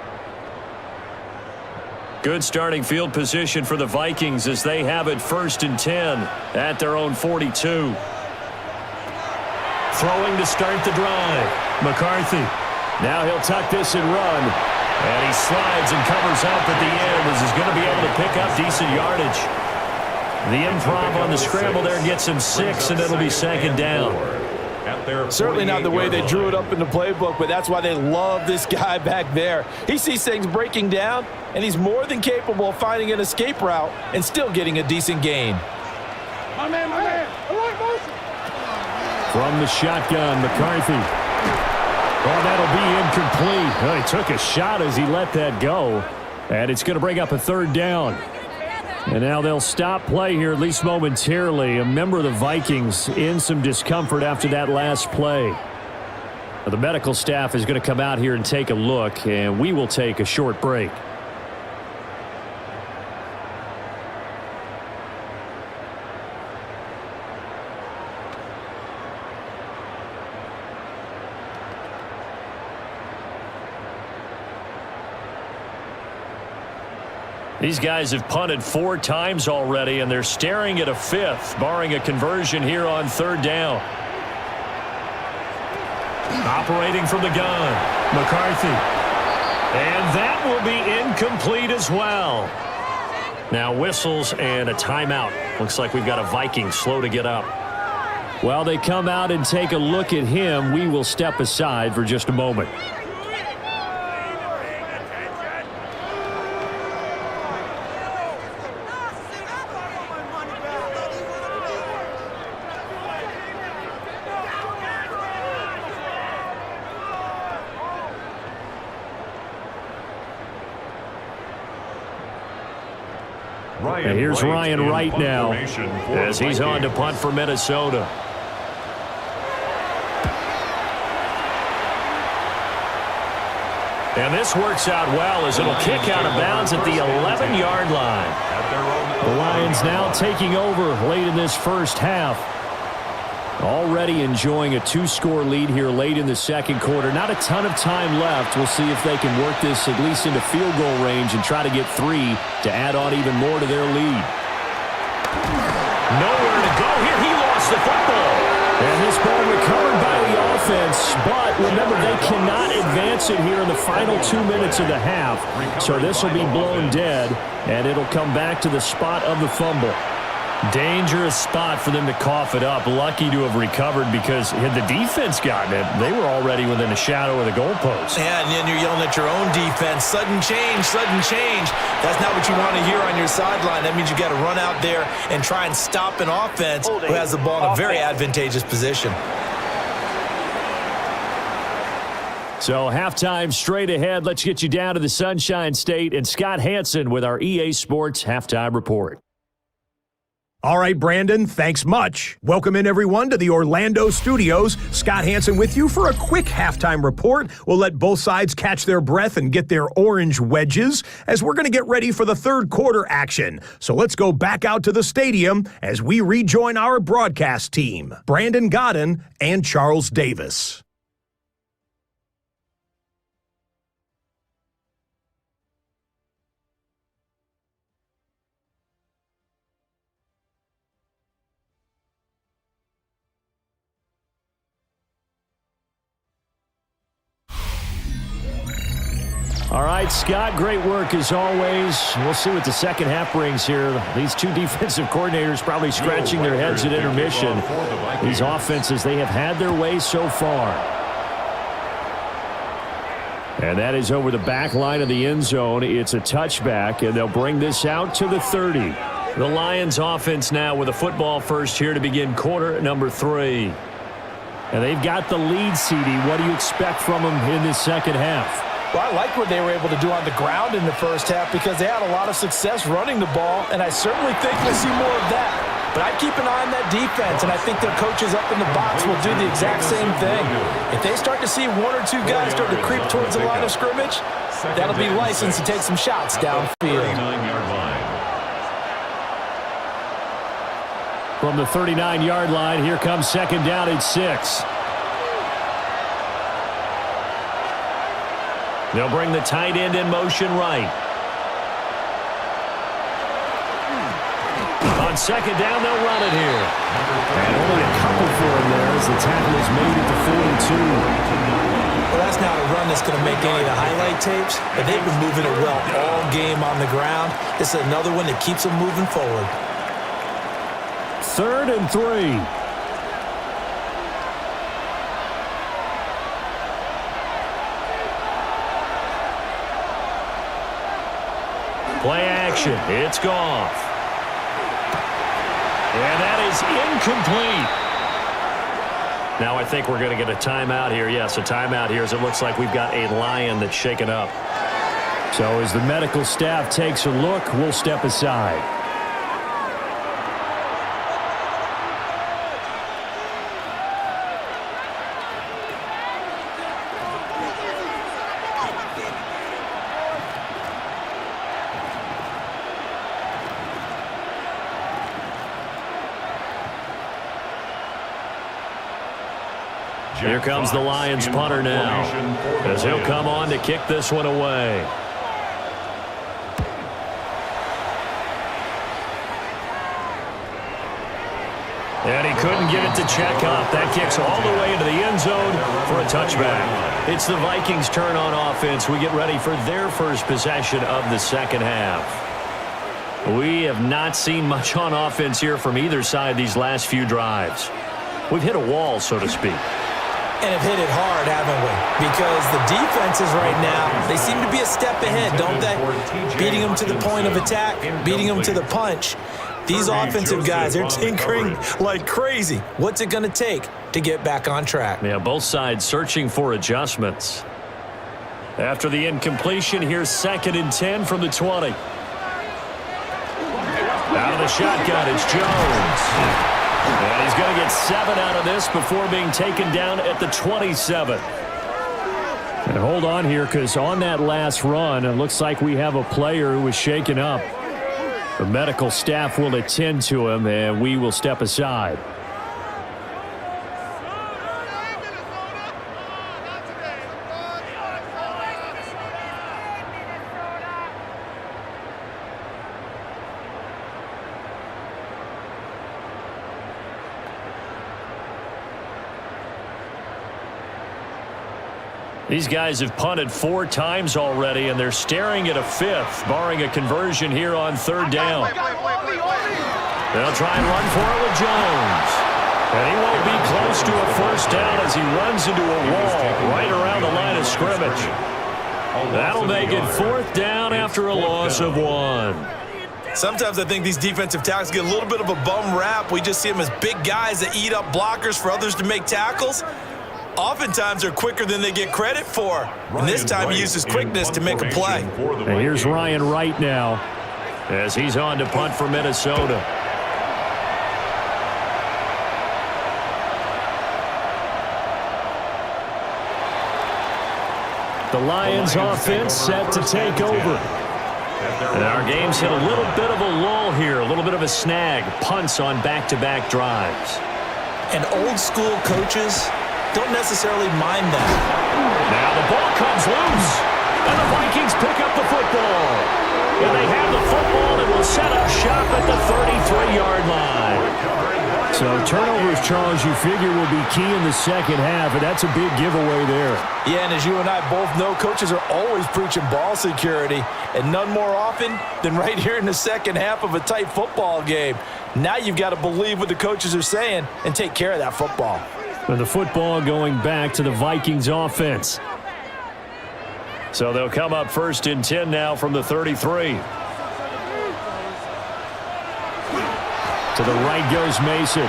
Good starting field position for the Vikings as they have it 1st and 10 at their own 42. Throwing to start the drive. McCarthy. Now he'll tuck this and run. And he slides and covers up at the end as he's going to be able to pick up decent yardage. The improv on the scramble there gets him 6, and it'll be second down. Certainly not the way they drew it up in the playbook, but that's why they love this guy back there. He sees things breaking down, and he's more than capable of finding an escape route and still getting a decent gain. My man. I like motion. From the shotgun, McCarthy. Oh, that'll be incomplete. Oh, he took a shot as he let that go, and it's going to bring up a third down. And now they'll stop play here, at least momentarily. A member of the Vikings in some discomfort after that last play. The medical staff is going to come out here and take a look, and we will take a short break. These guys have punted 4 times already, and they're staring at a 5th, barring a conversion here on third down. Operating from the gun, McCarthy. And that will be incomplete as well. Now whistles and a timeout. Looks like we've got a Viking slow to get up. While they come out and take a look at him, we will step aside for just a moment. And here's Ryan Wright now as he's on to punt for Minnesota. And this works out well as it'll kick out of bounds at the 11-yard line. The Lions now taking over late in this first half. Already enjoying a 2-score lead here late in the second quarter. Not a ton of time left. We'll see if they can work this at least into field goal range and try to get 3 to add on even more to their lead. Nowhere to go here. He lost the football. And this ball recovered by the offense. But remember, they cannot advance it here in the final 2 minutes of the half. So this will be blown dead, and it'll come back to the spot of the fumble. Dangerous spot for them to cough it up. Lucky to have recovered because had the defense gotten it, they were already within a shadow of the goalpost. Yeah, and then you're yelling at your own defense. Sudden change, sudden change. That's not what you want to hear on your sideline. That means you got to run out there and try and stop an offense who has the ball in a very advantageous position. So halftime straight ahead. Let's get you down to the Sunshine State and Scott Hansen with our EA Sports Halftime Report. All right, Brandon, thanks much. Welcome in, everyone, to the Orlando studios. Scott Hansen with you for a quick halftime report. We'll let both sides catch their breath and get their orange wedges as we're going to get ready for the third quarter action. So let's go back out to the stadium as we rejoin our broadcast team, Brandon Godden and Charles Davis. All right, Scott, great work as always. We'll see what the second half brings here. These two defensive coordinators probably scratching their heads at intermission. These offenses, they have had their way so far. And that is over the back line of the end zone. It's a touchback, and they'll bring this out to the 30. The Lions offense now with a football first here to begin quarter number 3. And they've got the lead, CD. What do you expect from them in this second half? Well, I like what they were able to do on the ground in the first half because they had a lot of success running the ball, and I certainly think we'll see more of that. But I'd keep an eye on that defense, and I think their coaches up in the box will do the exact same thing. If they start to see 1 or 2 guys start to creep towards the line of scrimmage, that'll be license to take some shots downfield. From the 39-yard line, here comes second down at 6. They'll bring the tight end in motion right. On second down, they'll run it here. And only a couple for him there. as the tackle is made at the 42. Well, that's not a run that's going to make any of the highlight tapes, but they've been moving it well all game on the ground. This is another one that keeps them moving forward. 3rd and 3. Play action. It's Goff. And that is incomplete. Now I think we're going to get a timeout here. Yes, a timeout here as it looks like we've got a Lion that's shaken up. So as the medical staff takes a look, we'll step aside. Here comes the Lions punter now, as he'll come on to kick this one away. And he couldn't get it to check up. That kicks all the way into the end zone for a touchback. It's the Vikings' turn on offense. We get ready for their first possession of the second half. We have not seen much on offense here from either side these last few drives. We've hit a wall, so to speak. And have hit it hard, haven't we? Because the defenses right now, they seem to be a step ahead, don't they? Beating them to the point of attack, beating them to the punch. These offensive guys, they're tinkering like crazy. What's it going to take to get back on track? Yeah, both sides searching for adjustments. After the incompletion, here's 2nd and 10 from the 20. Out of the shotgun, it's Jones. And he's going to get 7 out of this before being taken down at the 27. And hold on here, because on that last run, it looks like we have a player who was shaken up. The medical staff will attend to him, and we will step aside. These guys have punted 4 times already, and they're staring at a 5th, barring a conversion here on 3rd down. They'll try and run for it with Jones. And he won't be close to a first down as he runs into a wall right around the line of scrimmage. That'll make it 4th down after a loss of 1. Sometimes I think these defensive tackles get a little bit of a bum rap. We just see them as big guys that eat up blockers for others to make tackles. Oftentimes they're quicker than they get credit for. And this time he uses quickness to make a play. And here's Ryan Wright now as he's on to punt for Minnesota. The Lions offense set to take over. And our game's hit a little bit of a lull here, a little bit of a snag. Punts on back-to-back drives. And old school coaches don't necessarily mind that. Now the ball comes loose, and the Vikings pick up the football. And they have the football and will set up shop at the 33-yard line. So turnovers, Charles, you figure will be key in the second half, and that's a big giveaway there. Yeah, and as you and I both know, coaches are always preaching ball security, and none more often than right here in the second half of a tight football game. Now you've got to believe what the coaches are saying and take care of that football. And the football going back to the Vikings offense. So they'll come up 1st and 10 now from the 33. To the right goes Mason.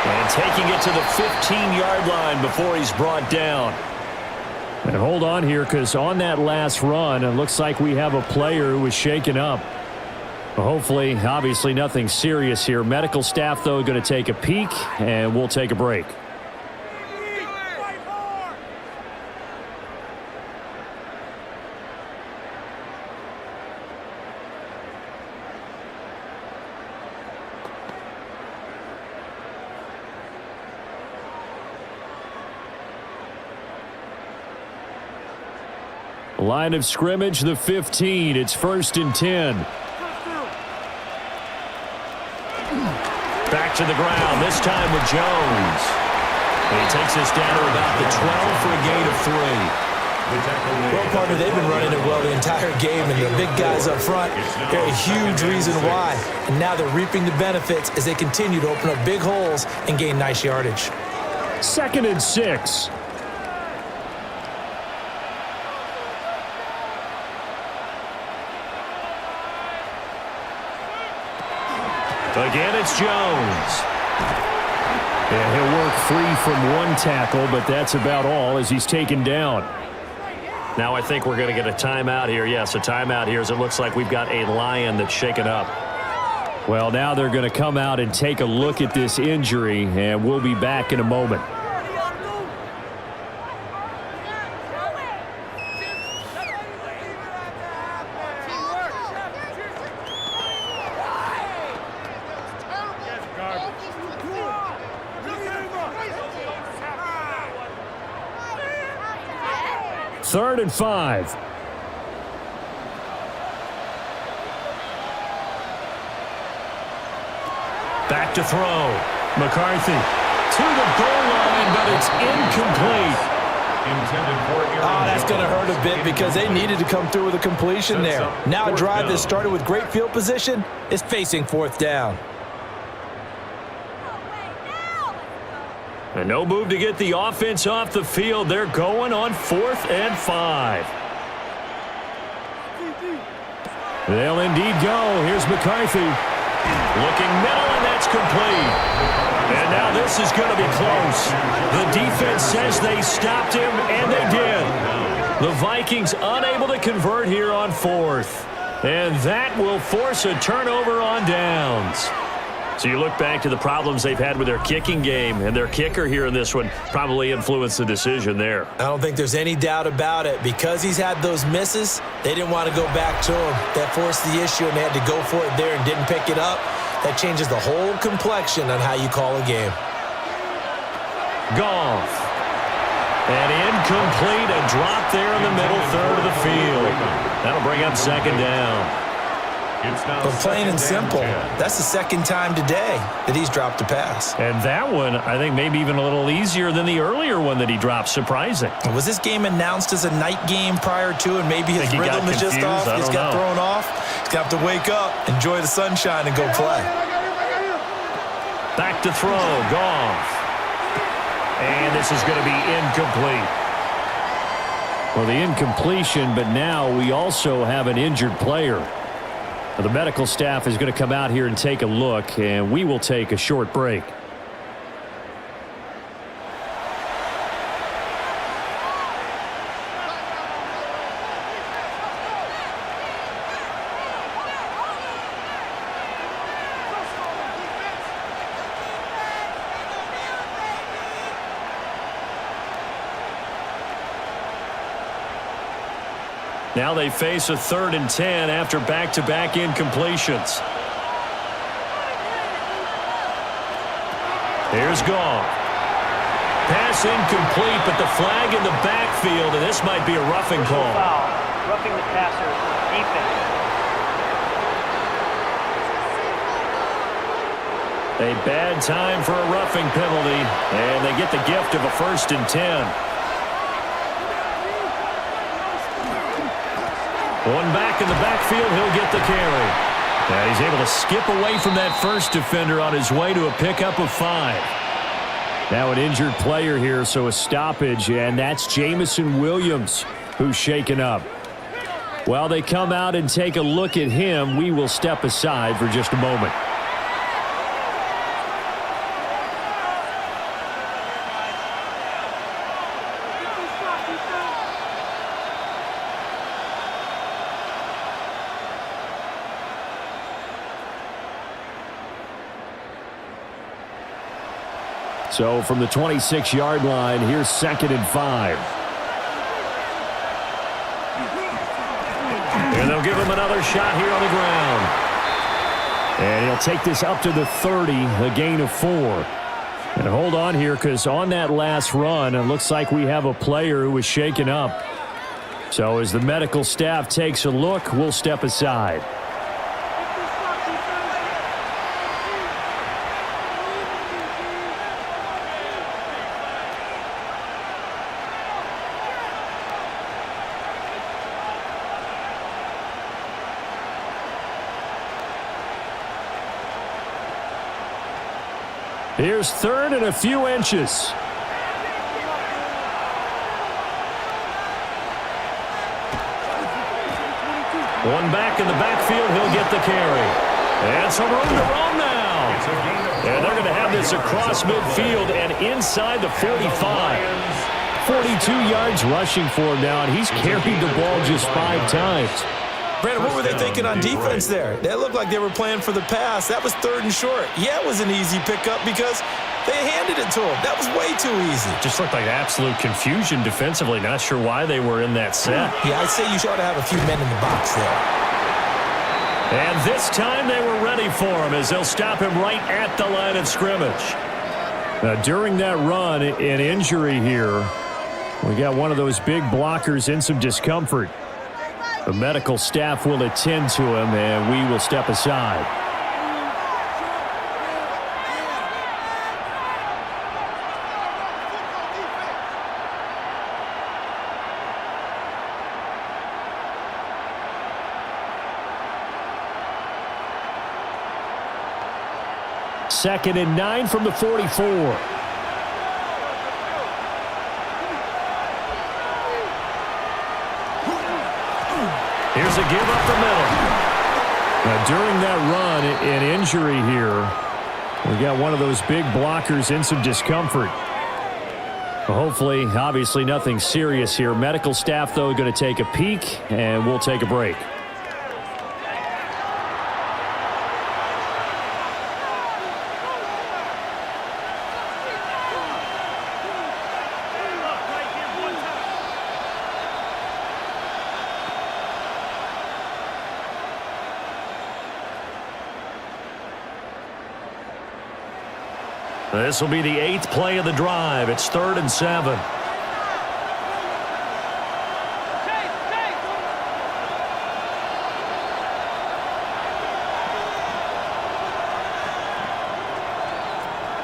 And taking it to the 15-yard line before he's brought down. And hold on here, because on that last run, it looks like we have a player who was shaken up. Hopefully, obviously nothing serious here. Medical staff, though, going to take a peek, and we'll take a break. Line of scrimmage, the 15. It's 1st and 10. Back to the ground, this time with Jones. And he takes us down to about the 12 for a gain of 3. Well, partner, they've been running it well the entire game, and the big guys up front, they're a huge reason why. And now they're reaping the benefits as they continue to open up big holes and gain nice yardage. 2nd and 6. Again, it's Jones. And he'll work free from one tackle, but that's about all as he's taken down. Now I think we're going to get a timeout here. Yes, a timeout here as it looks like we've got a Lion that's shaken up. Well, now they're going to come out and take a look at this injury, and we'll be back in a moment. Third and 5. Back to throw. McCarthy to the goal line, but it's incomplete. That's going to hurt a bit because they needed to come through with a completion there. Now a drive that started with great field position is facing 4th down. And no move to get the offense off the field. They're going on 4th and 5. They'll indeed go. Here's McCarthy. Looking middle, and that's complete. And now this is going to be close. The defense says they stopped him, and they did. The Vikings unable to convert here on 4th. And that will force a turnover on downs. So you look back to the problems they've had with their kicking game, and their kicker here in this one probably influenced the decision there. I don't think there's any doubt about it. Because he's had those misses, they didn't want to go back to him. That forced the issue, and they had to go for it there and didn't pick it up. That changes the whole complexion on how you call a game. Goff. And incomplete, a drop there in the middle third of the field. That'll bring up 2nd down. But plain and simple, that's the 2nd time today that he's dropped a pass. And that one, I think, maybe even a little easier than the earlier one that he dropped. Surprising. Was this game announced as a night game prior to, and maybe his rhythm is just off? He's got thrown off. He's got to wake up, enjoy the sunshine, and go play. Back to throw, Goff. And this is going to be incomplete. Well, the incompletion, but now we also have an injured player. The medical staff is going to come out here and take a look, and we will take a short break. Now they face a 3rd and 10 after back-to-back incompletions. Here's Goff. Pass incomplete, but the flag in the backfield, and this might be a roughing call. Foul. Roughing the passer. Defense. A bad time for a roughing penalty, and they get the gift of a 1st and 10. One back in the backfield, he'll get the carry. And he's able to skip away from that first defender on his way to a pickup of 5. Now an injured player here, so a stoppage, and that's Jameson Williams who's shaken up. While they come out and take a look at him, we will step aside for just a moment. So from the 26-yard line, here's 2nd and 5. And they'll give him another shot here on the ground. And he'll take this up to the 30, a gain of 4. And hold on here, because on that last run, it looks like we have a player who was shaken up. So as the medical staff takes a look, we'll step aside. Here's third and a few inches. One back in the backfield. He'll get the carry. And some room to roam now. And they're going to have this across midfield and inside the 45. 42 yards rushing for him now, and he's carried the ball just 5 times. Brandon, what were they thinking on defense there? They looked like they were playing for the pass. That was 3rd and short. Yeah, it was an easy pickup because they handed it to him. That was way too easy. Just looked like absolute confusion defensively. Not sure why they were in that set. Yeah, I'd say you ought to have a few men in the box there. And this time they were ready for him as they'll stop him right at the line of scrimmage. Now, during that run, an injury here. We got one of those big blockers in some discomfort. The medical staff will attend to him, and we will step aside. Second and 9 from the 44. Here's a give up the middle. Now, during that run, an injury here. We got one of those big blockers in some discomfort. Hopefully, obviously nothing serious here. Medical staff, though, going to take a peek, and we'll take a break. This will be the 8th play of the drive. It's 3rd and 7.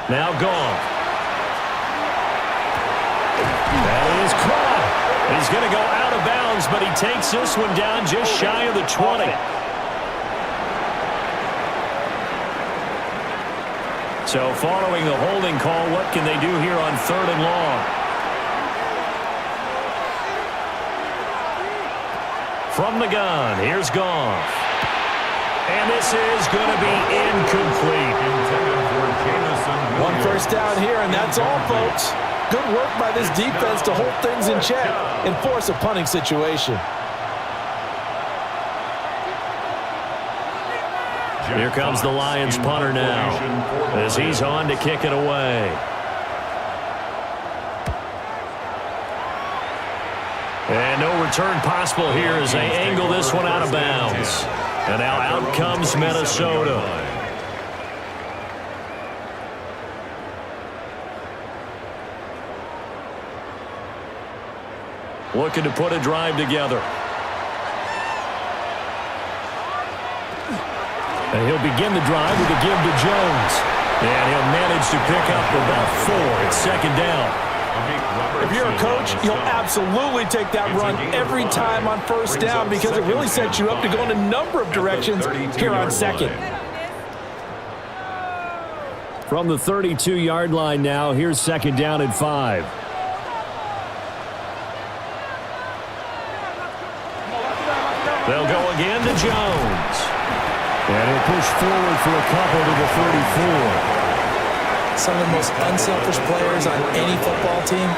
Now gone. That is caught. He's going to go out of bounds, but he takes this one down just shy of the 20. So following the holding call, what can they do here on 3rd and long? From the gun, here's Goff. And this is going to be incomplete. One first down here, and that's all, folks. Good work by this defense to hold things in check and force a punting situation. Here comes the Lions punter now as he's on to kick it away. And no return possible here as they angle this one out of bounds. And now out comes Minnesota. Looking to put a drive together. And he'll begin the drive with a give to Jones. And he'll manage to pick up about 4. It's 2nd down. If you're a coach, you'll absolutely take that run every time on 1st down because it really sets you up to go in a number of directions here on 2nd. From the 32-yard line now, here's 2nd down and 5. They'll go again to Jones. And he'll push forward for a couple to the 34. Some of the most unselfish players on any football team,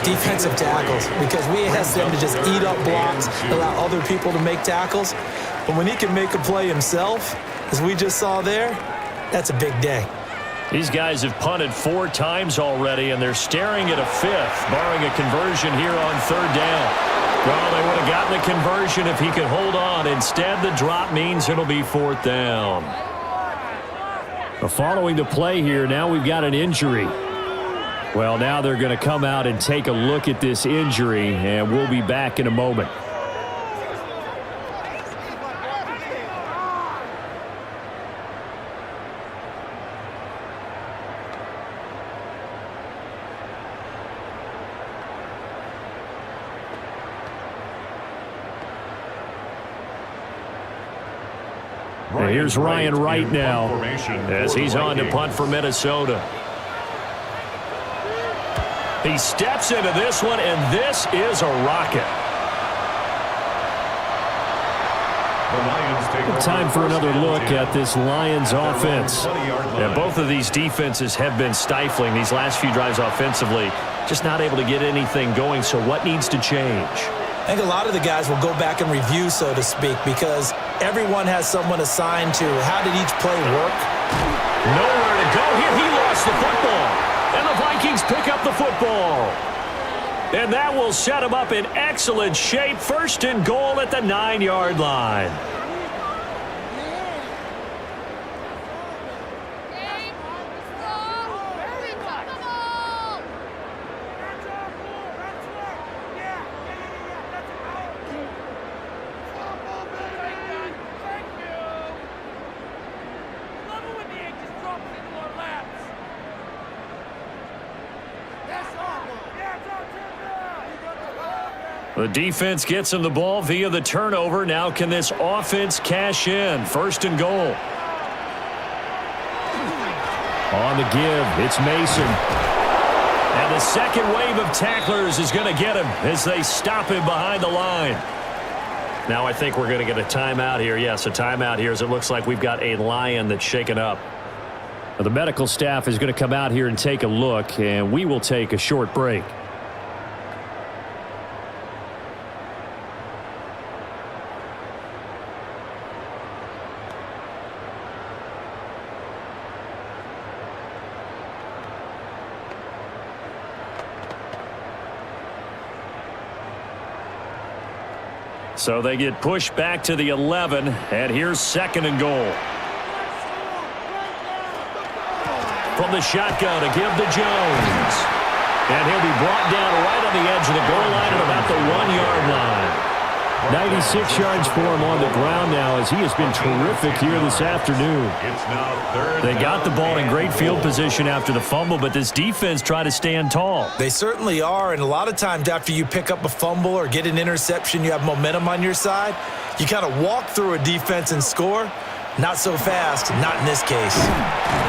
defensive tackles, because we ask them to just eat up blocks, allow other people to make tackles. But when he can make a play himself, as we just saw there, that's a big day. These guys have punted 4 times already, and they're staring at a 5th, barring a conversion here on 3rd down. Well, they would have gotten the conversion if he could hold on. Instead, the drop means it'll be 4th down. Following the play here, now we've got an injury. Well, now they're going to come out and take a look at this injury, and we'll be back in a moment. And here's Ryan Wright now as he's on to punt for Minnesota. He steps into this one, and this is a rocket. Time for another look at this Lions offense. Yeah, both of these defenses have been stifling these last few drives offensively. Just not able to get anything going, so what needs to change? I think a lot of the guys will go back and review, so to speak, because everyone has someone assigned to how did each play work. Nowhere to go here. He lost the football. And the Vikings pick up the football. And that will set him up in excellent shape. First and goal at the 9-yard line. The defense gets him the ball via the turnover. Now can this offense cash in? First and goal. On the give, it's Mason. And the second wave of tacklers is going to get him as they stop him behind the line. Now I think we're going to get a timeout here. Yes, a timeout here as it looks like we've got a Lion that's shaken up. The medical staff is going to come out here and take a look, and we will take a short break. So they get pushed back to the 11, and here's second and goal. From the shotgun to give to Jones. And he'll be brought down right on the edge of the goal line at about the 1-yard line. 96 yards for him on the ground now as he has been terrific here this afternoon. They got the ball in great field position after the fumble, but this defense tried to stand tall. They certainly are, and a lot of times after you pick up a fumble or get an interception, you have momentum on your side. You kind of walk through a defense and score. Not so fast, not in this case.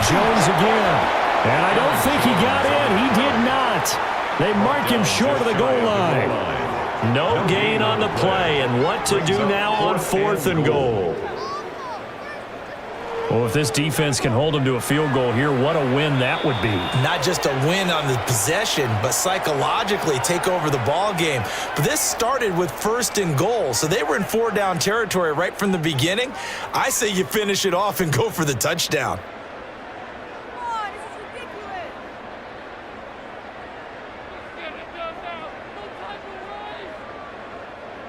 Jones again, and I don't think he got in. He did not. They mark him short of the goal line. No gain on the play, and what to do now on fourth and goal. Well, if this defense can hold them to a field goal here, what a win that would be. Not just a win on the possession, but psychologically take over the ball game. But this started with first and goal, so they were in 4-down territory right from the beginning. I say you finish it off and go for the touchdown.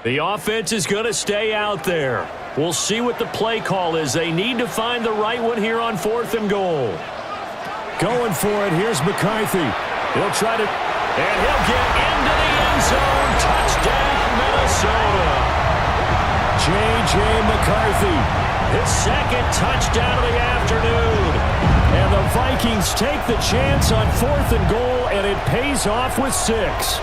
The offense is going to stay out there. We'll see what the play call is. They need to find the right one here on fourth and goal. Going for it. Here's McCarthy. He'll try to, and he'll get into the end zone. Touchdown, Minnesota. J.J. McCarthy, his second touchdown of the afternoon. And the Vikings take the chance on fourth and goal, and it pays off with 6.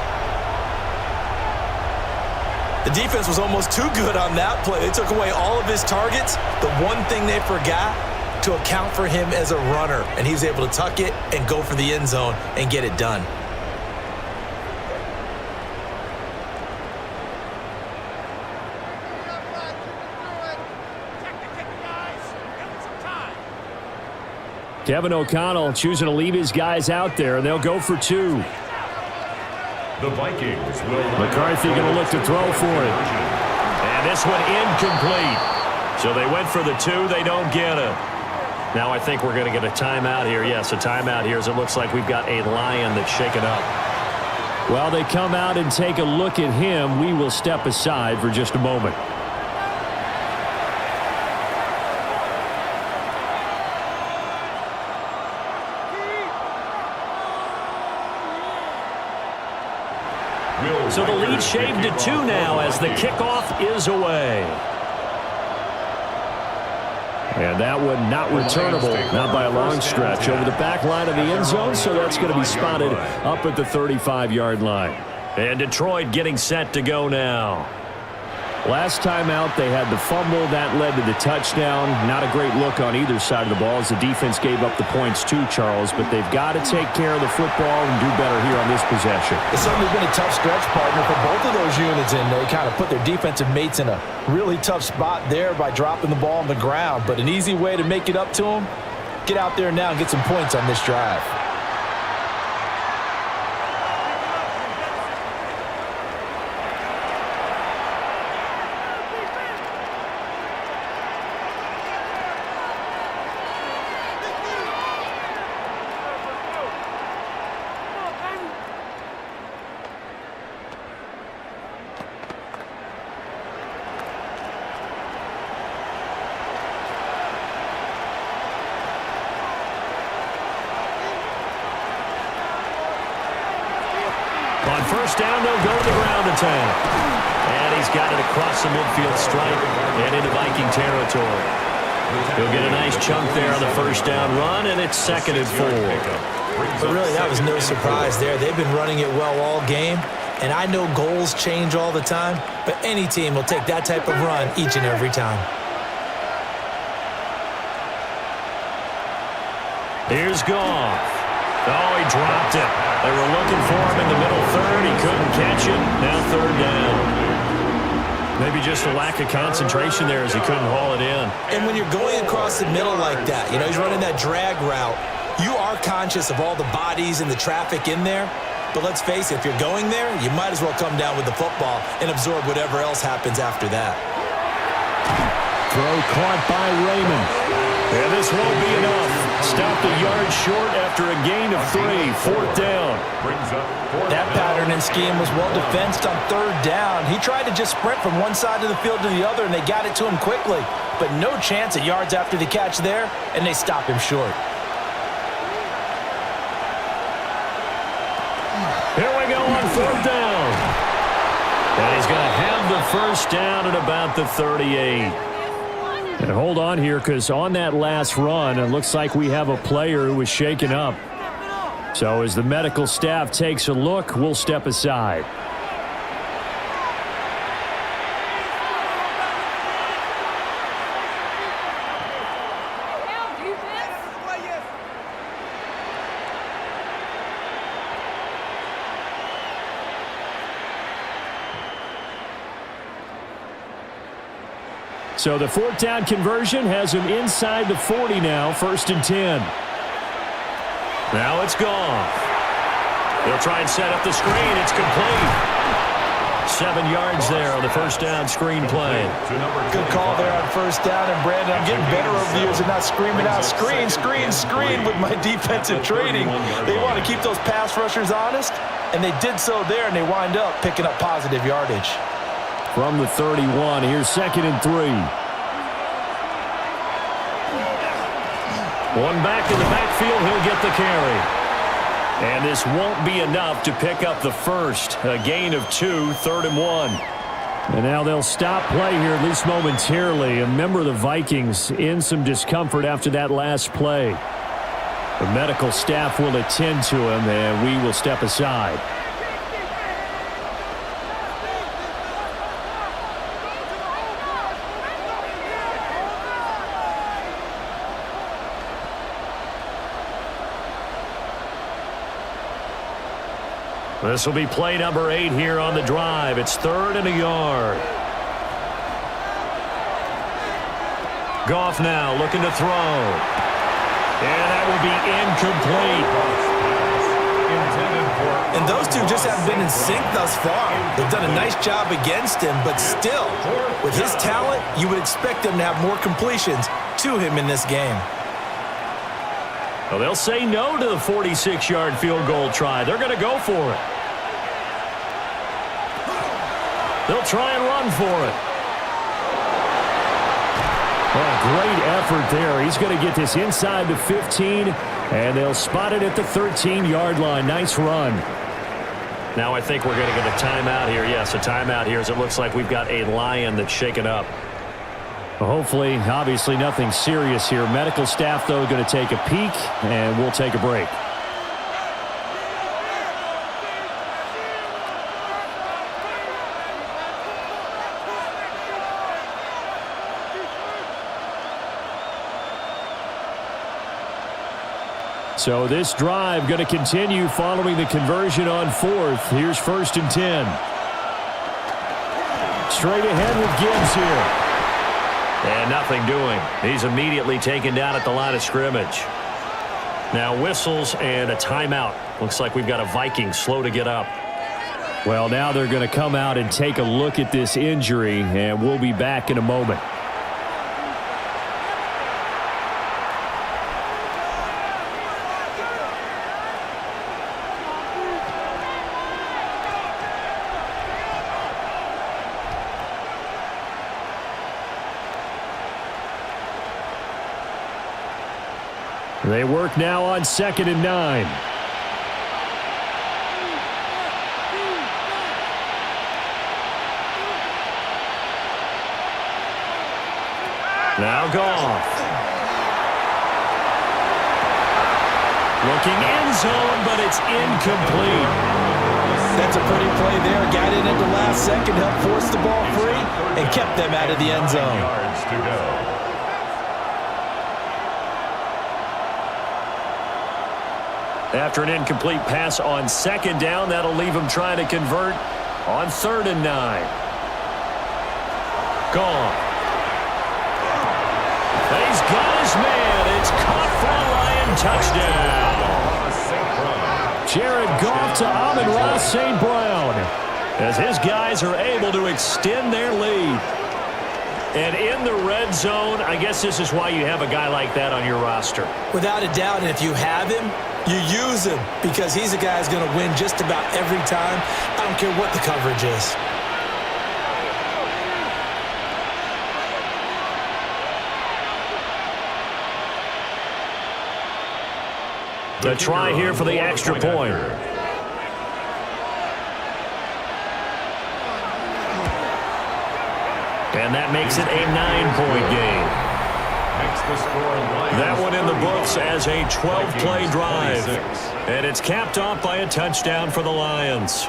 The defense was almost too good on that play. They took away all of his targets. The one thing they forgot, to account for him as a runner. And he was able to tuck it and go for the end zone and get it done. Kevin O'Connell choosing to leave his guys out there, and they'll go for 2. The Vikings will. McCarthy going to look to throw for it. And this one incomplete. So they went for the 2. They don't get it. Now I think we're going to get a timeout here. Yes, a timeout here as it looks like we've got a Lion that's shaken up. While they come out and take a look at him, we will step aside for just a moment. So the lead shaved to 2 now as the kickoff is away. And that one not returnable, not by a long stretch, over the back line of the end zone, so that's going to be spotted up at the 35-yard line. And Detroit getting set to go now. Last time out, they had the fumble. That led to the touchdown. Not a great look on either side of the ball as the defense gave up the points too, Charles. But they've got to take care of the football and do better here on this possession. It's certainly been a tough stretch, partner, for both of those units, and they kind of put their defensive mates in a really tough spot there by dropping the ball on the ground. But an easy way to make it up to them, get out there now and get some points on this drive. On first down, they'll go to the ground attack. And he's got it across the midfield stripe and into Viking territory. He'll get a nice chunk there on the first down run, and it's 2nd and 4. But really, that was no surprise there. They've been running it well all game, and I know goals change all the time, but any team will take that type of run each and every time. Here's Goff. Oh, he dropped it. They were looking for him in the middle third. He couldn't catch it. Now 3rd down. Maybe just a lack of concentration there as he couldn't haul it in. And when you're going across the middle like that, you know, he's running that drag route, you are conscious of all the bodies and the traffic in there. But let's face it, if you're going there, you might as well come down with the football and absorb whatever else happens after that. Throw caught by Raymond. And this won't be enough. Stopped a yard short after a gain of 3. 4th down. That pattern and scheme was well defensed on 3rd down. He tried to just sprint from one side of the field to the other, and they got it to him quickly. But no chance at yards after the catch there, and they stop him short. Here we go on 4th down. And he's going to have the first down at about the 38. And hold on here, because on that last run, it looks like we have a player who was shaken up. So as the medical staff takes a look, we'll step aside. So the 4th down conversion has him inside the 40 now, 1st and 10. Now it's Goff. They'll try and set up the screen. It's complete. 7 yards there on the first down screen play. Good call there on first down. And, Brandon, I'm getting better over the years and not screaming out, screen, screen, screen with my defensive training. They want to keep those pass rushers honest, and they did so there, and they wind up picking up positive yardage. From the 31, here's 2nd and 3. One back in the backfield, he'll get the carry. And this won't be enough to pick up the first. A gain of 2, 3rd and 1. And now they'll stop play here, at least momentarily. A member of the Vikings in some discomfort after that last play. The medical staff will attend to him, and we will step aside. This will be play number 8 here on the drive. It's 3rd and a yard. Goff now looking to throw. And that will be incomplete. And those two just haven't been in sync thus far. They've done a nice job against him, but still, with his talent, you would expect them to have more completions to him in this game. Well, they'll say no to the 46-yard field goal try. They're going to go for it. They'll try and run for it. Oh, great effort there. He's going to get this inside the 15, and they'll spot it at the 13-yard line. Nice run. Now I think we're going to get a timeout here. Yes, a timeout here as it looks like we've got a Lion that's shaken up. Well, hopefully, obviously nothing serious here. Medical staff, though, going to take a peek, and we'll take a break. So this drive going to continue following the conversion on fourth. Here's 1st and 10. Straight ahead with Gibbs here. And nothing doing. He's immediately taken down at the line of scrimmage. Now whistles and a timeout. Looks like we've got a Vikings slow to get up. Well, now they're going to come out and take a look at this injury, and we'll be back in a moment. They work now on 2nd and 9. Now Goff. Looking end zone, but it's incomplete. That's a pretty play there. Got in at the last second, helped force the ball free, and kept them out of the end zone. Yards to go. After an incomplete pass on 2nd down, that'll leave him trying to convert on 3rd and 9. Gone. He's got his man. It's caught for a Lion touchdown. Jared Goff to Amon-Ra St. Brown as his guys are able to extend their lead. And in the red zone, I guess this is why you have a guy like that on your roster. Without a doubt, and if you have him, you use him because he's a guy who's going to win just about every time. I don't care what the coverage is. The try here for the extra point. And that makes it a 9-point game. That one in the books as a 12-play drive. And it's capped off by a touchdown for the Lions.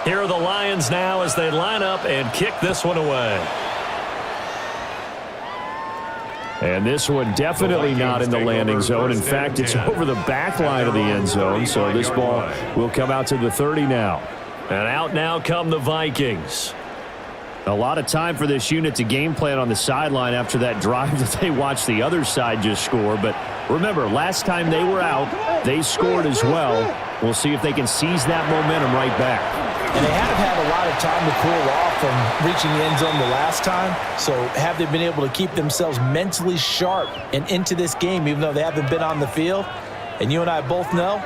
Here are the Lions now as they line up and kick this one away. And this one definitely not in the landing zone. In fact, it's over the back line of the end zone. So this ball will come out to the 30 now. And out now come the Vikings. A lot of time for this unit to game plan on the sideline after that drive that they watched the other side just score. But remember, last time they were out, they scored as well. We'll see if they can seize that momentum right back. And they have had a lot of time to cool off from reaching the end zone the last time. So have they been able to keep themselves mentally sharp and into this game, even though they haven't been on the field? And you and I both know,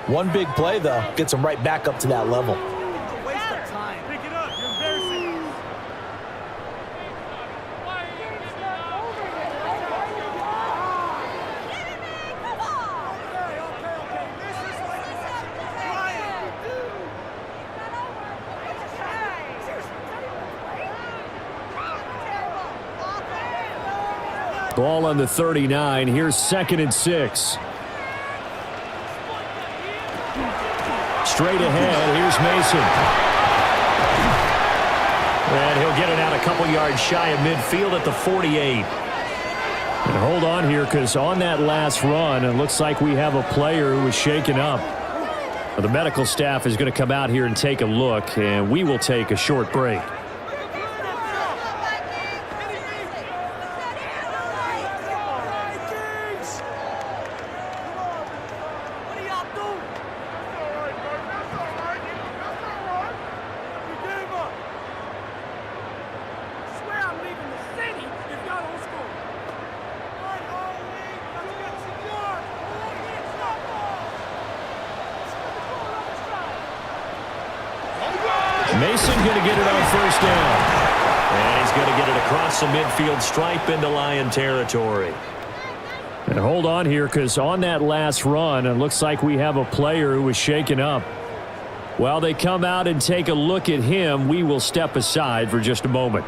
one big play, though, gets them right back up to that level. Waste of time. Pick it up. You're embarrassing. Ball on the 39. Here's 2nd and 6. Straight ahead. Here's Mason. And he'll get it out a couple yards shy of midfield at the 48. And hold on here because on that last run, it looks like we have a player who was shaken up. The medical staff is going to come out here and take a look, and we will take a short break. Mason going to get it on 1st down. And he's going to get it across the midfield stripe into Lion territory. And hold on here because on that last run, it looks like we have a player who was shaken up. While they come out and take a look at him, we will step aside for just a moment.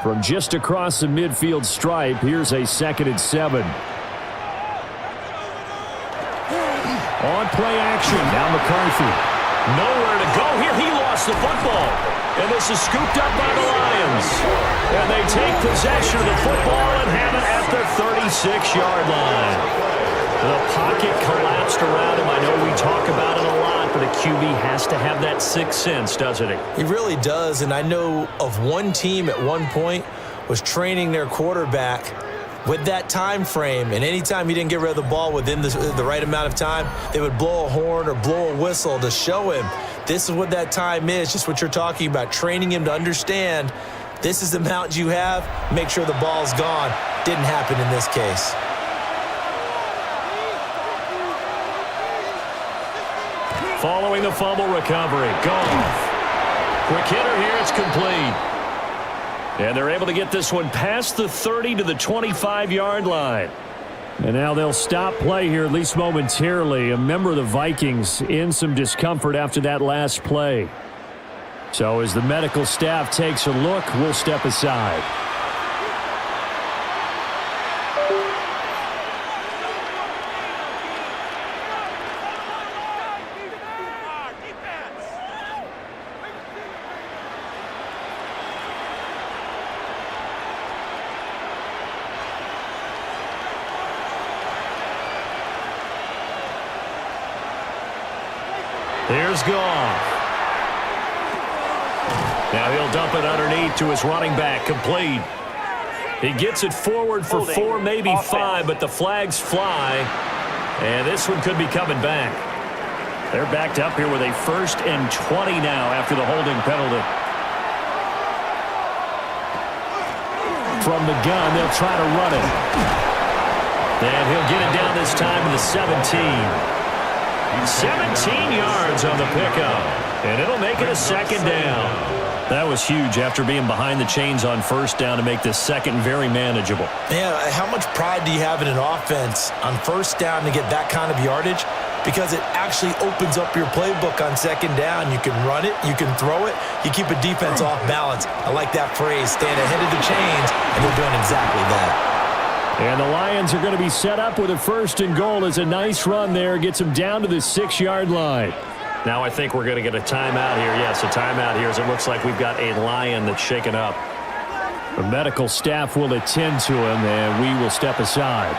From just across the midfield stripe, here's a 2nd and 7. On play action, now McCarthy. Nowhere to go here. He lost the football. And this is scooped up by the Lions. And they take possession of the football and have it at the 36-yard line. The pocket collapsed around him. I know we talk about it a lot, but a QB has to have that sixth sense, doesn't he? He really does, and I know of one team at one point was training their quarterback with that time frame, and anytime he didn't get rid of the ball within the right amount of time, they would blow a horn or blow a whistle to show him this is what that time is, just what you're talking about, training him to understand this is the amount you have, make sure the ball's gone. Didn't happen in this case. Following the fumble recovery, Goff. Quick hitter here, it's complete. And they're able to get this one past the 30 to the 25-yard line. And now they'll stop play here, at least momentarily. A member of the Vikings in some discomfort after that last play. So as the medical staff takes a look, we'll step aside. Here's Goff. Now he'll dump it underneath to his running back, complete. He gets it forward for 4, maybe 5, but the flags fly. And this one could be coming back. They're backed up here with a 1st and 20 now after the holding penalty. From the gun, they'll try to run it. And he'll get it down this time to the 17. 17 yards on the pickup, and it'll make it a 2nd down. That was huge after being behind the chains on 1st down to make this 2nd very manageable. Yeah, how much pride do you have in an offense on 1st down to get that kind of yardage? Because it actually opens up your playbook on 2nd down. You can run it, you can throw it, you keep a defense off balance. I like that phrase, staying ahead of the chains, and they're doing exactly that. And the Lions are going to be set up with a 1st and goal as a nice run there. Gets them down to the 6-yard line. Now I think we're going to get a timeout here. Yes, a timeout here as it looks like we've got a Lion that's shaken up. The medical staff will attend to him, and we will step aside.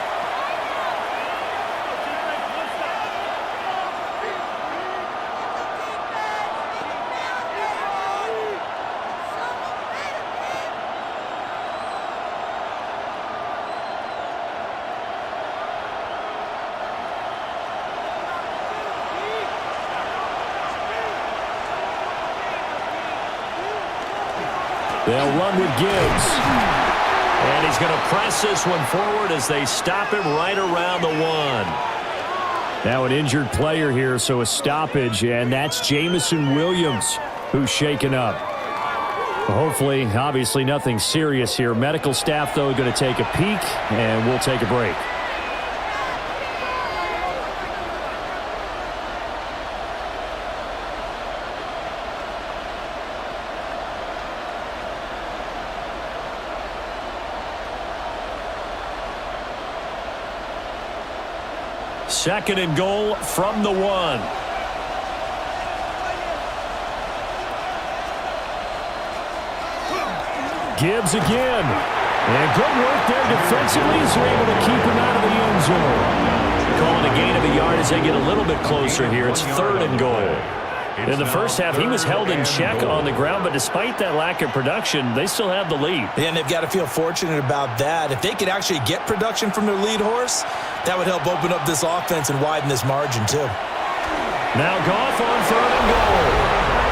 They'll run with Gibbs. And he's going to press this one forward as they stop him right around the 1. Now an injured player here, so a stoppage, and that's Jameson Williams who's shaken up. Hopefully, obviously nothing serious here. Medical staff, though, going to take a peek, and we'll take a break. Second and goal from the 1. Gibbs again. And good work there defensively as they're able to keep him out of the end zone. Calling a gain of a yard as they get a little bit closer here. It's 3rd and goal. In the first half, he was held in check on the ground, but despite that lack of production, they still have the lead. And they've got to feel fortunate about that. If they could actually get production from their lead horse, that would help open up this offense and widen this margin, too. Now Goff on 3rd and goal.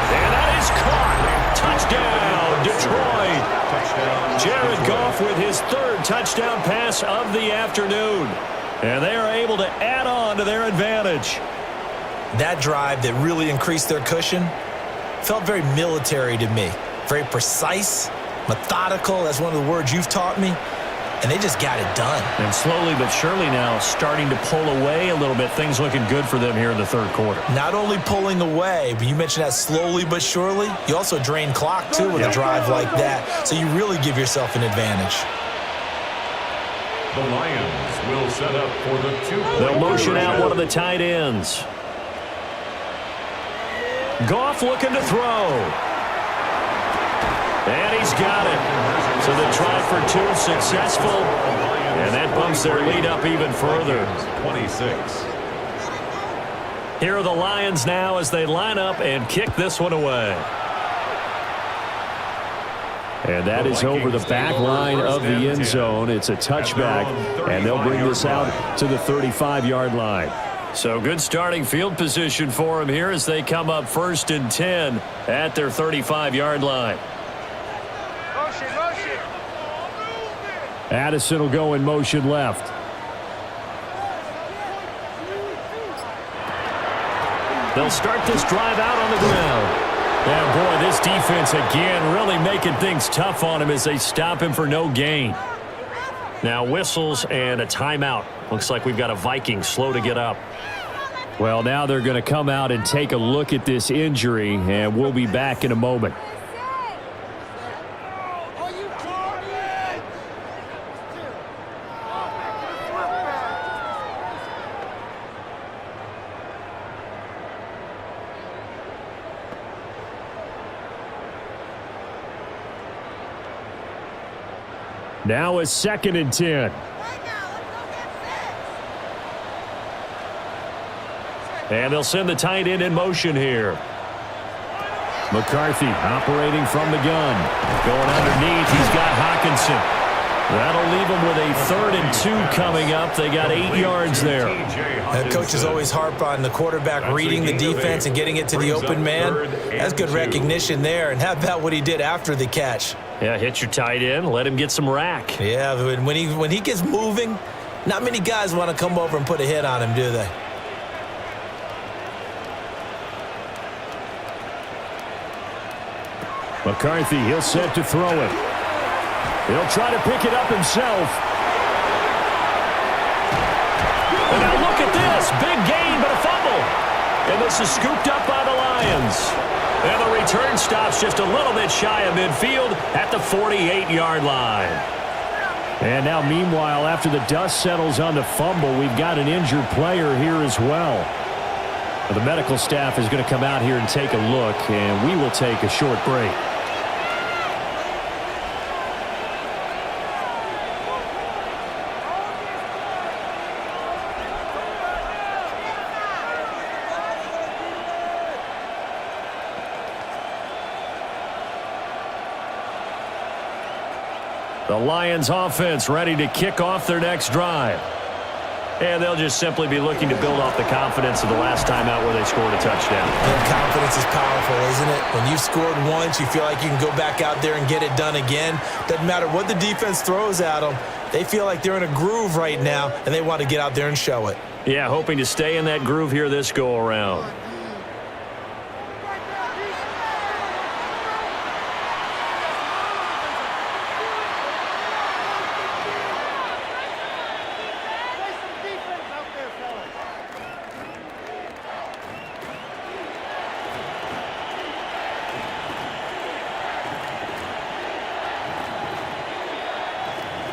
And that is caught. Touchdown, Detroit. Jared Goff with his 3rd touchdown pass of the afternoon. And they are able to add on to their advantage. That drive that really increased their cushion felt very military to me. Very precise, methodical. That's one of the words you've taught me. and they just got it done. And slowly but surely now starting to pull away a little bit. Things looking good for them here in the third quarter. Not only pulling away, but you mentioned that slowly but surely. You also drain clock, too, with a drive like that. So you really give yourself an advantage. The Lions will set up for the two-point They'll motion conversion. out one of the tight ends. Goff looking to throw. And he's got it. So the try for two successful. And that bumps their lead up even further. 26. Here are the Lions now as they line up and kick this one away. And that is over the back line of the end zone. It's a touchback, and they'll bring this out to the 35-yard line. So good starting field position for them here as they come up 1st and 10 at their 35-yard line. Addison will go in motion left. They'll start this drive out on the ground. Yeah, boy, this defense again really making things tough on him as they stop him for no gain. Now whistles and a timeout. Looks like we've got a Vikings slow to get up. Well, now they're going to come out and take a look at this injury, and we'll be back in a moment. Now it's 2nd and 10. And they'll send the tight end in motion here. McCarthy operating from the gun. Going underneath, he's got Hawkinson. That'll leave them with a 3rd and 2 coming up. They got 8 yards there. Coaches always harp on the quarterback reading the defense and getting it to the open man. That's good recognition there. And how about what he did after the catch? Yeah, hit your tight end, let him get some rack. Yeah, when he gets moving, not many guys want to come over and put a hit on him, do they? McCarthy, he'll set to throw it. He'll try to pick it up himself. And now look at this. Big gain, but a fumble. And this is scooped up by the Lions. And the return stops just a little bit shy of midfield at the 48-yard line. And now, meanwhile, after the dust settles on the fumble, we've got an injured player here as well. The medical staff is going to come out here and take a look, and we will take a short break. The Lions offense ready to kick off their next drive. And they'll just simply be looking to build off the confidence of the last time out where they scored a touchdown. Their confidence is powerful, isn't it? When you've scored once, you feel like you can go back out there and get it done again. Doesn't matter what the defense throws at them. They feel like they're in a groove right now, and they want to get out there and show it. Yeah, hoping to stay in that groove here this go-around.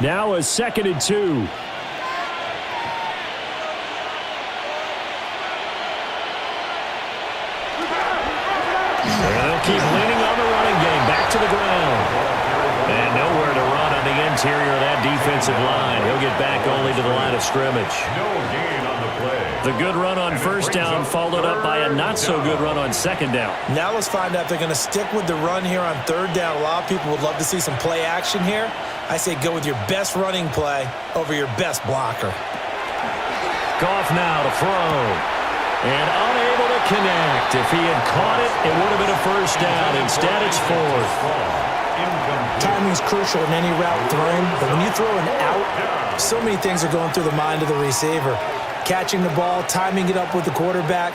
Now a 2nd and 2. And they'll keep leaning on the running game. Back to the ground. And nowhere to run on the interior of that defensive line. He'll get back only to the line of scrimmage. No gain on the play. The good run on 1st down followed up by a not-so-good run on 2nd down. Now let's find out if they're going to stick with the run here on 3rd down. A lot of people would love to see some play action here. I say go with your best running play over your best blocker. Goff now to throw. And unable to connect. If he had caught it, it would have been a 1st down. Instead, it's 4th. Timing is crucial in any route thrown, but when you throw an out, so many things are going through the mind of the receiver. Catching the ball, timing it up with the quarterback.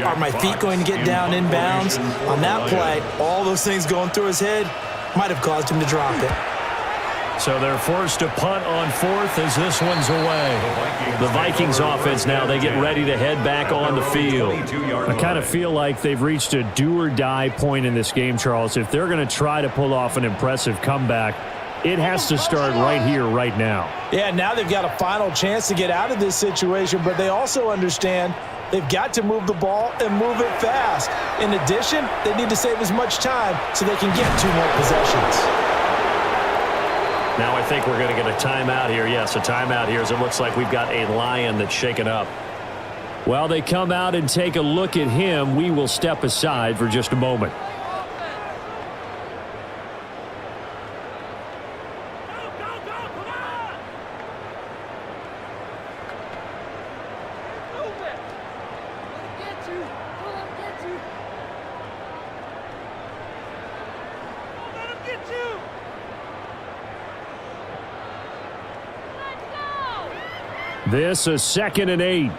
Are my feet going to get down in bounds? On that play, all those things going through his head might have caused him to drop it. So they're forced to punt on fourth as this one's away. The Vikings offense now, they get ready to head back on the field. I kind of feel like they've reached a do-or-die point in this game, Charles. If they're going to try to pull off an impressive comeback, it has to start right here, right now. Yeah, now they've got a final chance to get out of this situation, but they also understand they've got to move the ball and move it fast. In addition, they need to save as much time so they can get 2 more possessions. Now I think we're going to get a timeout here. Yes, a timeout here as it looks like we've got a Lion that's shaken up. While they come out and take a look at him, we will step aside for just a moment. This is 2nd and 8.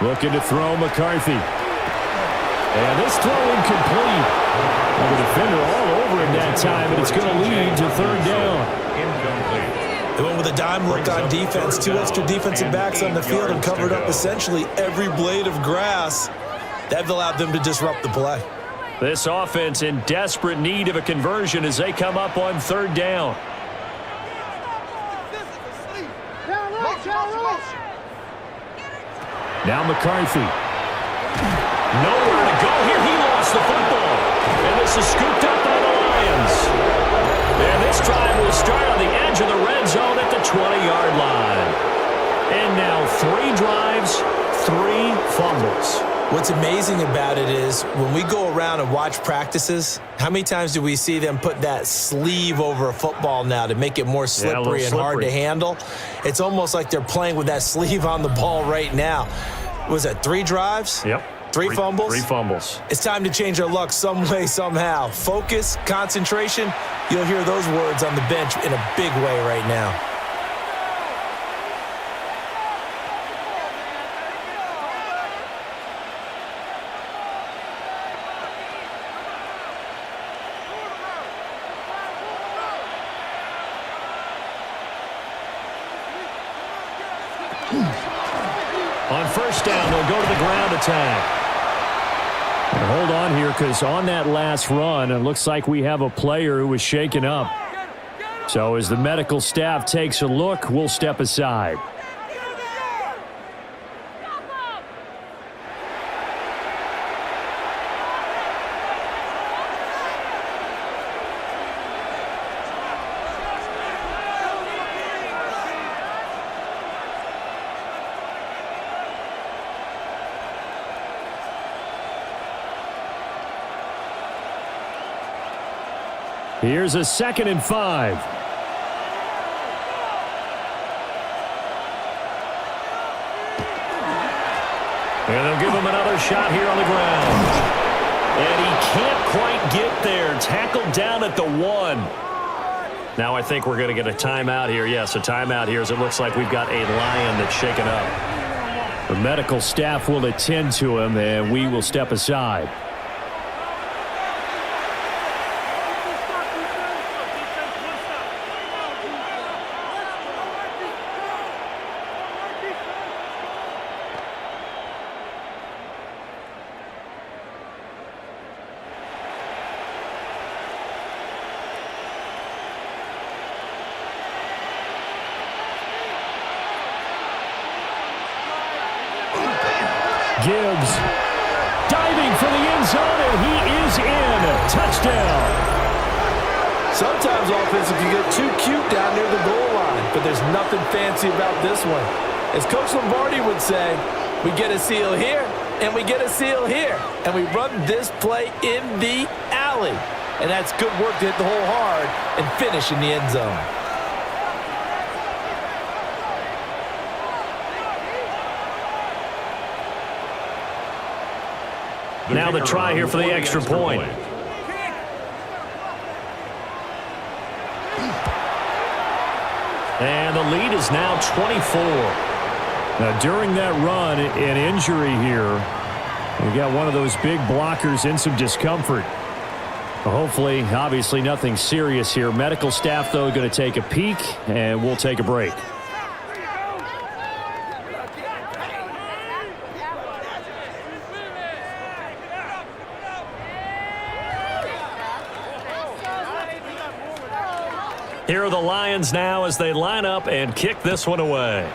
Looking to throw McCarthy. And this throw incomplete. And the defender all over him that time, and it's going to lead to 3rd down. They went with a dime look on defense. 2 extra defensive backs on the field and covered up essentially every blade of grass. That allowed them to disrupt the play. This offense in desperate need of a conversion as they come up on 3rd down. Now McCarthy. Nowhere to go here. He lost the football. And this is scooped up by the Lions. And this drive will start on the edge of the red zone at the 20-yard line. And now 3 drives, 3 fumbles. What's amazing about it is when we go around and watch practices, how many times do we see them put that sleeve over a football now to make it more slippery and hard to handle? It's almost like they're playing with that sleeve on the ball right now. Was that 3 drives? Yep. 3 fumbles? 3 fumbles. It's time to change our luck some way, somehow. Focus, concentration, you'll hear those words on the bench in a big way right now. On 1st down, they'll go to the ground attack. And hold on here because on that last run, it looks like we have a player who was shaken up. So as the medical staff takes a look, we'll step aside. Here's a 2nd and 5. And they'll give him another shot here on the ground. And he can't quite get there. Tackled down at the 1. Now I think we're going to get a timeout here. Yes, a timeout here as it looks like we've got a Lion that's shaken up. The medical staff will attend to him, and we will step aside. Gibbs diving for the end zone, and he is in. Touchdown. Sometimes offensive can get too cute down near the goal line, but there's nothing fancy about this one. As Coach Lombardi would say, we get a seal here, and we get a seal here, and we run this play in the alley. And that's good work to hit the hole hard and finish in the end zone. Now the try here for the extra point. And the lead is now 24. Now during that run, an injury here We got one of those big blockers in some discomfort. Hopefully, obviously nothing serious here. Medical staff, though, going to take a peek, and we'll take a break. Here are the Lions now as they line up and kick this one away.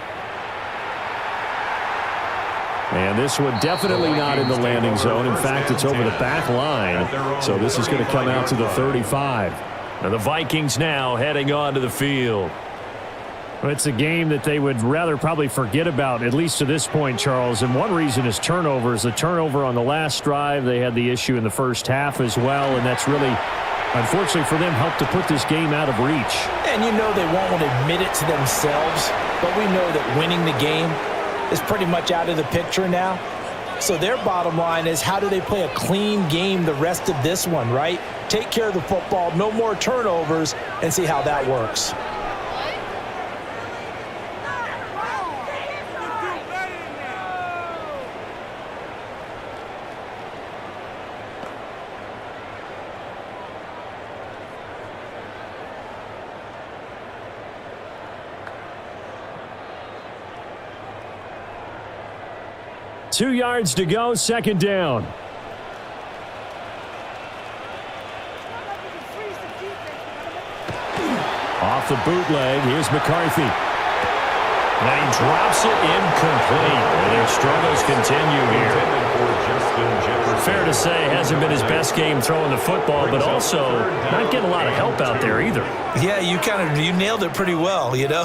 And this one definitely not in the landing zone. In fact, it's over the back line. So this is going to come out to the 35. And the Vikings now heading on to the field. It's a game that they would rather probably forget about, at least to this point, Charles. And one reason is turnovers. The turnover on the last drive, they had the issue in the first half as well. And that's really, unfortunately for them, helped to put this game out of reach. And you know they won't want to admit it to themselves, but we know that winning the game is pretty much out of the picture now. So their bottom line is, how do they play a clean game the rest of this one, right? Take care of the football, no more turnovers, and see how that works. Two yards to go, second down. Off the bootleg, here's McCarthy. And he drops it incomplete. And their struggles continue here. Fair to say, hasn't been his best game throwing the football, but also not getting a lot of help out there either. Yeah, you nailed it pretty well, you know.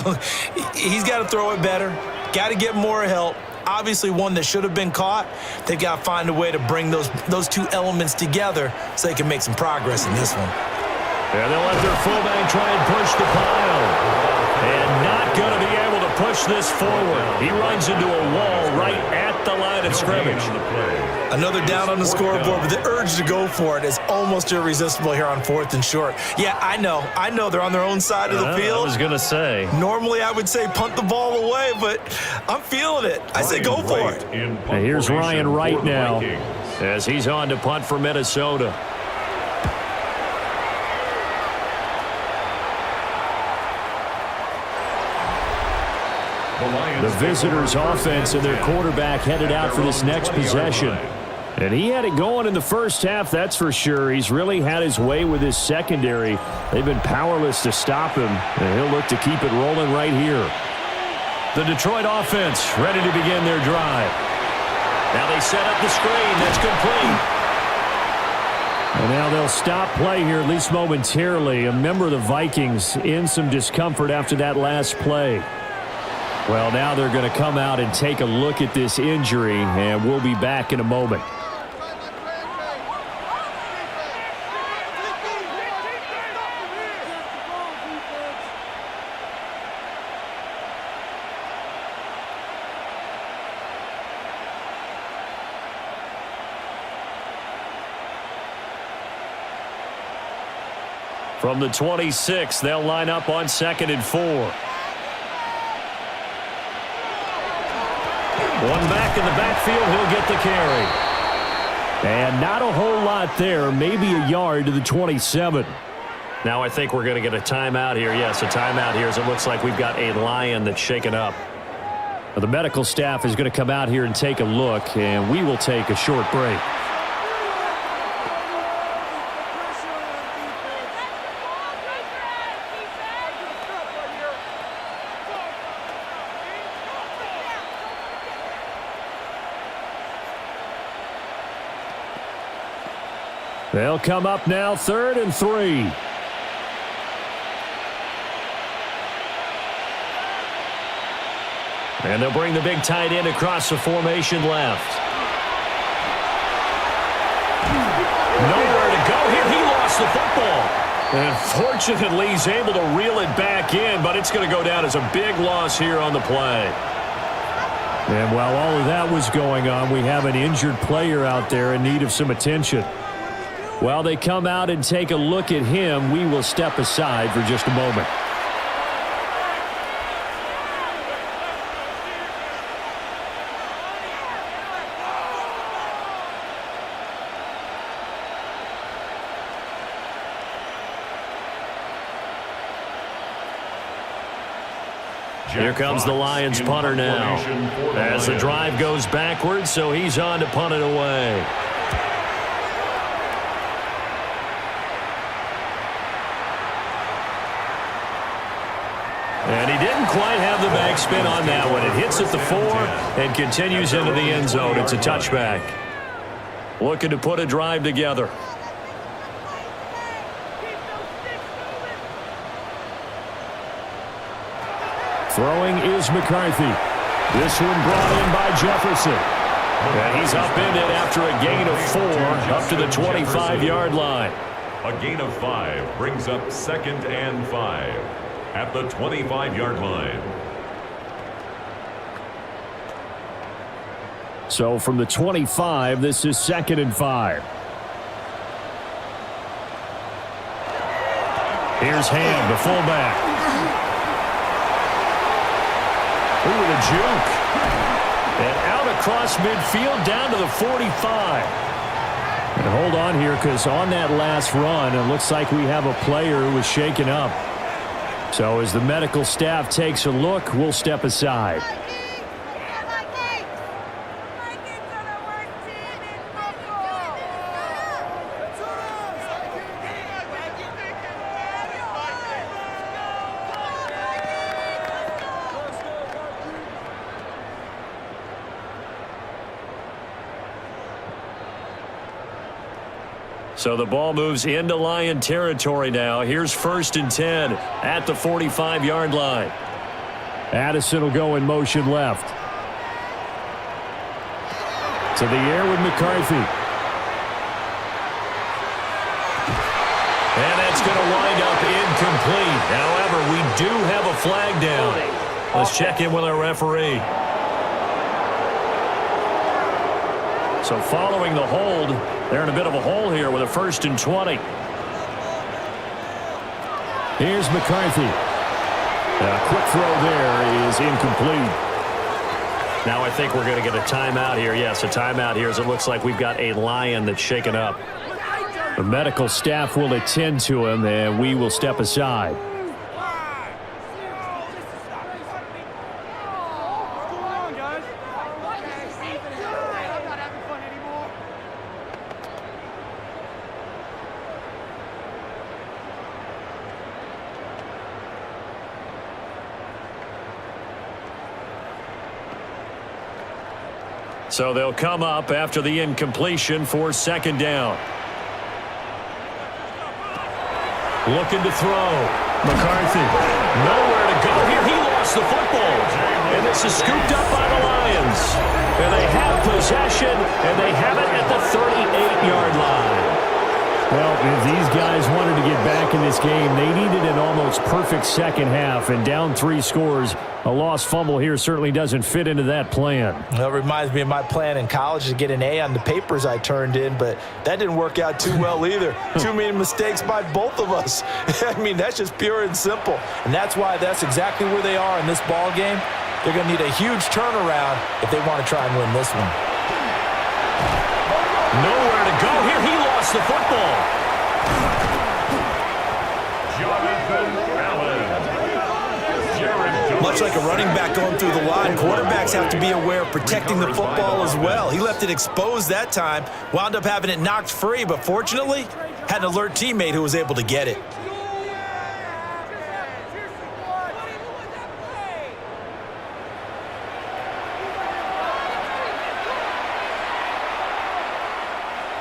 He's got to throw it better, got to get more help. Obviously one that should have been caught. They've got to find a way to bring those two elements together so they can make some progress in this one. And they'll let their fullback try and push the pile. And not going to be able to push this forward. He runs into a wall right at the line of scrimmage. Another down on the scoreboard, but the urge to go for it is almost irresistible here on 4th and short. Yeah, I know they're on their own side of the field. I was going to say. Normally I would say punt the ball away, but I'm feeling it. I say go for it. And here's Ryan Wright now as he's on to punt for Minnesota. The visitors' offense and their quarterback headed out for this next possession. And he had it going in the first half, that's for sure. He's really had his way with his secondary. They've been powerless to stop him, and he'll look to keep it rolling right here. The Detroit offense ready to begin their drive. Now they set up the screen. That's complete. And now they'll stop play here, at least momentarily. A member of the Vikings in some discomfort after that last play. Well, now they're going to come out and take a look at this injury, and we'll be back in a moment. From the 26, they'll line up on 2nd and 4. One back in the backfield, he'll get the carry. And not a whole lot there, maybe a yard to the 27. Now I think we're going to get a timeout here. Yes, a timeout here as it looks like we've got a Lion that's shaken up. Well, the medical staff is going to come out here and take a look, and we will take a short break. They'll come up now, 3rd and 3. And they'll bring the big tight end across the formation left. Nowhere to go here. He lost the football. And fortunately, he's able to reel it back in, but it's going to go down as a big loss here on the play. And while all of that was going on, we have an injured player out there in need of some attention. While they come out and take a look at him, we will step aside for just a moment. Here comes the Lions punter now. As the drive goes backwards, so he's on to punt it away. And he didn't quite have the backspin on that one. It hits at the 4 and continues into the end zone. It's a touchback. Looking to put a drive together. Throwing is McCarthy. This one brought in by Jefferson. And he's upended after a gain of 4 up to the 25-yard line. A gain of 5 brings up 2nd and 5 at the 25-yard line. So from the 25, this is 2nd and 5. Here's Ham, the fullback. Ooh, the juke. And out across midfield down to the 45. And hold on here, because on that last run, it looks like we have a player who was shaken up. So as the medical staff takes a look, we'll step aside. So the ball moves into Lion territory now. Here's 1st and 10 at the 45-yard line. Addison will go in motion left. To the air with McCarthy. And that's going to wind up incomplete. However, we do have a flag down. Let's check in with our referee. So following the hold, they're in a bit of a hole here with a 1st and 20. Here's McCarthy. A quick throw there is incomplete. Now I think we're going to get a timeout here. Yes, a timeout here as it looks like we've got a Lion that's shaken up. The medical staff will attend to him, and we will step aside. So they'll come up after the incompletion for 2nd down. Looking to throw. McCarthy. Nowhere to go here. He lost the football. And this is scooped up by the Lions. And they have possession, and they have it at the 38-yard line. Well, if these guys wanted to get back in this game, they needed an almost perfect second half. And down 3 scores, a lost fumble here certainly doesn't fit into that plan. Well, it reminds me of my plan in college to get an A on the papers I turned in, but that didn't work out too well either. Too many mistakes by both of us. I mean, that's just pure and simple. And that's why that's exactly where they are in this ball game. They're going to need a huge turnaround if they want to try and win this one. Nowhere to go here. He lost the football. Much like a running back going through the line, quarterbacks have to be aware of protecting the football as well. He left it exposed that time, wound up having it knocked free, but fortunately, had an alert teammate who was able to get it.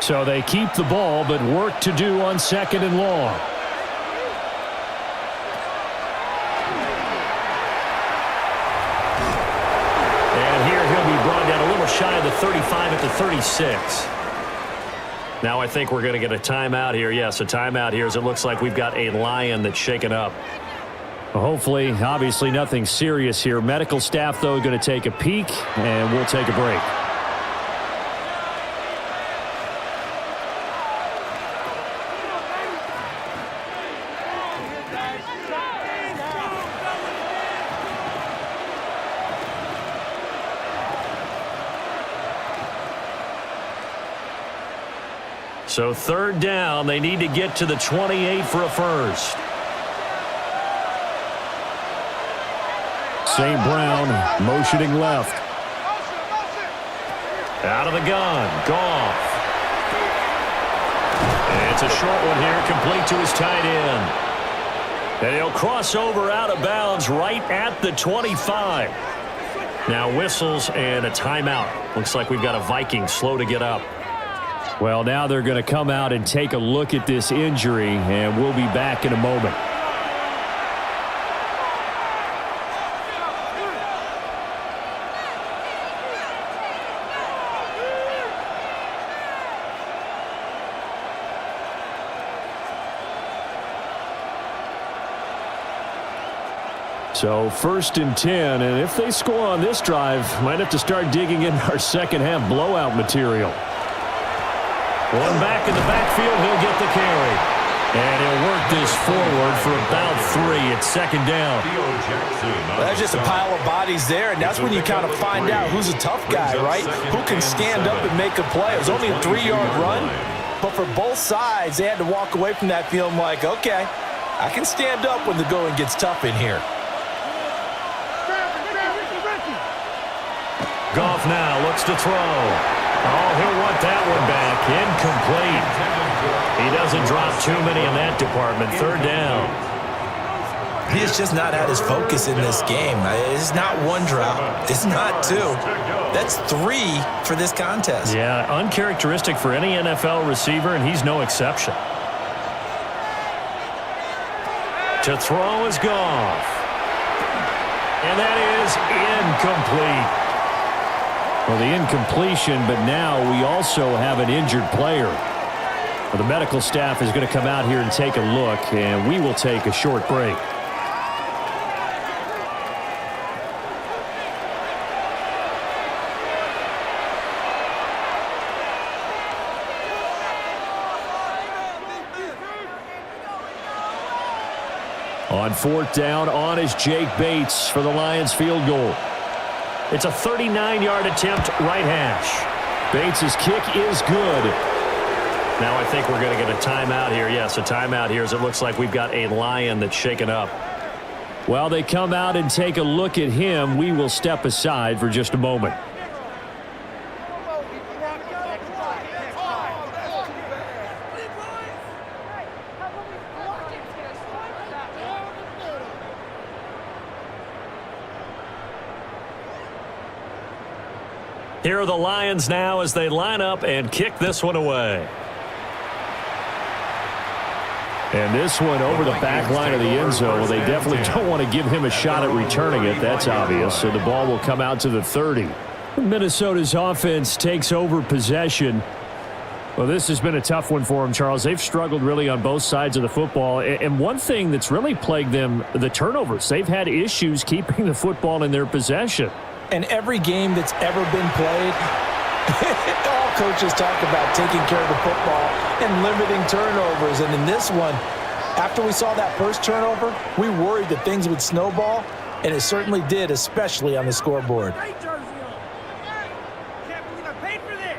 So they keep the ball, but work to do on 2nd and long. And here he'll be brought down a little shy of the 35 at the 36. Now I think we're going to get a timeout here. Yes, a timeout here as it looks like we've got a Lion that's shaken up. Well, hopefully, obviously nothing serious here. Medical staff, though, going to take a peek, and we'll take a break. So 3rd down, they need to get to the 28 for a first. St. Brown motioning left. Out of the gun. Goff. And it's a short one here, complete to his tight end. And he'll cross over out of bounds right at the 25. Now whistles and a timeout. Looks like we've got a Vikings slow to get up. Well, now they're going to come out and take a look at this injury, and we'll be back in a moment. So 1st and 10, and if they score on this drive, might have to start digging in our second half blowout material. One back in the backfield, he'll get the carry. And he'll work this forward for about 3 at 2nd down. That's just a pile of bodies there, and that's when you kind of find out who's a tough guy, right? Who can stand up and make a play. It was only a 3-yard run, but for both sides, they had to walk away from that feeling like, okay, I can stand up when the going gets tough in here. Goff now looks to throw. Oh, he'll want that one back. Incomplete. He doesn't drop too many in that department. 3rd down. He is just not at his focus in this game. It's not 1 drop. It's not 2. That's 3 for this contest. Yeah, uncharacteristic for any NFL receiver, and he's no exception. To throw is Goff. And that is incomplete. Well, the incompletion, but now we also have an injured player. Well, the medical staff is going to come out here and take a look, and we will take a short break. On 4th down, on is Jake Bates for the Lions field goal. It's a 39-yard attempt, right hash. Bates' kick is good. Now I think we're going to get a timeout here. Yes, a timeout here as it looks like we've got a Lion that's shaken up. While they come out and take a look at him, we will step aside for just a moment. Here are the Lions now as they line up and kick this one away. And this one over the back line of the end zone. Well, they definitely don't want to give him a shot at returning it. That's obvious. So the ball will come out to the 30. Minnesota's offense takes over possession. Well, this has been a tough one for them, Charles. They've struggled really on both sides of the football. And one thing that's really plagued them, the turnovers. They've had issues keeping the football in their possession. And every game that's ever been played, all coaches talk about taking care of the football and limiting turnovers. And in this one, after we saw that first turnover, we worried that things would snowball, and it certainly did, especially on the scoreboard. Can't believe I paid for this.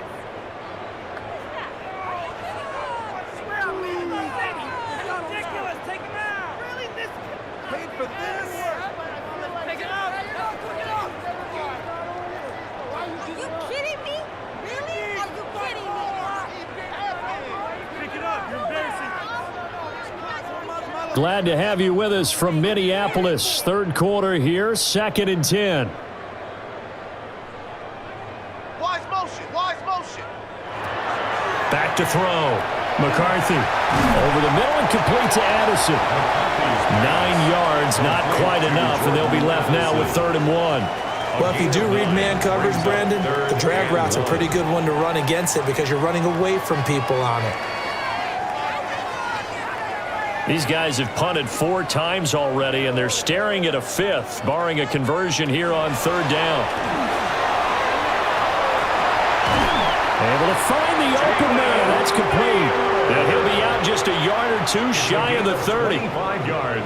Ridiculous. Take him out. Really? This paid for this? Take it out. Are you kidding me? Really? Are you kidding me? Pick it up. You're embarrassing. Glad to have you with us from Minneapolis. 3rd quarter here, 2nd and 10. Wise motion. Back to throw. McCarthy over the middle and complete to Addison. 9 yards, not quite enough, and they'll be left now with 3rd and 1. Well, if you do read man coverage, Brandon, the drag route's a pretty good one to run against it because you're running away from people on it. These guys have punted 4 times already, and they're staring at a 5th, barring a conversion here on 3rd down. Able to find the open man. That's complete. And he'll be out just a yard or 2 shy of the 30.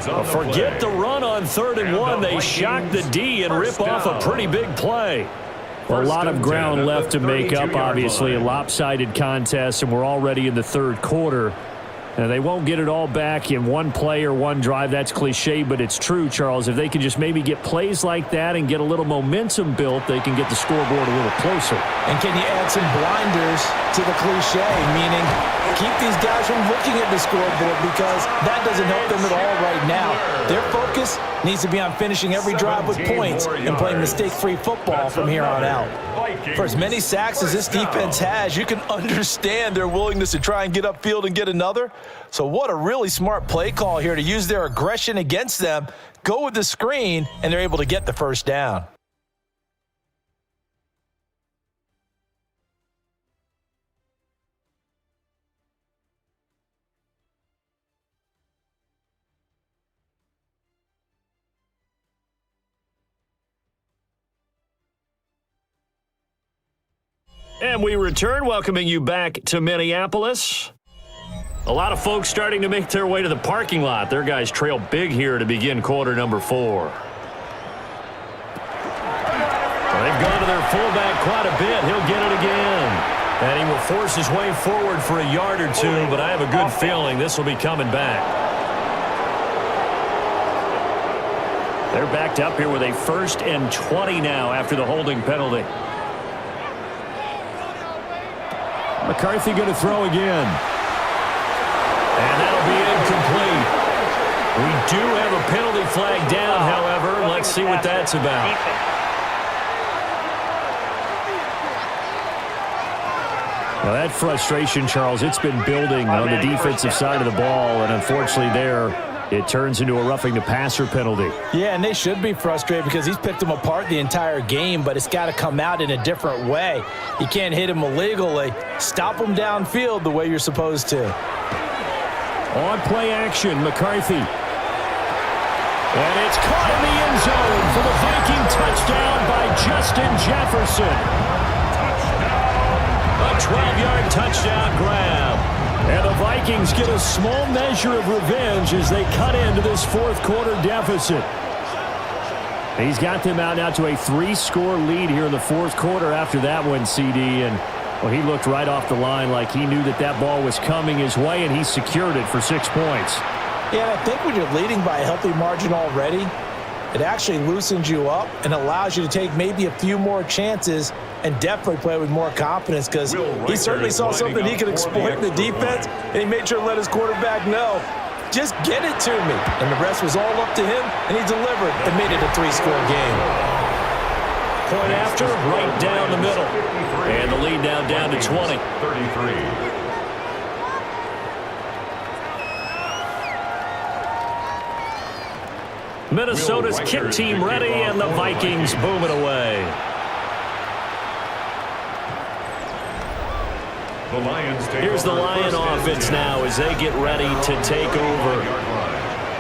But forget the run on 3rd and 1. They shock the D and rip off a pretty big play. A lot of ground left to make up, obviously. A lopsided contest, and we're already in the 3rd quarter. And they won't get it all back in one play or one drive. That's cliche, but it's true, Charles. If they can just maybe get plays like that and get a little momentum built, they can get the scoreboard a little closer. And can you add some blinders to the cliche, meaning keep these guys from looking at the scoreboard because that doesn't help them at all right now. Their focus needs to be on finishing every drive with points and playing mistake-free football from here on out. For as many sacks as this defense has, you can understand their willingness to try and get upfield and get another. So what a really smart play call here to use their aggression against them, go with the screen, and they're able to get the first down. And we return, welcoming you back to Minneapolis. A lot of folks starting to make their way to the parking lot. Their guys trail big here to begin quarter number 4. Well, they've gone to their fullback quite a bit. He'll get it again. And he will force his way forward for a yard or two, but I have a good feeling this will be coming back. They're backed up here with a 1st and 20 now after the holding penalty. McCarthy going to throw again. And that'll be incomplete. We do have a penalty flag down, however. Let's see what that's about. Now that frustration, Charles, it's been building on the defensive side of the ball, and unfortunately there, it turns into a roughing the passer penalty. Yeah, and they should be frustrated because he's picked them apart the entire game, but it's got to come out in a different way. You can't hit him illegally. Stop him downfield the way you're supposed to. On play action, McCarthy. And it's caught in the end zone for the Viking touchdown by Justin Jefferson. A 12-yard touchdown grab. And the Vikings get a small measure of revenge as they cut into this fourth-quarter deficit. He's got them out now to a 3-score lead here in the fourth quarter after that one, CD. And, well, he looked right off the line like he knew that that ball was coming his way, and he secured it for 6 points. Yeah, I think when you're leading by a healthy margin already, it actually loosens you up and allows you to take maybe a few more chances and definitely play with more confidence because he certainly saw something he could exploit in the defense, and he made sure to let his quarterback know, just get it to me. And the rest was all up to him, and he delivered and made it a 3-score game. Point after, right down the middle. And the lead now down to 20. 33. Minnesota's kick team ready, and the Vikings boom it away. Here's the Lion offense now as they get ready to take over.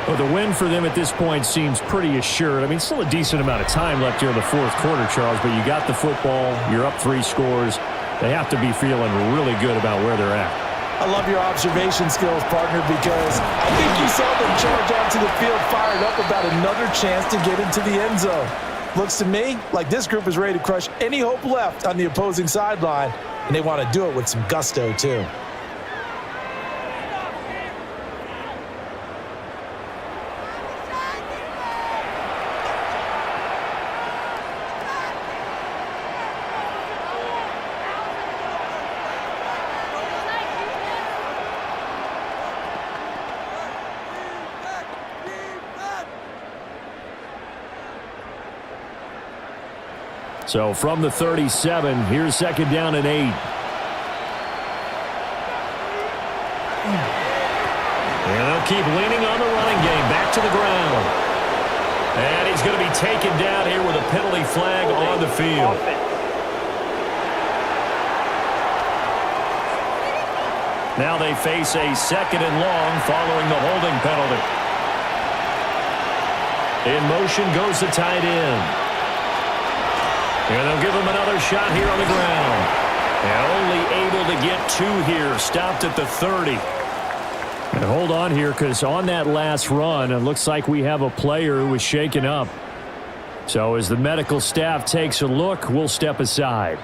Well, the win for them at this point seems pretty assured. I mean, still a decent amount of time left here in the fourth quarter, Charles, but you got the football, you're up 3 scores. They have to be feeling really good about where they're at. I love your observation skills, partner, because I think you saw them charge onto the field fired up about another chance to get into the end zone. Looks to me like this group is ready to crush any hope left on the opposing sideline, and they want to do it with some gusto, too. So from the 37, here's 2nd down and 8. And they'll keep leaning on the running game. Back to the ground. And he's going to be taken down here with a penalty flag on the field. Now they face a 2nd and long following the holding penalty. In motion goes the tight end. And they'll give him another shot here on the ground. And only able to get 2 here. Stopped at the 30. And hold on here, because on that last run, it looks like we have a player who was shaken up. So as the medical staff takes a look, we'll step aside.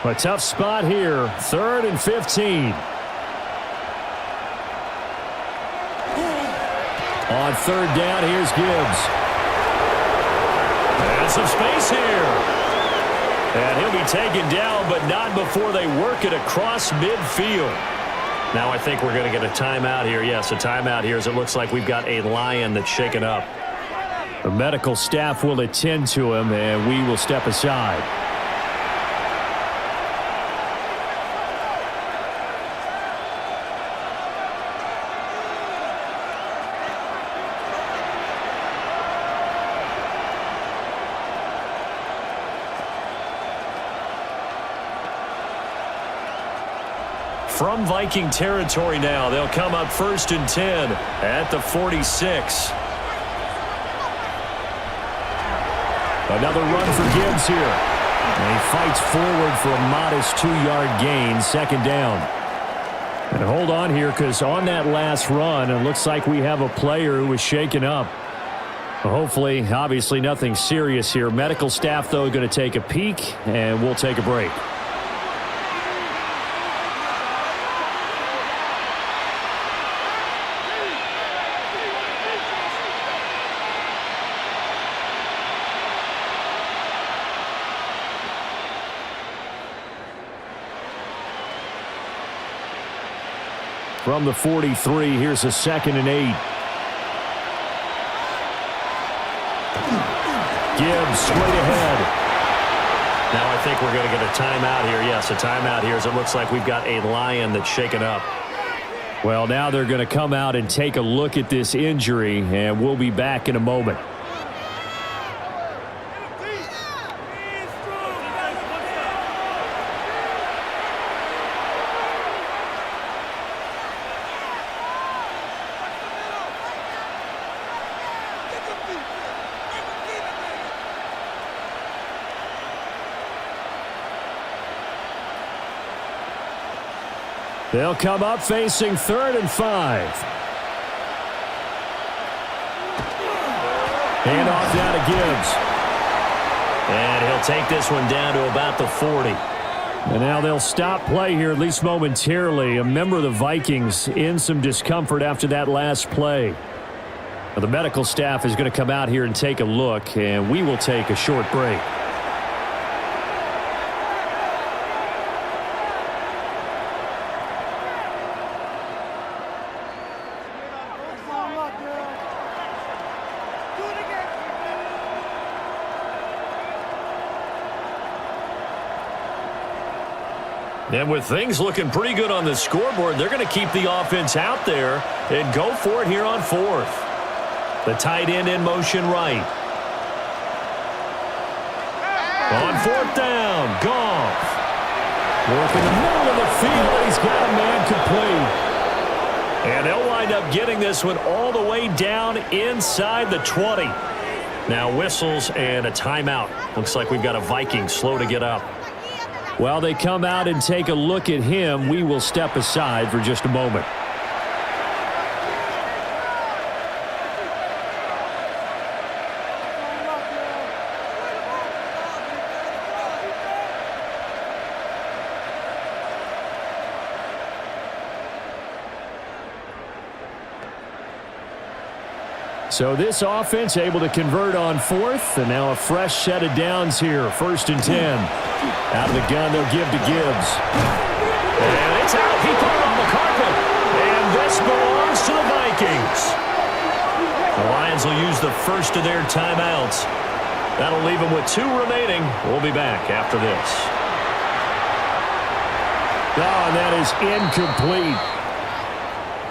A tough spot here. 3rd and 15. On 3rd down, here's Gibbs. And some space here. And he'll be taken down, but not before they work it across midfield. Now I think we're going to get a timeout here. Yes, a timeout here as it looks like we've got a Lion that's shaken up. The medical staff will attend to him, and we will step aside. From Viking territory now, they'll come up 1st and 10 at the 46. Another run for Gibbs here. And he fights forward for a modest 2-yard gain, 2nd down. And hold on here, because on that last run, it looks like we have a player who was shaken up. Hopefully, obviously nothing serious here. Medical staff, though, going to take a peek, and we'll take a break. From the 43, here's a 2nd and 8. Gibbs straight ahead. Now I think we're going to get a timeout here. Yes, a timeout here as it looks like we've got a Lion that's shaken up. Well, now they're going to come out and take a look at this injury, and we'll be back in a moment. They'll come up facing 3rd and 5. Hand off down to Gibbs. And he'll take this one down to about the 40. And now they'll stop play here, at least momentarily. A member of the Vikings in some discomfort after that last play. Now, the medical staff is going to come out here and take a look, and we will take a short break. And with things looking pretty good on the scoreboard, they're going to keep the offense out there and go for it here on 4th. The tight end in motion right. On 4th down, Goff. Working the middle of the field. He's got a man complete. And they'll wind up getting this one all the way down inside the 20. Now whistles and a timeout. Looks like we've got a Viking slow to get up. While they come out and take a look at him, we will step aside for just a moment. So this offense able to convert on 4th, and now a fresh set of downs here. 1st and 10. Out of the gun, they'll give to Gibbs. And it's out. He put it on the carpet. And this belongs to the Vikings. The Lions will use the first of their timeouts. That'll leave them with 2 remaining. We'll be back after this. Oh, and that is incomplete.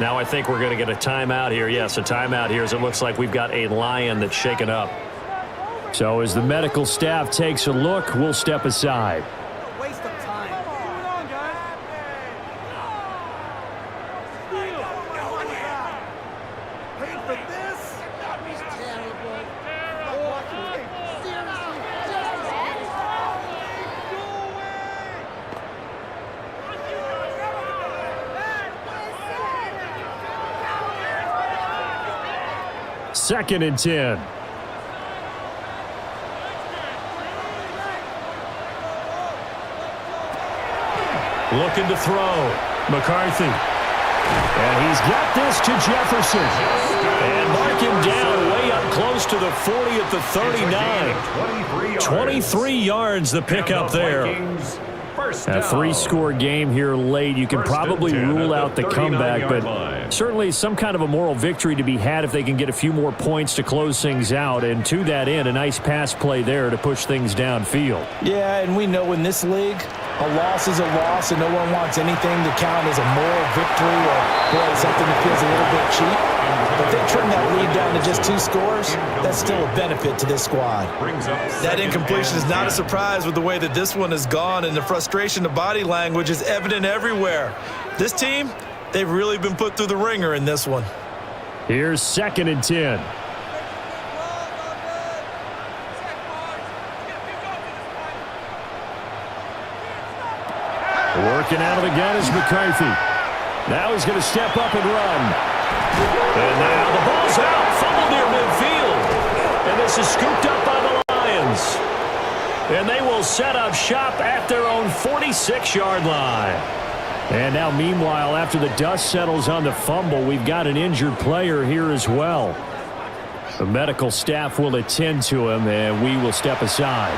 Now I think we're going to get a timeout here. Yes, a timeout here as it looks like we've got a Lion that's shaken up. So as the medical staff takes a look, we'll step aside. Waste of time. Moving on, guys. Paid for this? He's terrible. Seriously. 2nd and 10. Looking to throw. McCarthy. And he's got this to Jefferson. And mark him down way up close to the 40 at the 39. 23 yards the pickup there. A three-score game here late. You can probably rule out the comeback, but certainly some kind of a moral victory to be had if they can get a few more points to close things out. And to that end, a nice pass play there to push things downfield. Yeah, and we know in this league, a loss is a loss, and no one wants anything to count as a moral victory or something that feels a little bit cheap. But if they trim that lead down to just 2 scores, that's still a benefit to this squad. That incompletion is not a surprise with the way that this one has gone, and the frustration of body language is evident everywhere. This team, they've really been put through the ringer in this one. Here's 2nd and 10. Working out of the gun is McCarthy. Now he's going to step up and run. And now the ball's out. Fumble near midfield. And this is scooped up by the Lions. And they will set up shop at their own 46-yard line. And now, meanwhile, after the dust settles on the fumble, we've got an injured player here as well. The medical staff will attend to him, and we will step aside.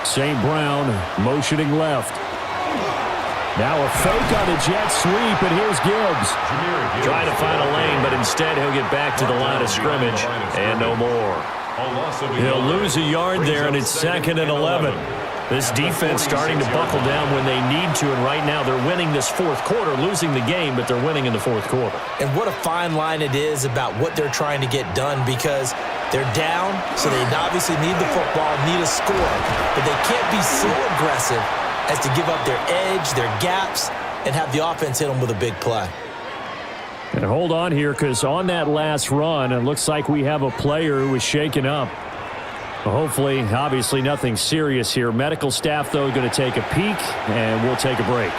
St. Brown motioning left. Now a fake on the jet sweep, and here's Gibbs. Trying to find a lane, but instead he'll get back to the line of scrimmage, and no more. He'll lose a yard there, and it's 2nd and 11. This defense starting to buckle down when they need to, and right now they're winning this 4th quarter, losing the game, but they're winning in the 4th quarter. And what a fine line it is about what they're trying to get done, because they're down, so they obviously need the football, need a score, but they can't be so aggressive as to give up their edge, their gaps, and have the offense hit them with a big play. And hold on here, because on that last run, it looks like we have a player who was shaken up. Hopefully, obviously nothing serious here. Medical staff, though, going to take a peek, and we'll take a break.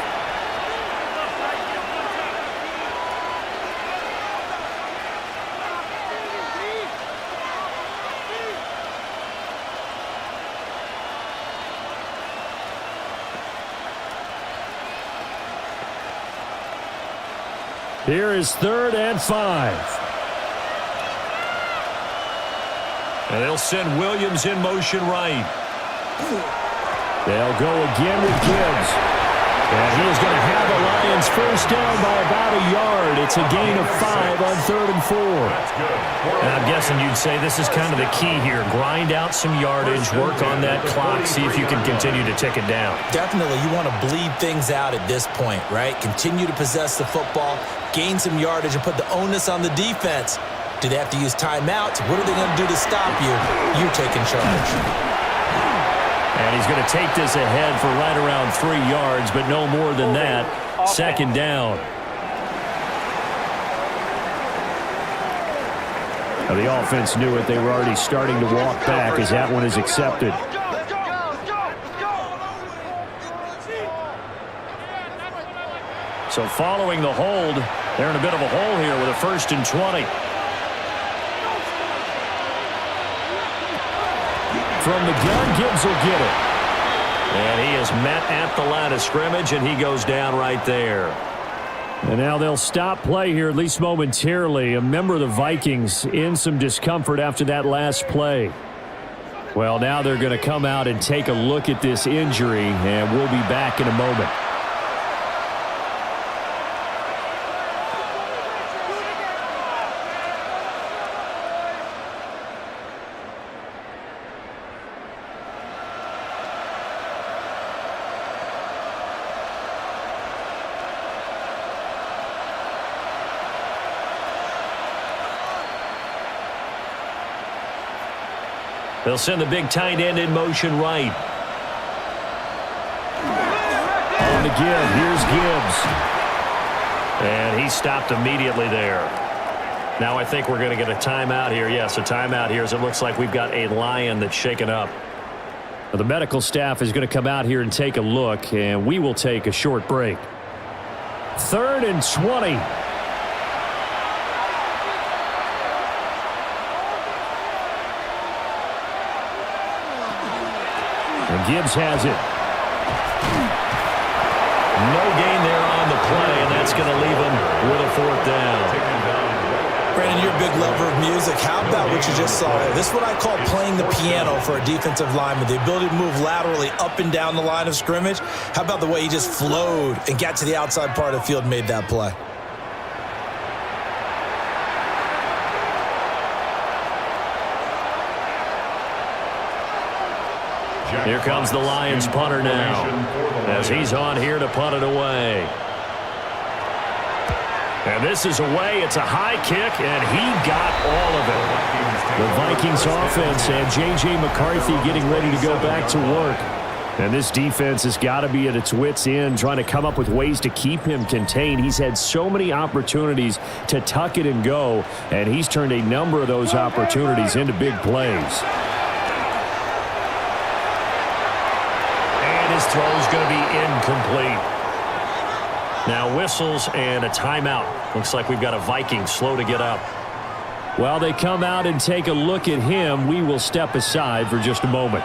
Here is 3rd and 5. And they'll send Williams in motion right. They'll go again with Gibbs. And he is going to have the Lions first down by about a yard. It's a gain of 5 on 3rd and 4. And I'm guessing you'd say this is kind of the key here. Grind out some yardage, work on that clock, see if you can continue to tick it down. Definitely, you want to bleed things out at this point, right? Continue to possess the football, gain some yardage, and put the onus on the defense. Do they have to use timeouts? What are they going to do to stop you? You're taking charge. And he's going to take this ahead for right around 3 yards, but no more than that. 2nd down. Now the offense knew it. They were already starting to walk back as that one is accepted. So following the hold, they're in a bit of a hole here with a 1st and 20. From the gun, Gibbs will get it. And he is met at the line of scrimmage, and he goes down right there. And now they'll stop play here, at least momentarily. A member of the Vikings in some discomfort after that last play. Well, now they're going to come out and take a look at this injury, and we'll be back in a moment. They'll send the big tight end in motion right. On the give, here's Gibbs. And he stopped immediately there. Now I think we're going to get a timeout here. Yes, a timeout here as it looks like we've got a Lion that's shaken up. Well, the medical staff is going to come out here and take a look, and we will take a short break. 3rd and 20. Gibbs has it. No gain there on the play, and that's going to leave him with a 4th down. Brandon, you're a big lover of music. How about what you just saw there? This is what I call playing the piano for a defensive lineman. The ability to move laterally up and down the line of scrimmage. How about the way he just flowed and got to the outside part of the field and made that play? Here comes the Lions punter now, as he's on here to punt it away. And this is away. It's a high kick, and he got all of it. The Vikings offense and J.J. McCarthy getting ready to go back to work. And this defense has got to be at its wits' end, trying to come up with ways to keep him contained. He's had so many opportunities to tuck it and go, and he's turned a number of those opportunities into big plays. His throw is going to be incomplete. Now whistles and a timeout. Looks like we've got a Viking slow to get up. While they come out and take a look at him, we will step aside for just a moment.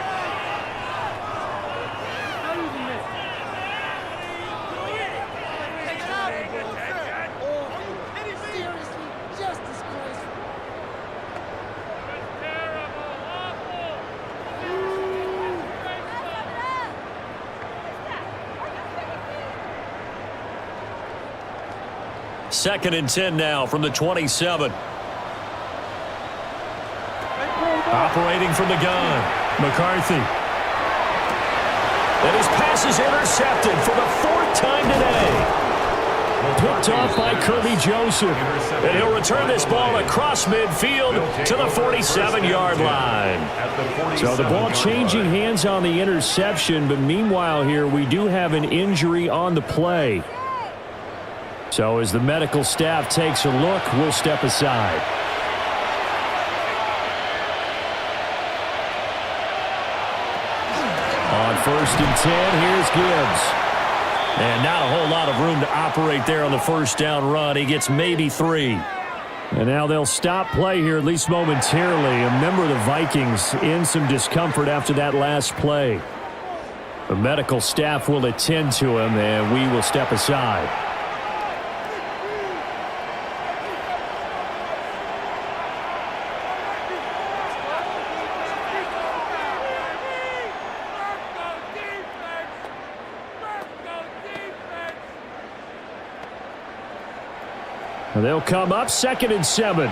Second and 10 now from the 27. Operating from the gun, McCarthy. And his pass is intercepted for the 4th time today. Picked off by Kirby Joseph. And he'll return this ball across midfield to the 47-yard line. So the ball changing hands on the interception, but meanwhile here we do have an injury on the play. So as the medical staff takes a look, we'll step aside. On 1st and 10, here's Gibbs. And not a whole lot of room to operate there on the 1st down run. He gets maybe 3. And now they'll stop play here, at least momentarily. A member of the Vikings in some discomfort after that last play. The medical staff will attend to him, and we will step aside. They'll come up 2nd and 7.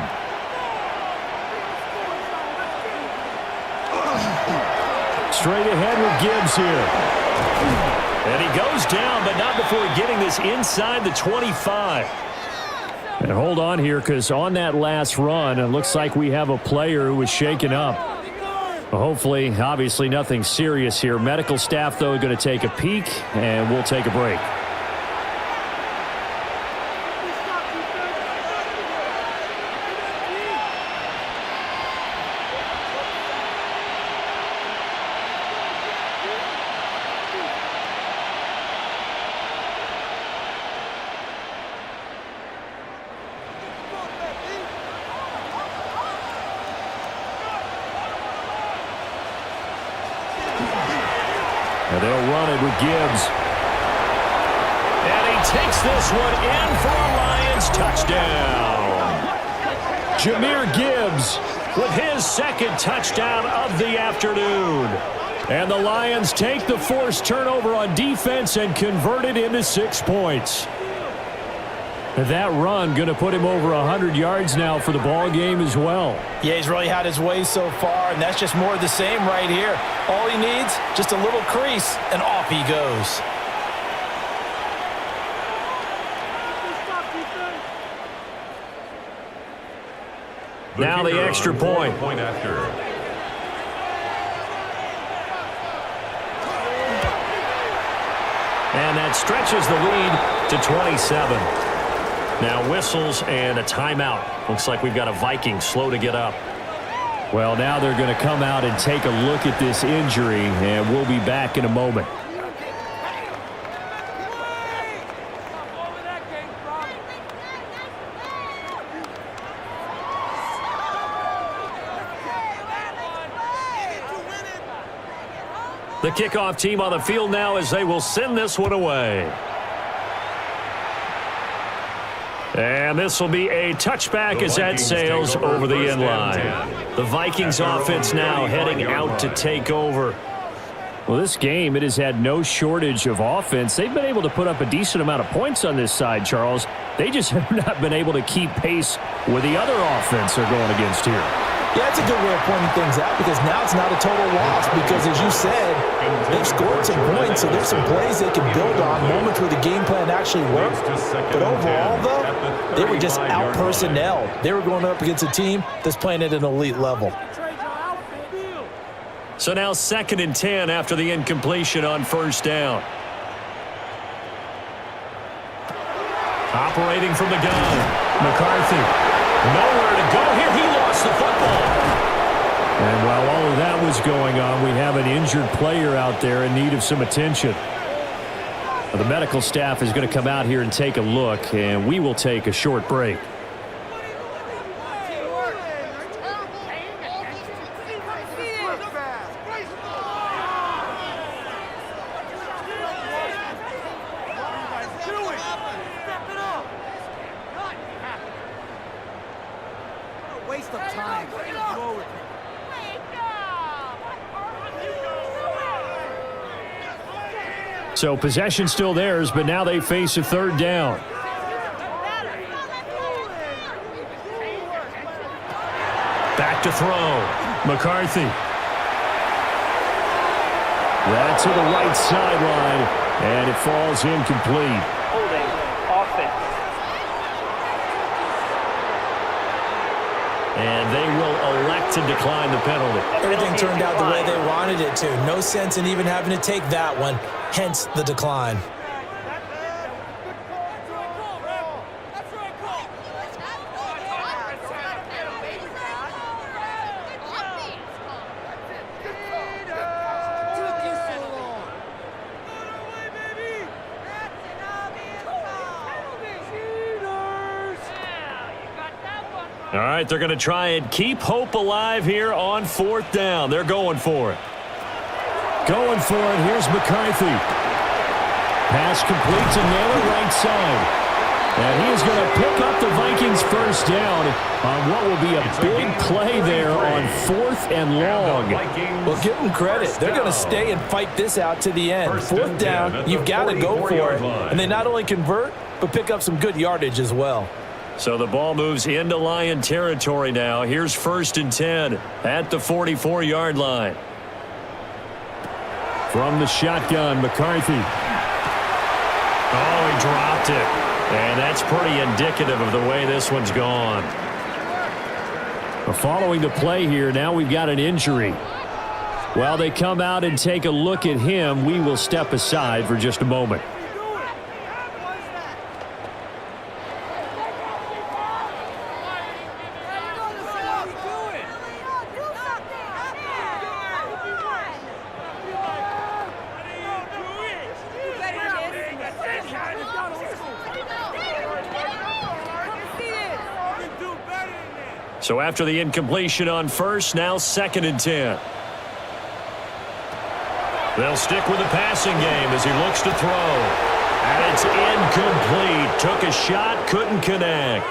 Straight ahead with Gibbs here. And he goes down, but not before getting this inside the 25. And hold on here, because on that last run, it looks like we have a player who was shaken up. Hopefully, obviously nothing serious here. Medical staff, though, going to take a peek, and we'll take a break. And they'll run it with Gibbs. And he takes this one in for a Lions touchdown. Jahmyr Gibbs with his 2nd touchdown of the afternoon. And the Lions take the forced turnover on defense and convert it into 6 points. That run going to put him over 100 yards now for the ball game as well. Yeah, he's really had his way so far, and that's just more of the same right here. All he needs, just a little crease, and off he goes. Now the extra point. After. And that stretches the lead to 27. Now whistles and a timeout. Looks like we've got a Viking slow to get up. Well, now they're going to come out and take a look at this injury, and we'll be back in a moment. The kickoff team on the field now as they will send this one away. And this will be a touchback as that sails over the end line. The Vikings offense now heading out to take over. Well, this game, it has had no shortage of offense. They've been able to put up a decent amount of points on this side, Charles. They just have not been able to keep pace with the other offense they're going against here. Yeah, that's a good way of pointing things out because now it's not a total loss because, as you said, they've scored some points, so there's some plays they can build on, moments where the game plan actually worked. But overall, though, they were just out-personnel. They were going up against a team that's playing at an elite level. So now 2nd and 10 after the incompletion on first down. Operating from the gun, McCarthy. Nowhere to go here. He lost the football. And while all of that was going on, we have an injured player out there in need of some attention. The medical staff is going to come out here and take a look, and we will take a short break. So possession still theirs, but now they face a 3rd down. Back to throw. McCarthy. That's to the right sideline, and it falls incomplete. Holding offense. And they will elect to decline the penalty. Everything turned out the way they wanted it to. No sense in even having to take that one, hence the decline. All right, they're going to try and keep hope alive here on 4th down. They're going for it. Going for it. Here's McCarthy. Pass complete to Naylor, right side. And he is going to pick up the Vikings first down on what will be a big play there on 4th and long. Well, give them credit. They're going to stay and fight this out to the end. 4th down, you've got to go for it. And they not only convert, but pick up some good yardage as well. So the ball moves into Lion territory now. Here's 1st and 10 at the 44-yard line. From the shotgun, McCarthy. Oh, he dropped it. And that's pretty indicative of the way this one's gone. Following the play here, now we've got an injury. While they come out and take a look at him, we will step aside for just a moment. So after the incompletion on first, now 2nd and 10. They'll stick with the passing game as he looks to throw. And it's incomplete. Took a shot, couldn't connect.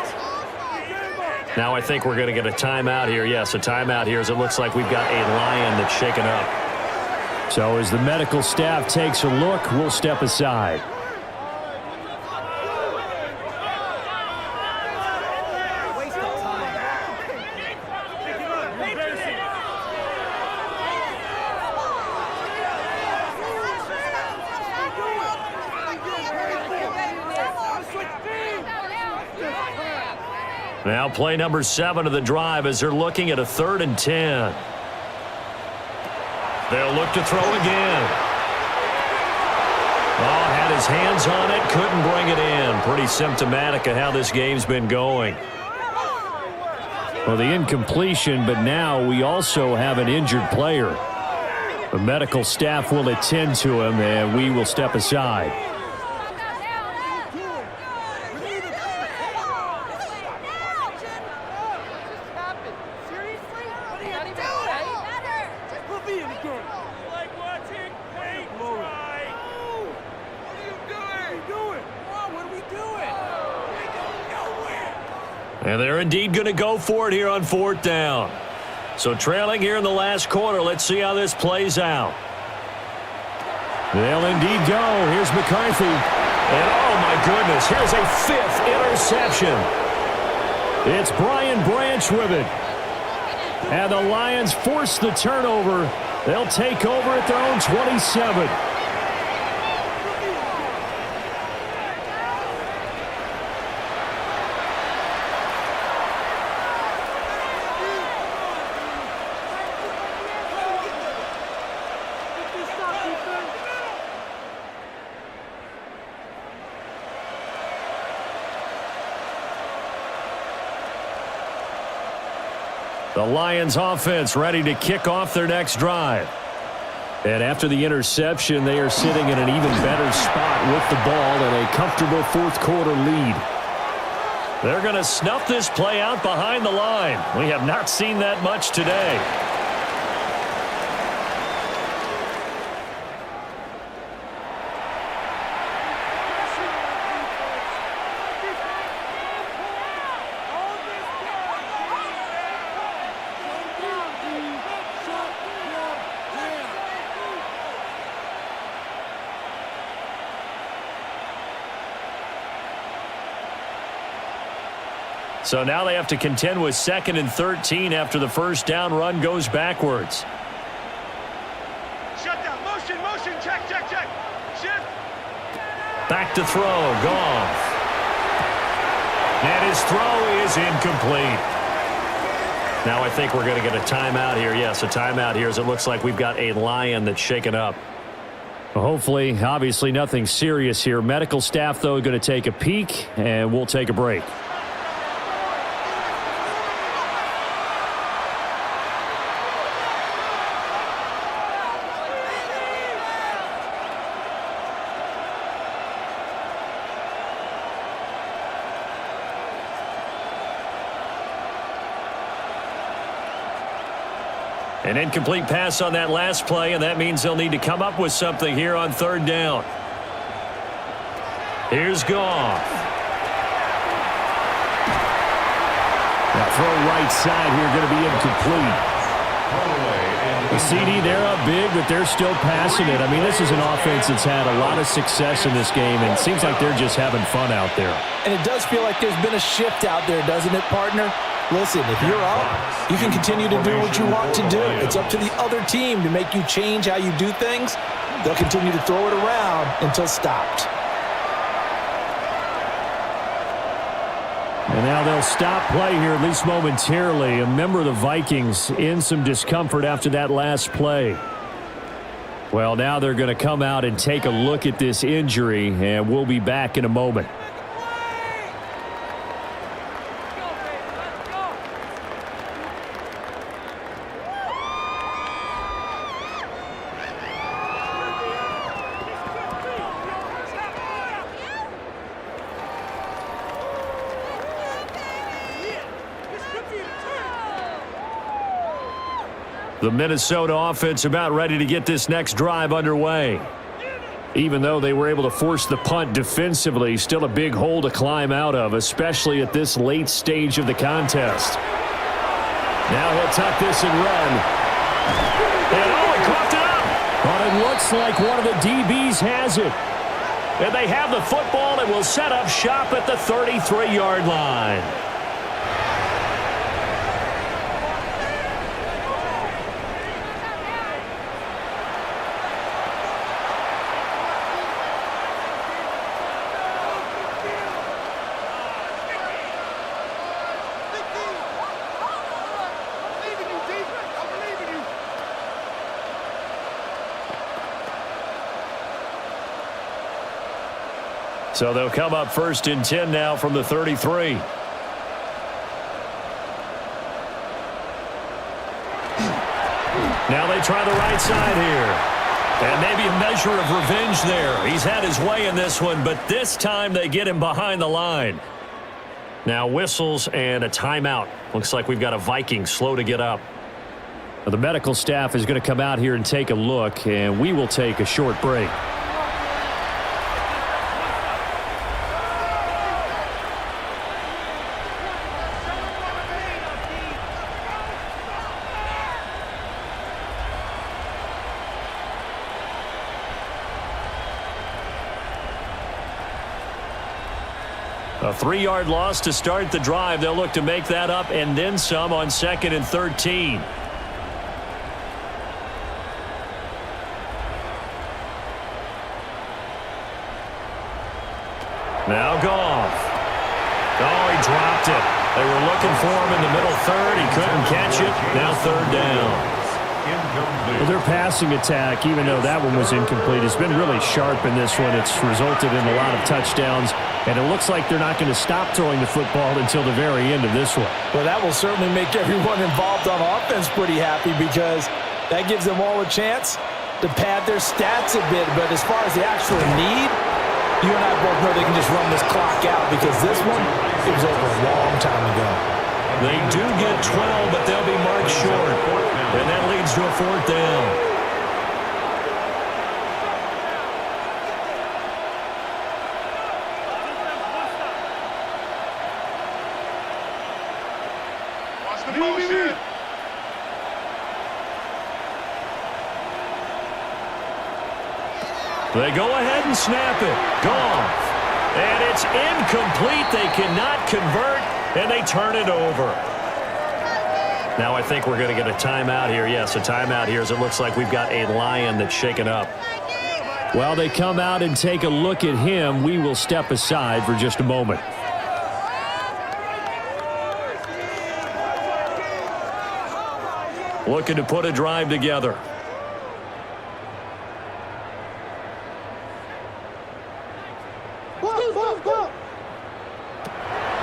Now I think we're going to get a timeout here. Yes, a timeout here as it looks like we've got a Lion that's shaken up. So as the medical staff takes a look, we'll step aside. Now play number 7 of the drive as they're looking at a 3rd and 10. They'll look to throw again. Oh, had his hands on it, couldn't bring it in. Pretty symptomatic of how this game's been going. Well, the incompletion, but now we also have an injured player. The medical staff will attend to him, and we will step aside. And they're indeed going to go for it here on 4th down. So trailing here in the last quarter. Let's see how this plays out. They'll indeed go. Here's McCarthy. And oh my goodness, here's a 5th interception. It's Brian Branch with it. And the Lions force the turnover. They'll take over at their own 27. The Lions offense ready to kick off their next drive. And after the interception, they are sitting in an even better spot with the ball and a comfortable 4th quarter lead. They're going to snuff this play out behind the line. We have not seen that much today. So now they have to contend with 2nd and 13 after the first down run goes backwards. Shut down. Motion, motion. Check. Shift. Back to throw. Goff. And his throw is incomplete. Now I think we're going to get a timeout here. Yes, a timeout here as it looks like we've got a Lion that's shaken up. Well, hopefully, obviously nothing serious here. Medical staff, though, going to take a peek, and we'll take a break. An incomplete pass on that last play, and that means they'll need to come up with something here on 3rd down. Here's Goff. That throw right side here going to be incomplete. The CD, they're up big, but they're still passing it. I mean, this is an offense that's had a lot of success in this game, and it seems like they're just having fun out there. And it does feel like there's been a shift out there, doesn't it, partner? Listen, if you're up, you can continue to do what you want to do. It's up to the other team to make you change how you do things. They'll continue to throw it around until stopped. And now they'll stop play here, at least momentarily. A member of the Vikings in some discomfort after that last play. Well, now they're going to come out and take a look at this injury, and we'll be back in a moment. The Minnesota offense about ready to get this next drive underway. Even though they were able to force the punt defensively, still a big hole to climb out of, especially at this late stage of the contest. Now he'll tuck this and run. And he coughed it up. But it looks like one of the DBs has it. And they have the football and will set up shop at the 33-yard line. So they'll come up 1st and 10 now from the 33. Now they try the right side here. And maybe a measure of revenge there. He's had his way in this one, but this time they get him behind the line. Now whistles and a timeout. Looks like we've got a Viking slow to get up. The medical staff is going to come out here and take a look, and we will take a short break. A 3-yard loss to start the drive. They'll look to make that up and then some on 2nd and 13. Now Goff. Oh, he dropped it. They were looking for him in the middle third. He couldn't catch it. Now 3rd down. Incomplete. Well, their passing attack, even though that one was incomplete, has been really sharp in this one. It's resulted in a lot of touchdowns, and it looks like they're not going to stop throwing the football until the very end of this one. Well, that will certainly make everyone involved on offense pretty happy because that gives them all a chance to pad their stats a bit. But as far as the actual need, you and I both know they can just run this clock out because this one, it was over a long time ago. They do get 12, but they'll be marked short, and that leads to a 4th down. They go ahead and snap it. Goff. And it's incomplete. They cannot convert, and they turn it over. Now I think we're going to get a timeout here. Yes, a timeout here as it looks like we've got a Lion that's shaken up. While they come out and take a look at him, we will step aside for just a moment. Looking to put a drive together.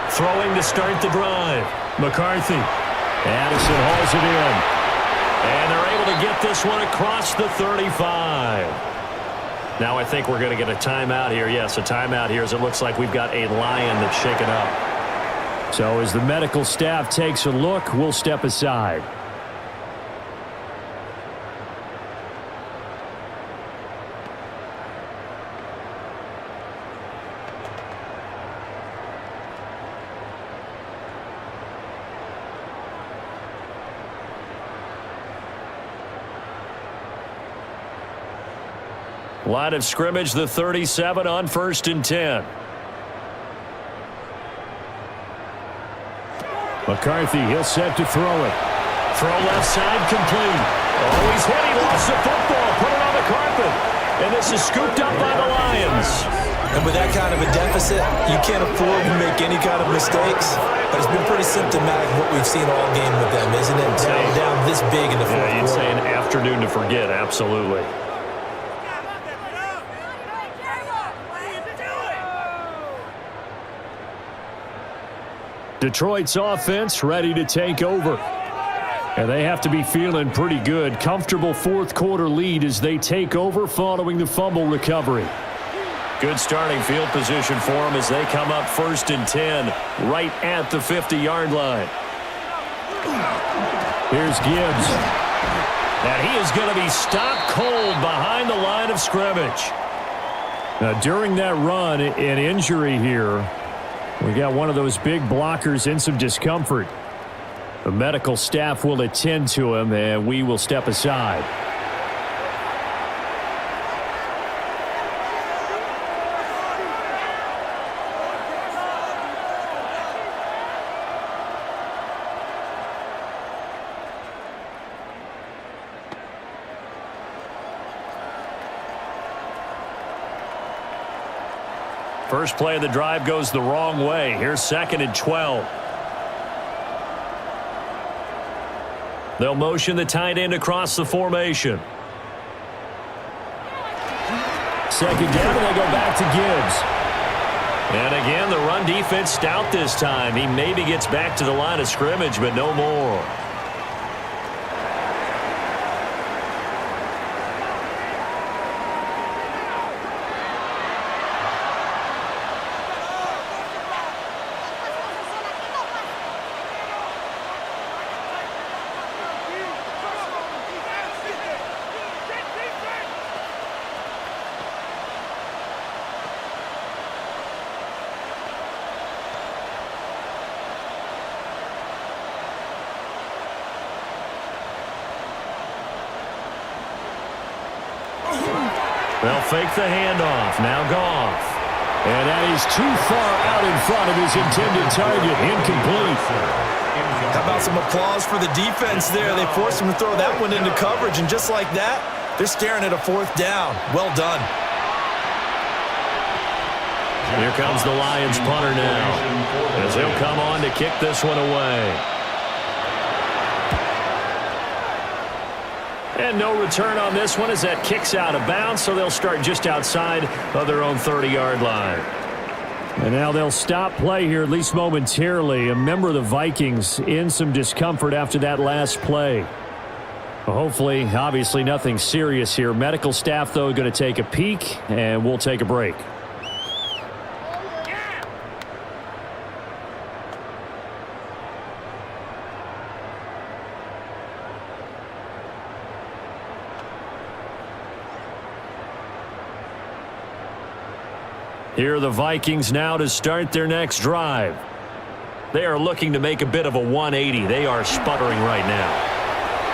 Throwing to start the drive. McCarthy. Addison hauls it in. And they're able to get this one across the 35. Now I think we're going to get a timeout here. Yes, a timeout here as it looks like we've got a Lion that's shaken up. So as the medical staff takes a look, we'll step aside. Line of scrimmage, the 37 on 1st and 10. McCarthy, he'll set to throw it. Throw left side complete. Oh, he's hit. He lost the football. Put it on the carpet. And this is scooped up by the Lions. And with that kind of a deficit, you can't afford to make any kind of mistakes. But it's been pretty symptomatic of what we've seen all game with them, isn't it? Down this big in the fourth quarter. You'd say an afternoon to forget. Absolutely. Detroit's offense ready to take over. And they have to be feeling pretty good. Comfortable fourth quarter lead as they take over following the fumble recovery. Good starting field position for them as they come up 1st and 10 right at the 50-yard line. Here's Gibbs. And he is going to be stopped cold behind the line of scrimmage. Now, during that run, an injury here. We got one of those big blockers in some discomfort. The medical staff will attend to him, and we will step aside. First play of the drive goes the wrong way. Here's 2nd and 12. They'll motion the tight end across the formation. 2nd down, and they go back to Gibbs. And again, the run defense stout this time. He maybe gets back to the line of scrimmage, but no more. They'll fake the handoff. Now Goff. And that is too far out in front of his intended target. Incomplete. How about some applause for the defense there? They forced him to throw that one into coverage, and just like that, they're staring at a 4th down. Well done. Here comes the Lions punter now, as he'll come on to kick this one away. And no return on this one as that kicks out of bounds, so they'll start just outside of their own 30-yard line. And now they'll stop play here, at least momentarily. A member of the Vikings in some discomfort after that last play. Well, hopefully, obviously nothing serious here. Medical staff, though, going to take a peek, and we'll take a break. Here are the Vikings now to start their next drive. They are looking to make a bit of a 180. They are sputtering right now.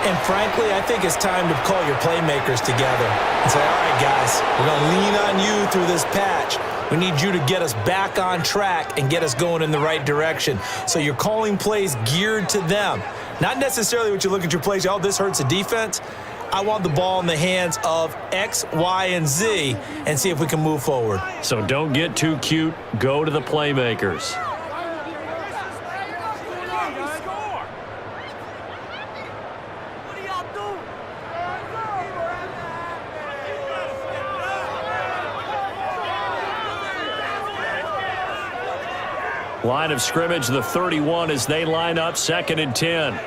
And frankly, I think it's time to call your playmakers together and say, all right, guys, we're going to lean on you through this patch. We need you to get us back on track and get us going in the right direction. So you're calling plays geared to them. Not necessarily what you look at your plays, oh, this hurts the defense. I want the ball in the hands of X, Y, and Z and see if we can move forward. So don't get too cute. Go to the playmakers. Line of scrimmage, the 31 as they line up 2nd and 10.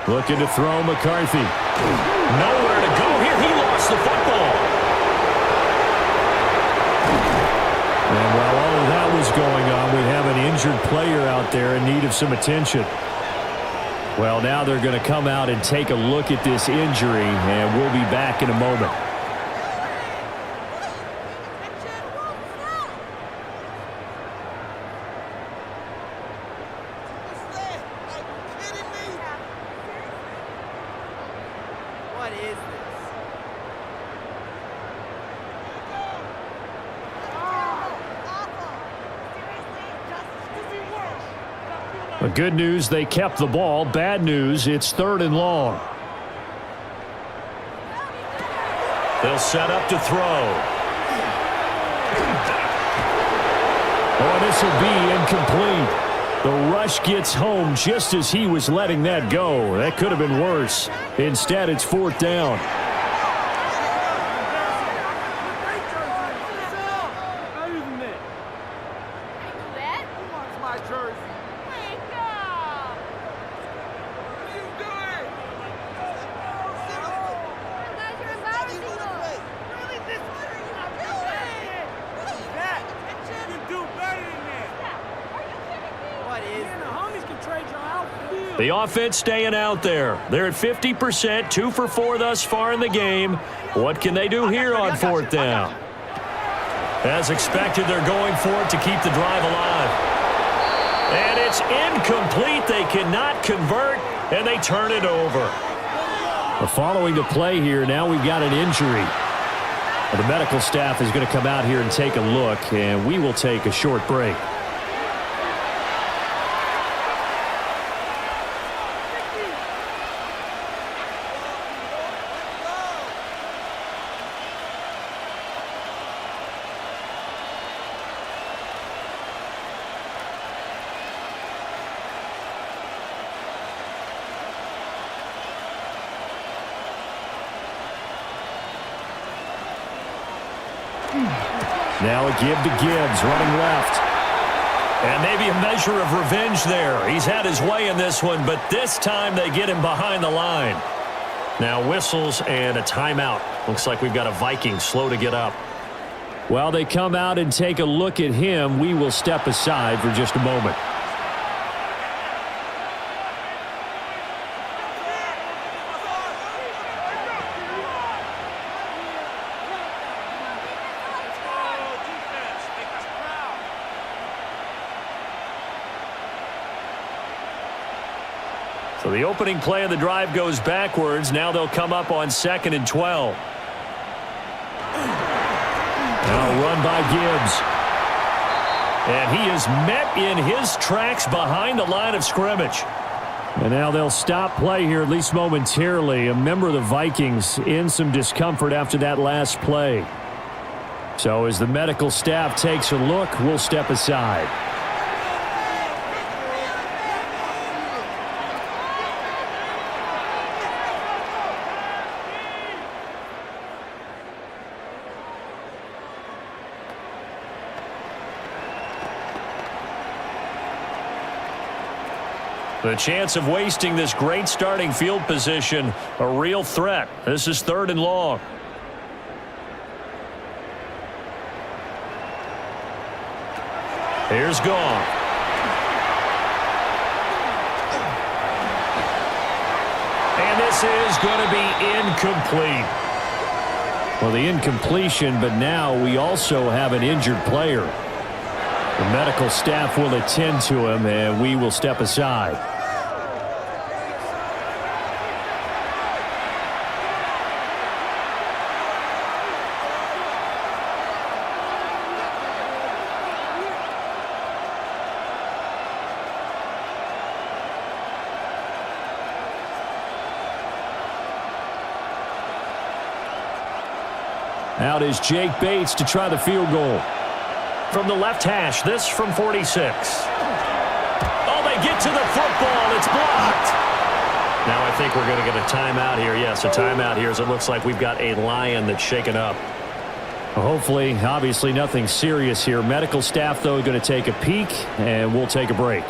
Looking to throw McCarthy. Nowhere to go here. He lost the football. And while all of that was going on, we have an injured player out there in need of some attention. Well, now they're going to come out and take a look at this injury, and we'll be back in a moment. But good news, they kept the ball. Bad news, it's 3rd and long. They'll set up to throw. Oh, this will be incomplete. The rush gets home just as he was letting that go. That could have been worse. Instead, it's 4th down. The offense staying out there. They're at 50%, 2 for 4 thus far in the game. What can they do here on 4th down? As expected, they're going for it to keep the drive alive. And it's incomplete. They cannot convert, and they turn it over. Following the play here, now we've got an injury. The medical staff is going to come out here and take a look, and we will take a short break. Now a give to Gibbs, running left. And maybe a measure of revenge there. He's had his way in this one, but this time they get him behind the line. Now whistles and a timeout. Looks like we've got a Viking slow to get up. While they come out and take a look at him, we will step aside for just a moment. So the opening play of the drive goes backwards. Now they'll come up on 2nd and 12. Now run by Gibbs. And he is met in his tracks behind the line of scrimmage. And now they'll stop play here, at least momentarily. A member of the Vikings in some discomfort after that last play. So as the medical staff takes a look, we'll step aside. The chance of wasting this great starting field position, a real threat. This is 3rd and long. Here's Gone. And this is going to be incomplete. Well, the incompletion, but now we also have an injured player. The medical staff will attend to him, and we will step aside. Out is Jake Bates to try the field goal. From the left hash, this from 46. Oh, they get to the football. It's blocked. Now I think we're going to get a timeout here. Yes, a timeout here as it looks like we've got a Lion that's shaken up. Hopefully, obviously nothing serious here. Medical staff, though, going to take a peek, and we'll take a break.